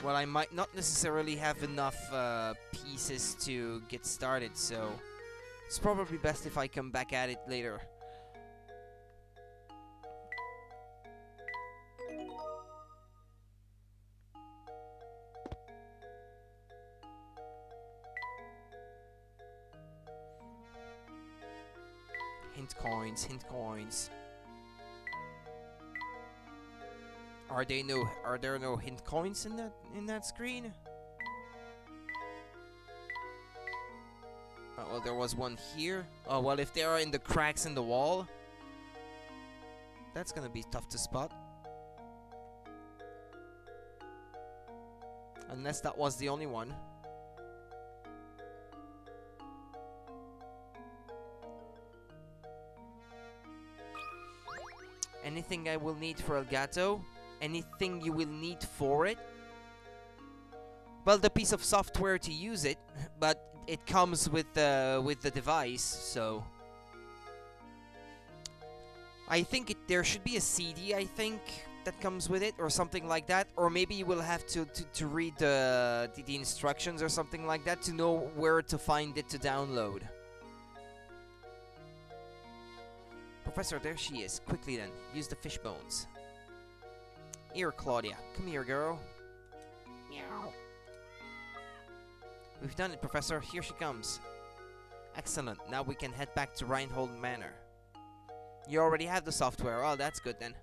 Well, I might not necessarily have enough pieces to get started, so it's probably best if I come back at it later. Hint coins. Are there no hint coins in that screen? Oh, well, there was one here. Oh, well, if they are in the cracks in the wall, that's gonna be tough to spot. Unless that was the only one. Anything I will need for Elgato? Anything you will need for it? Well, the piece of software to use it, but it comes with the device, so I think there should be a CD, I think, that comes with it, or something like that, or maybe you will have to read the instructions or something like that to know where to find it to download. Professor, there she is. Quickly then, use the fish bones. Here, Claudia. Come here, girl. Meow. We've done it, Professor. Here she comes. Excellent. Now we can head back to Reinhold Manor. You already have the software. Oh, that's good then.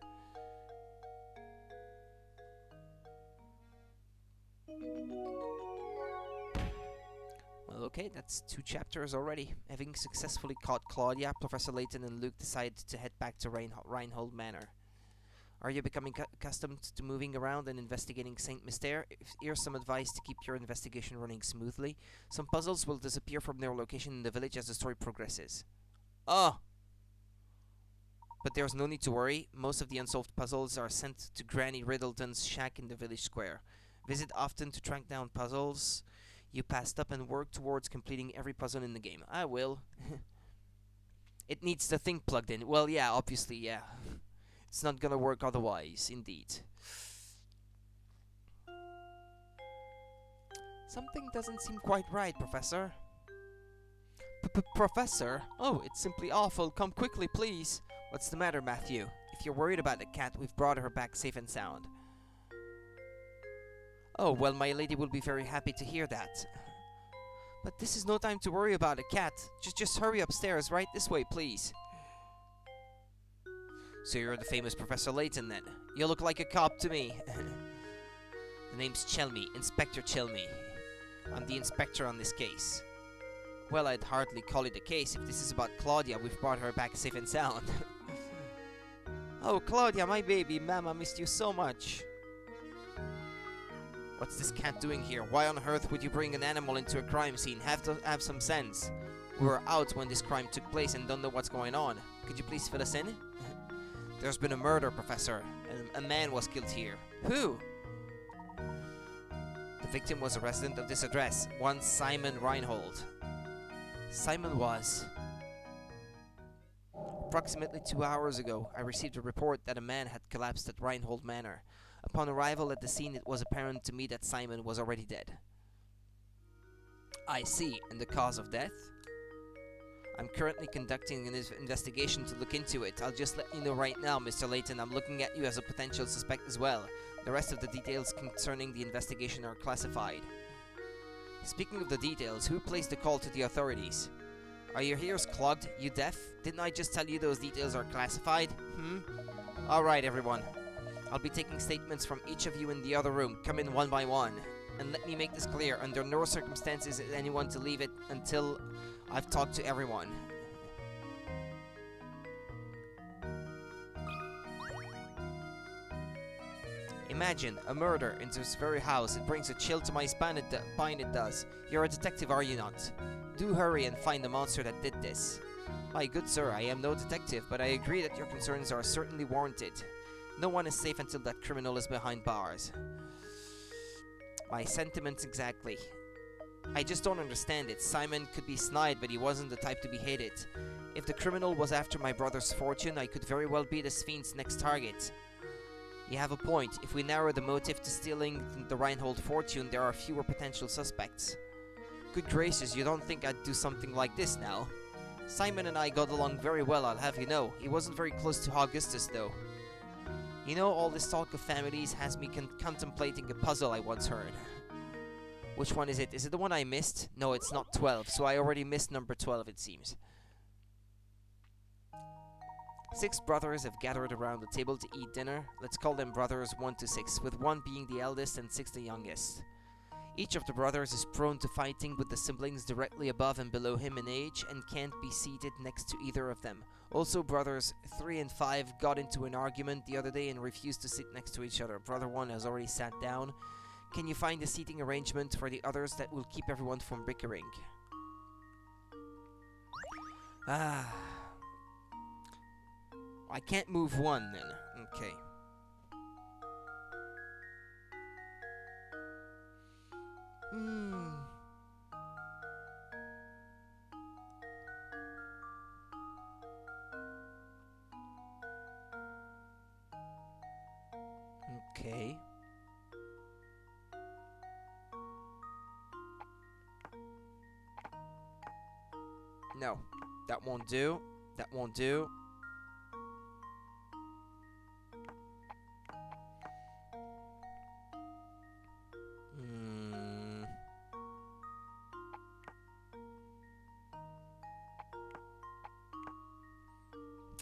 Well, okay, that's 2 chapters already. Having successfully caught Claudia, Professor Layton and Luke decided to head back to Reinhold Manor. Are you becoming accustomed to moving around and investigating Saint Mystere? Here's some advice to keep your investigation running smoothly. Some puzzles will disappear from their location in the village as the story progresses. Oh! But there's no need to worry. Most of the unsolved puzzles are sent to Granny Riddleton's shack in the village square. Visit often to track down puzzles you passed up and work towards completing every puzzle in the game. I will. It needs the thing plugged in. Well, yeah, obviously, yeah. It's not gonna work otherwise, indeed. Something doesn't seem quite right, Professor. Professor? Oh, it's simply awful. Come quickly, please. What's the matter, Matthew? If you're worried about the cat, we've brought her back safe and sound. Oh, well, my lady will be very happy to hear that. But this is no time to worry about a cat. Just hurry upstairs, right this way, please. So you're the famous Professor Layton, then? You look like a cop to me. The name's Chelmy, Inspector Chelmy. I'm the inspector on this case. Well, I'd hardly call it a case. If this is about Claudia, we've brought her back safe and sound. Oh, Claudia, my baby. Ma'am, I missed you so much. What's this cat doing here? Why on earth would you bring an animal into a crime scene? Have some sense. We were out when this crime took place and don't know what's going on. Could you please fill us in? There's been a murder, Professor. A man was killed here. Who? The victim was a resident of this address, one Simon Reinhold. Simon was... Approximately 2 hours ago, I received a report that a man had collapsed at Reinhold Manor. Upon arrival at the scene, it was apparent to me that Simon was already dead. I see. And the cause of death? I'm currently conducting an investigation to look into it. I'll just let you know right now, Mr. Layton, I'm looking at you as a potential suspect as well. The rest of the details concerning the investigation are classified. Speaking of the details, who placed the call to the authorities? Are your ears clogged? You deaf? Didn't I just tell you those details are classified? Alright, everyone. I'll be taking statements from each of you in the other room. Come in one by one. And let me make this clear. Under no circumstances is anyone to leave it until I've talked to everyone. Imagine a murder in this very house. It brings a chill to my spine, it does. You're a detective, are you not? Do hurry and find the monster that did this. My good sir, I am no detective, but I agree that your concerns are certainly warranted. No one is safe until that criminal is behind bars. My sentiments exactly. I just don't understand it. Simon could be snide, but he wasn't the type to be hated. If the criminal was after my brother's fortune, I could very well be this fiend's next target. You have a point. If we narrow the motive to stealing the Reinhold fortune, there are fewer potential suspects. Good gracious, you don't think I'd do something like this now? Simon and I got along very well, I'll have you know. He wasn't very close to Augustus, though. You know, all this talk of families has me contemplating a puzzle I once heard. Which one is it? Is it the one I missed? No, it's not 12, so I already missed number 12, it seems. 6 brothers have gathered around the table to eat dinner. Let's call them brothers 1 to 6, with 1 being the eldest and 6 the youngest. Each of the brothers is prone to fighting with the siblings directly above and below him in age and can't be seated next to either of them. Also, brothers 3 and 5 got into an argument the other day and refused to sit next to each other. Brother 1 has already sat down. Can you find a seating arrangement for the others that will keep everyone from bickering? I can't move 1 then. Okay. Okay. No, that won't do. That won't do.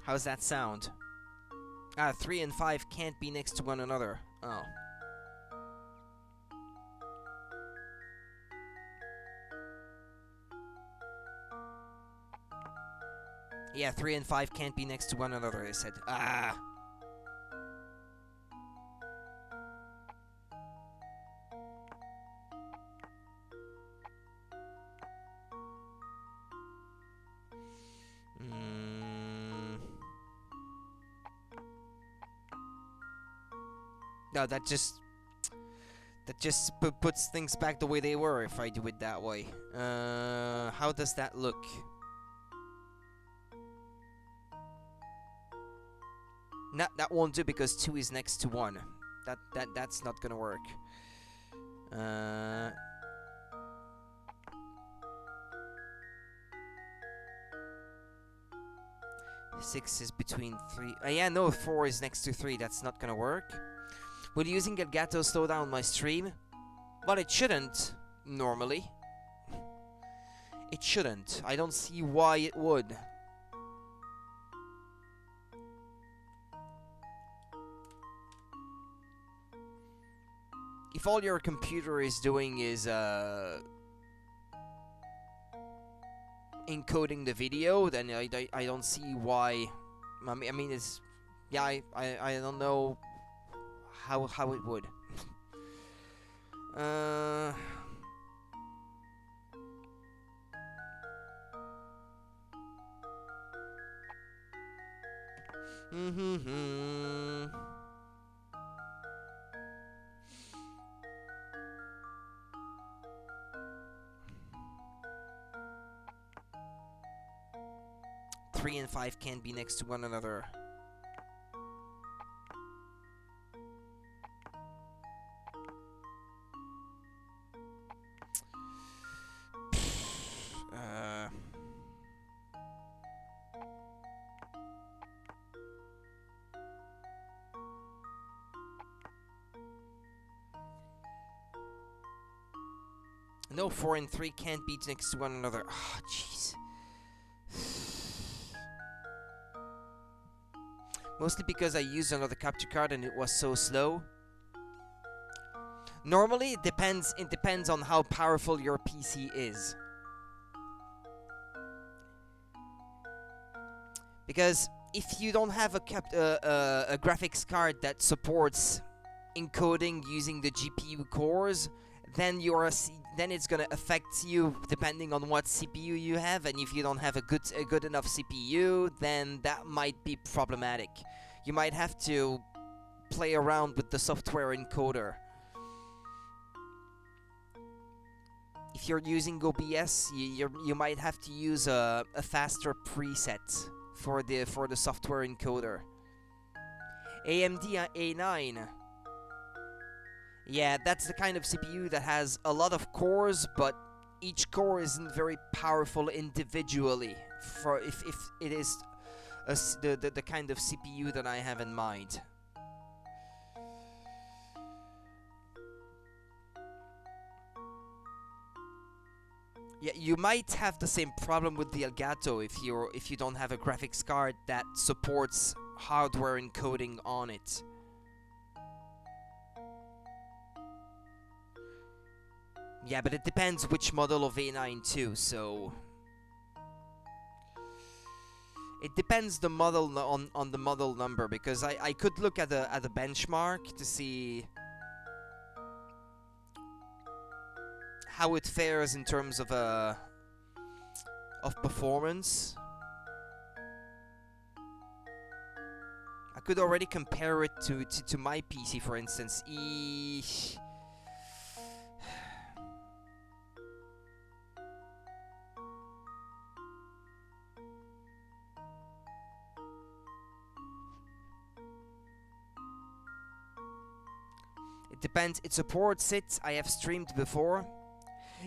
How's that sound? 3 and 5 can't be next to one another. Oh. Yeah, 3 and 5 can't be next to one another, I said. No, that just puts things back the way they were if I do it that way. How does that look? That won't do because 2 is next to 1. That's not gonna work. 6 is between 3. Yeah, no, 4 is next to 3. That's not gonna work. Will using Elgato slow down my stream? Well, it shouldn't, normally. It shouldn't. I don't see why it would. If all your computer is doing is encoding the video, then I don't see why. I mean it's, yeah, I don't know how it would. Three and 5 can't be next to one another. No, 4 and 3 can't be next to one another. Oh, jeez. Mostly because I used another capture card and it was so slow. Normally, it depends on how powerful your PC is. Because if you don't have a graphics card that supports encoding using the GPU cores, then then it's gonna affect you depending on what CPU you have, and if you don't have a good enough CPU, then that might be problematic. You might have to play around with the software encoder. If you're using OBS, you might have to use a faster preset for the software encoder. AMD A9. Yeah, that's the kind of CPU that has a lot of cores, but each core isn't very powerful individually. For if it is the kind of CPU that I have in mind. Yeah, you might have the same problem with the Elgato if you don't have a graphics card that supports hardware encoding on it. Yeah, but it depends which model of A9 too, so it depends the model on the model number, because I could look at a benchmark to see how it fares in terms of performance. I could already compare it to my PC, for instance. It depends. It supports it. I have streamed before.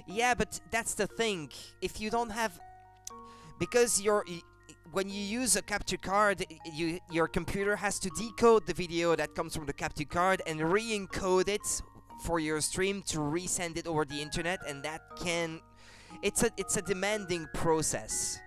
Yeah, but that's the thing. If you don't have, because when you use a capture card, your computer has to decode the video that comes from the capture card and re-encode it for your stream to resend it over the internet, and it's a demanding process.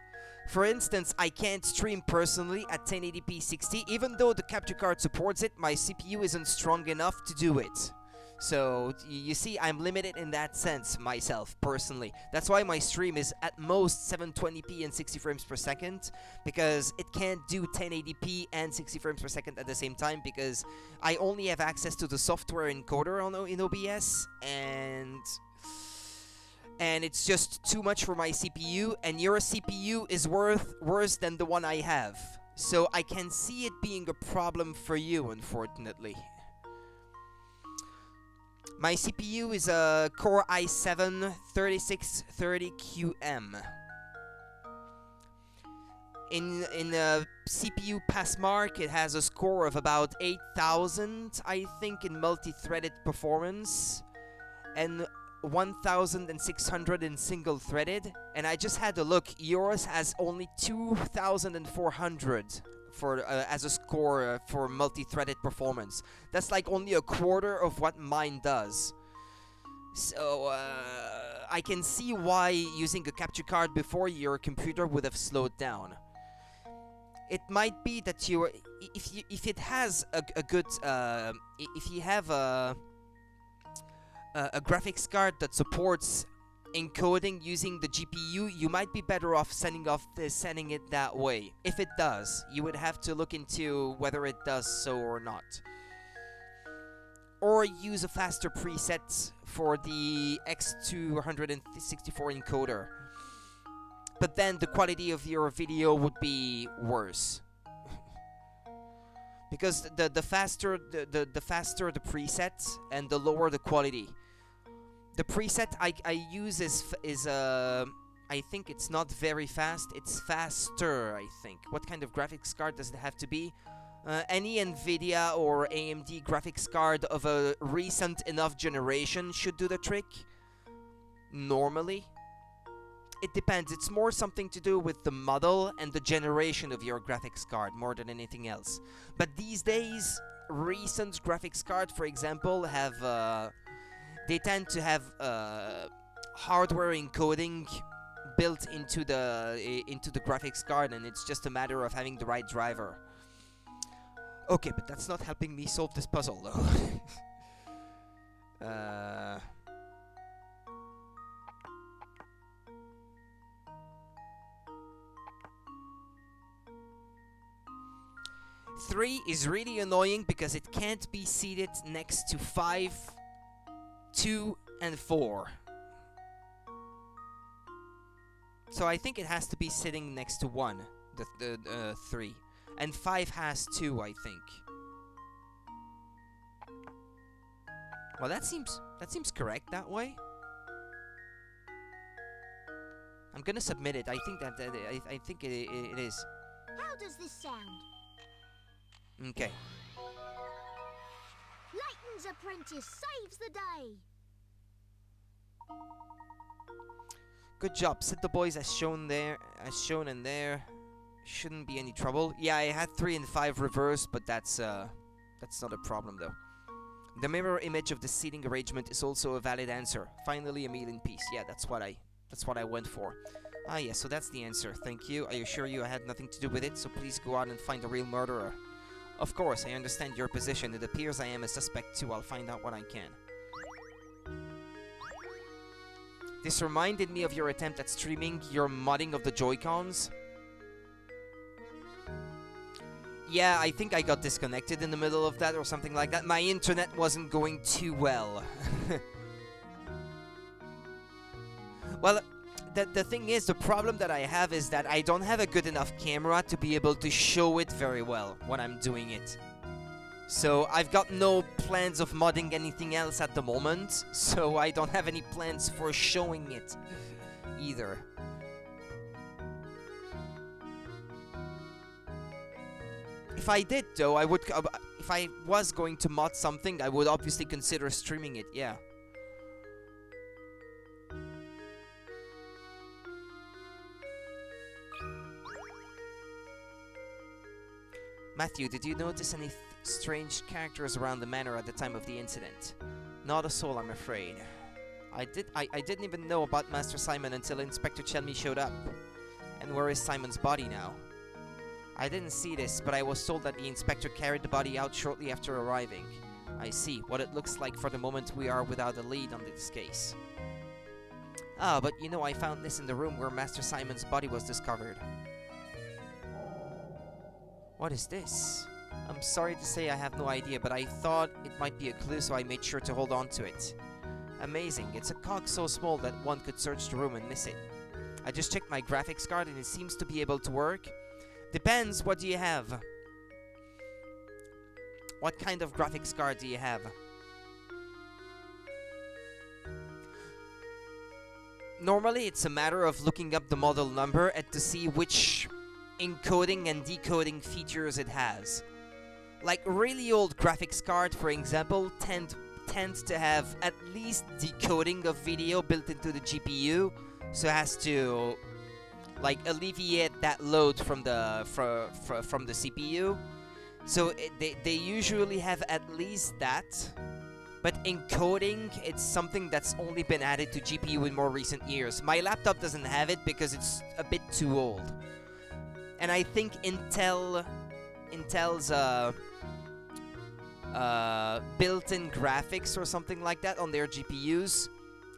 For instance, I can't stream personally at 1080p 60, even though the capture card supports it. My CPU isn't strong enough to do it. So, you see, I'm limited in that sense, myself, personally. That's why my stream is at most 720p and 60 frames per second, because it can't do 1080p and 60 frames per second at the same time, because I only have access to the software encoder in OBS, and it's just too much for my CPU, and your CPU is worse than the one I have. So I can see it being a problem for you, unfortunately. My CPU is a Core i7 3630QM. in CPU pass mark, it has a score of about 8,000, I think, in multi-threaded performance, and 1,600 in single-threaded. And I just had a look. Yours has only 2,400 for as a score for multi-threaded performance. That's like only a quarter of what mine does. So I can see why using a capture card before your computer would have slowed down. It might be that you, if it has a good, if you have a graphics card that supports encoding using the GPU, you might be better off sending it that way. If it does, you would have to look into whether it does so or not. Or use a faster preset for the X264 encoder. But then the quality of your video would be worse. Because the faster the faster the preset and the lower the quality. The preset I use is I think it's not very fast, it's faster, I think. What kind of graphics card does it have to be? Any NVIDIA or AMD graphics card of a recent enough generation should do the trick. Normally. It depends. It's more something to do with the model and the generation of your graphics card more than anything else. But these days, recent graphics card, for example, have they tend to have hardware encoding built into the graphics card, and it's just a matter of having the right driver. Okay, but that's not helping me solve this puzzle, though. 3 is really annoying because it can't be seated next to 5, 2, and 4. So I think it has to be sitting next to 1, the 3. And 5 has 2, I think. Well, that seems correct that way. I'm gonna submit it. I think I think it is.
How does this sound?
Okay.
Layton's apprentice saves the day.
Good job. Set the boys as shown in there. Shouldn't be any trouble. Yeah, I had 3 and 5 reversed, but that's not a problem though. The mirror image of the seating arrangement is also a valid answer. Finally, a meal in peace. Yeah, that's what I went for. Ah, yeah, so that's the answer. Thank you. I assure you I had nothing to do with it, so please go out and find the real murderer. Of course, I understand your position. It appears I am a suspect too. I'll find out what I can. This reminded me of your attempt at streaming your modding of the Joy-Cons. Yeah, I think I got disconnected in the middle of that or something like that. My internet wasn't going too well. Well, the thing is, the problem that I have is that I don't have a good enough camera to be able to show it very well when I'm doing it. So I've got no plans of modding anything else at the moment, so I don't have any plans for showing it either. If I did, though, I would. If I was going to mod something, I would obviously consider streaming it. Yeah. Matthew, did you notice any strange characters around the manor at the time of the incident? Not a soul, I'm afraid. I didn't even know about Master Simon until Inspector Chelmy showed up. And where is Simon's body now? I didn't see this, but I was told that the inspector carried the body out shortly after arriving. I see. What it looks like for the moment we are without a lead on this case. Ah, but you know, I found this in the room where Master Simon's body was discovered. What is this? I'm sorry to say I have no idea, but I thought it might be a clue, so I made sure to hold on to it. Amazing. It's a cog so small that one could search the room and miss it. I just checked my graphics card and it seems to be able to work. Depends, what do you have? What kind of graphics card do you have? Normally, it's a matter of looking up the model number and to see which encoding and decoding features it has. Like really old graphics cards, for example, tend to have at least decoding of video built into the GPU, so it has to like alleviate that load from the from the CPU. So they usually have at least that. But encoding, it's something that's only been added to GPU in more recent years. My laptop doesn't have it because it's a bit too old. And I think Intel's built-in graphics or something like that on their GPUs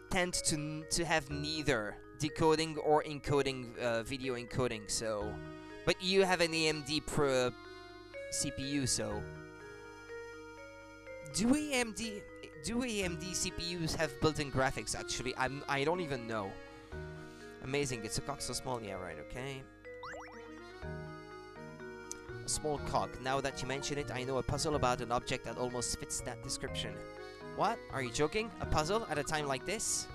tend to have neither decoding or encoding, video encoding. So, but you have an AMD Pro CPU, so do AMD CPUs have built-in graphics? Actually, I don't even know. Amazing, it's a cock so small. Yeah, right. Okay. A small cock. Now that you mention it, I know a puzzle about an object that almost fits that description. What? Are you joking? A puzzle at a time like this?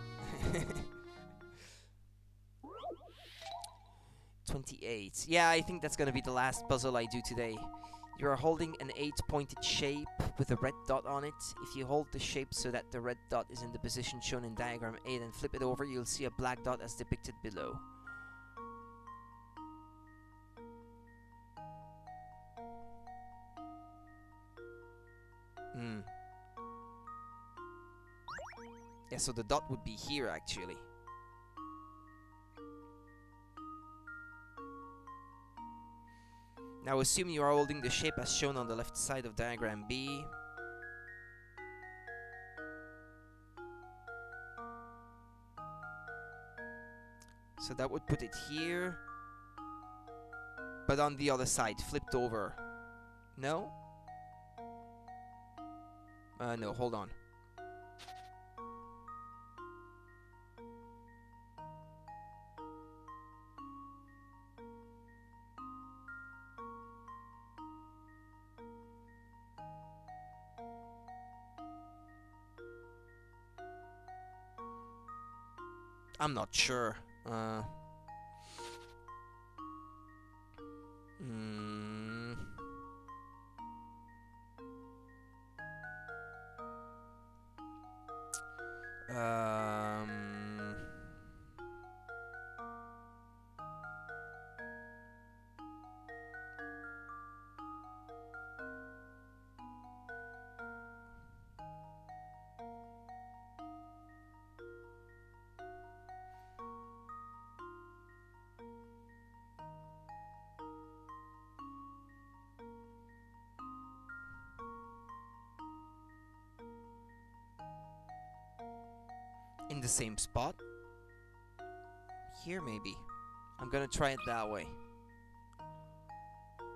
28. Yeah, I think that's gonna be the last puzzle I do today. You are holding an 8-pointed shape with a red dot on it. If you hold the shape so that the red dot is in the position shown in diagram 8 and flip it over, you'll see a black dot as depicted below. Yeah, so the dot would be here actually. Now assume you are holding the shape as shown on the left side of diagram B. So that would put it here, but on the other side, flipped over. No? No, hold on. I'm not sure. In the same spot? Here, maybe. I'm gonna try it that way.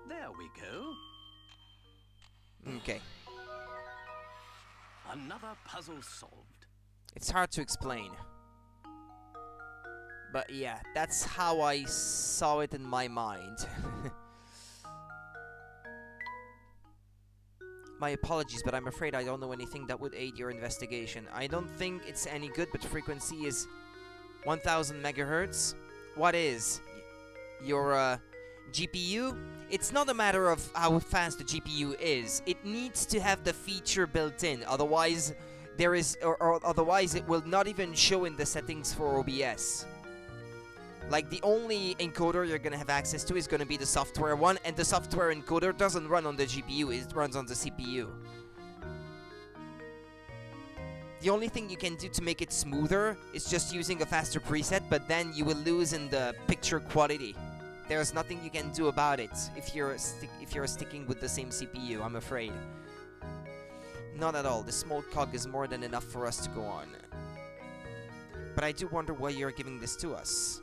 There we go.
Okay.
Another puzzle solved.
It's hard to explain. But yeah, that's how I saw it in my mind. My apologies, but I'm afraid I don't know anything that would aid your investigation. I don't think it's any good, but frequency is 1000 megahertz. What is? Your GPU? It's not a matter of how fast the GPU is. It needs to have the feature built in. Otherwise, otherwise it will not even show in the settings for OBS. Like, the only encoder you're gonna have access to is gonna be the software one, and the software encoder doesn't run on the GPU, it runs on the CPU. The only thing you can do to make it smoother is just using a faster preset, but then you will lose in the picture quality. There's nothing you can do about it if you're sticking with the same CPU, I'm afraid. Not at all. The small cog is more than enough for us to go on. But I do wonder why you're giving this to us.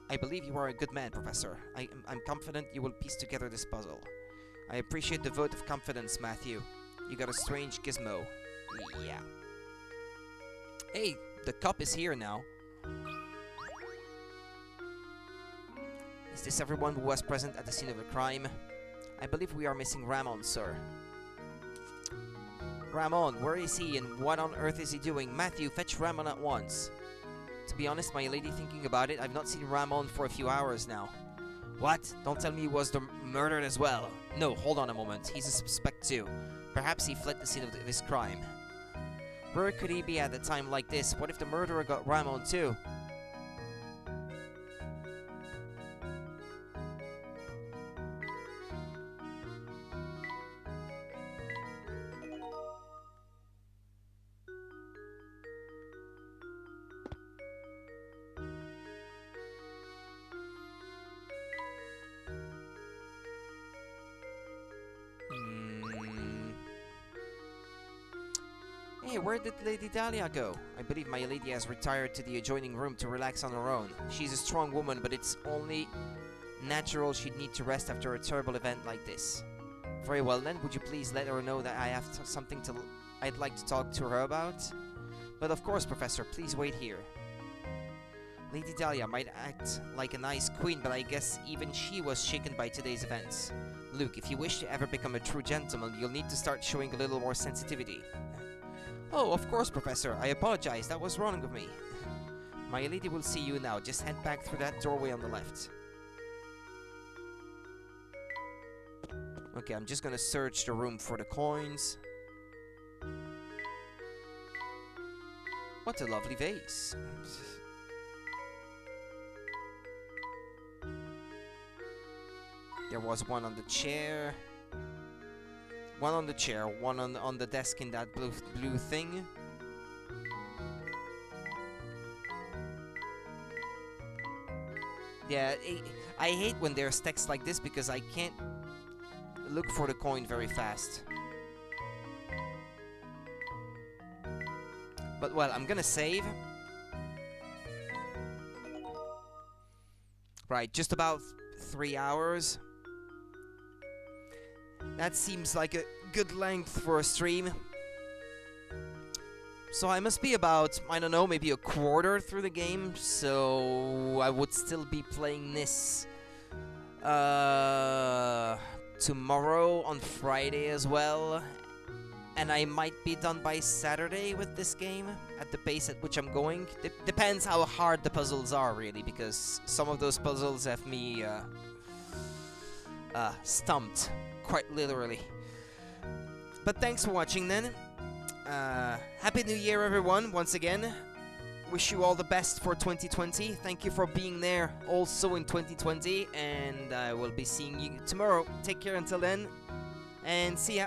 I believe you are a good man, Professor. I'm confident you will piece together this puzzle. I appreciate the vote of confidence, Matthew. You got a strange gizmo. Yeah. Hey, the cup is here now. Is this everyone who was present at the scene of the crime? I believe we are missing Ramon, sir. Ramon, where is he and what on earth is he doing? Matthew, fetch Ramon at once. To be honest, my lady, thinking about it, I've not seen Ramon for a few hours now. What? Don't tell me he was the murdered as well. No, hold on a moment. He's a suspect too. Perhaps he fled the scene of his crime. Where could he be at a time like this? What if the murderer got Ramon too? Hey, where did Lady Dahlia go? I believe my lady has retired to the adjoining room to relax on her own. She's a strong woman, but it's only natural she'd need to rest after a terrible event like this. Very well then, would you please let her know that I have something I'd like to talk to her about? But of course, Professor, please wait here. Lady Dahlia might act like a nice queen, but I guess even she was shaken by today's events. Luke, if you wish to ever become a true gentleman, you'll need to start showing a little more sensitivity. Oh, of course, Professor. I apologize. That was wrong of me. My lady will see you now. Just head back through that doorway on the left. Okay, I'm just gonna search the room for the coins. What a lovely vase. There was one on the chair. One on the chair, one on the desk in that blue thing. Yeah, I hate when there's text like this because I can't look for the coin very fast. But well, I'm gonna save. Right, just about 3 hours. That seems like a good length for a stream. So I must be about, I don't know, maybe a quarter through the game. So I would still be playing this tomorrow on Friday as well. And I might be done by Saturday with this game at the pace at which I'm going. Depends how hard the puzzles are, really, because some of those puzzles have me stumped. Quite literally. But thanks for watching then. Happy New Year, everyone, once again. Wish you all the best for 2020. Thank you for being there also in 2020. And I will be seeing you tomorrow. Take care until then. And see ya.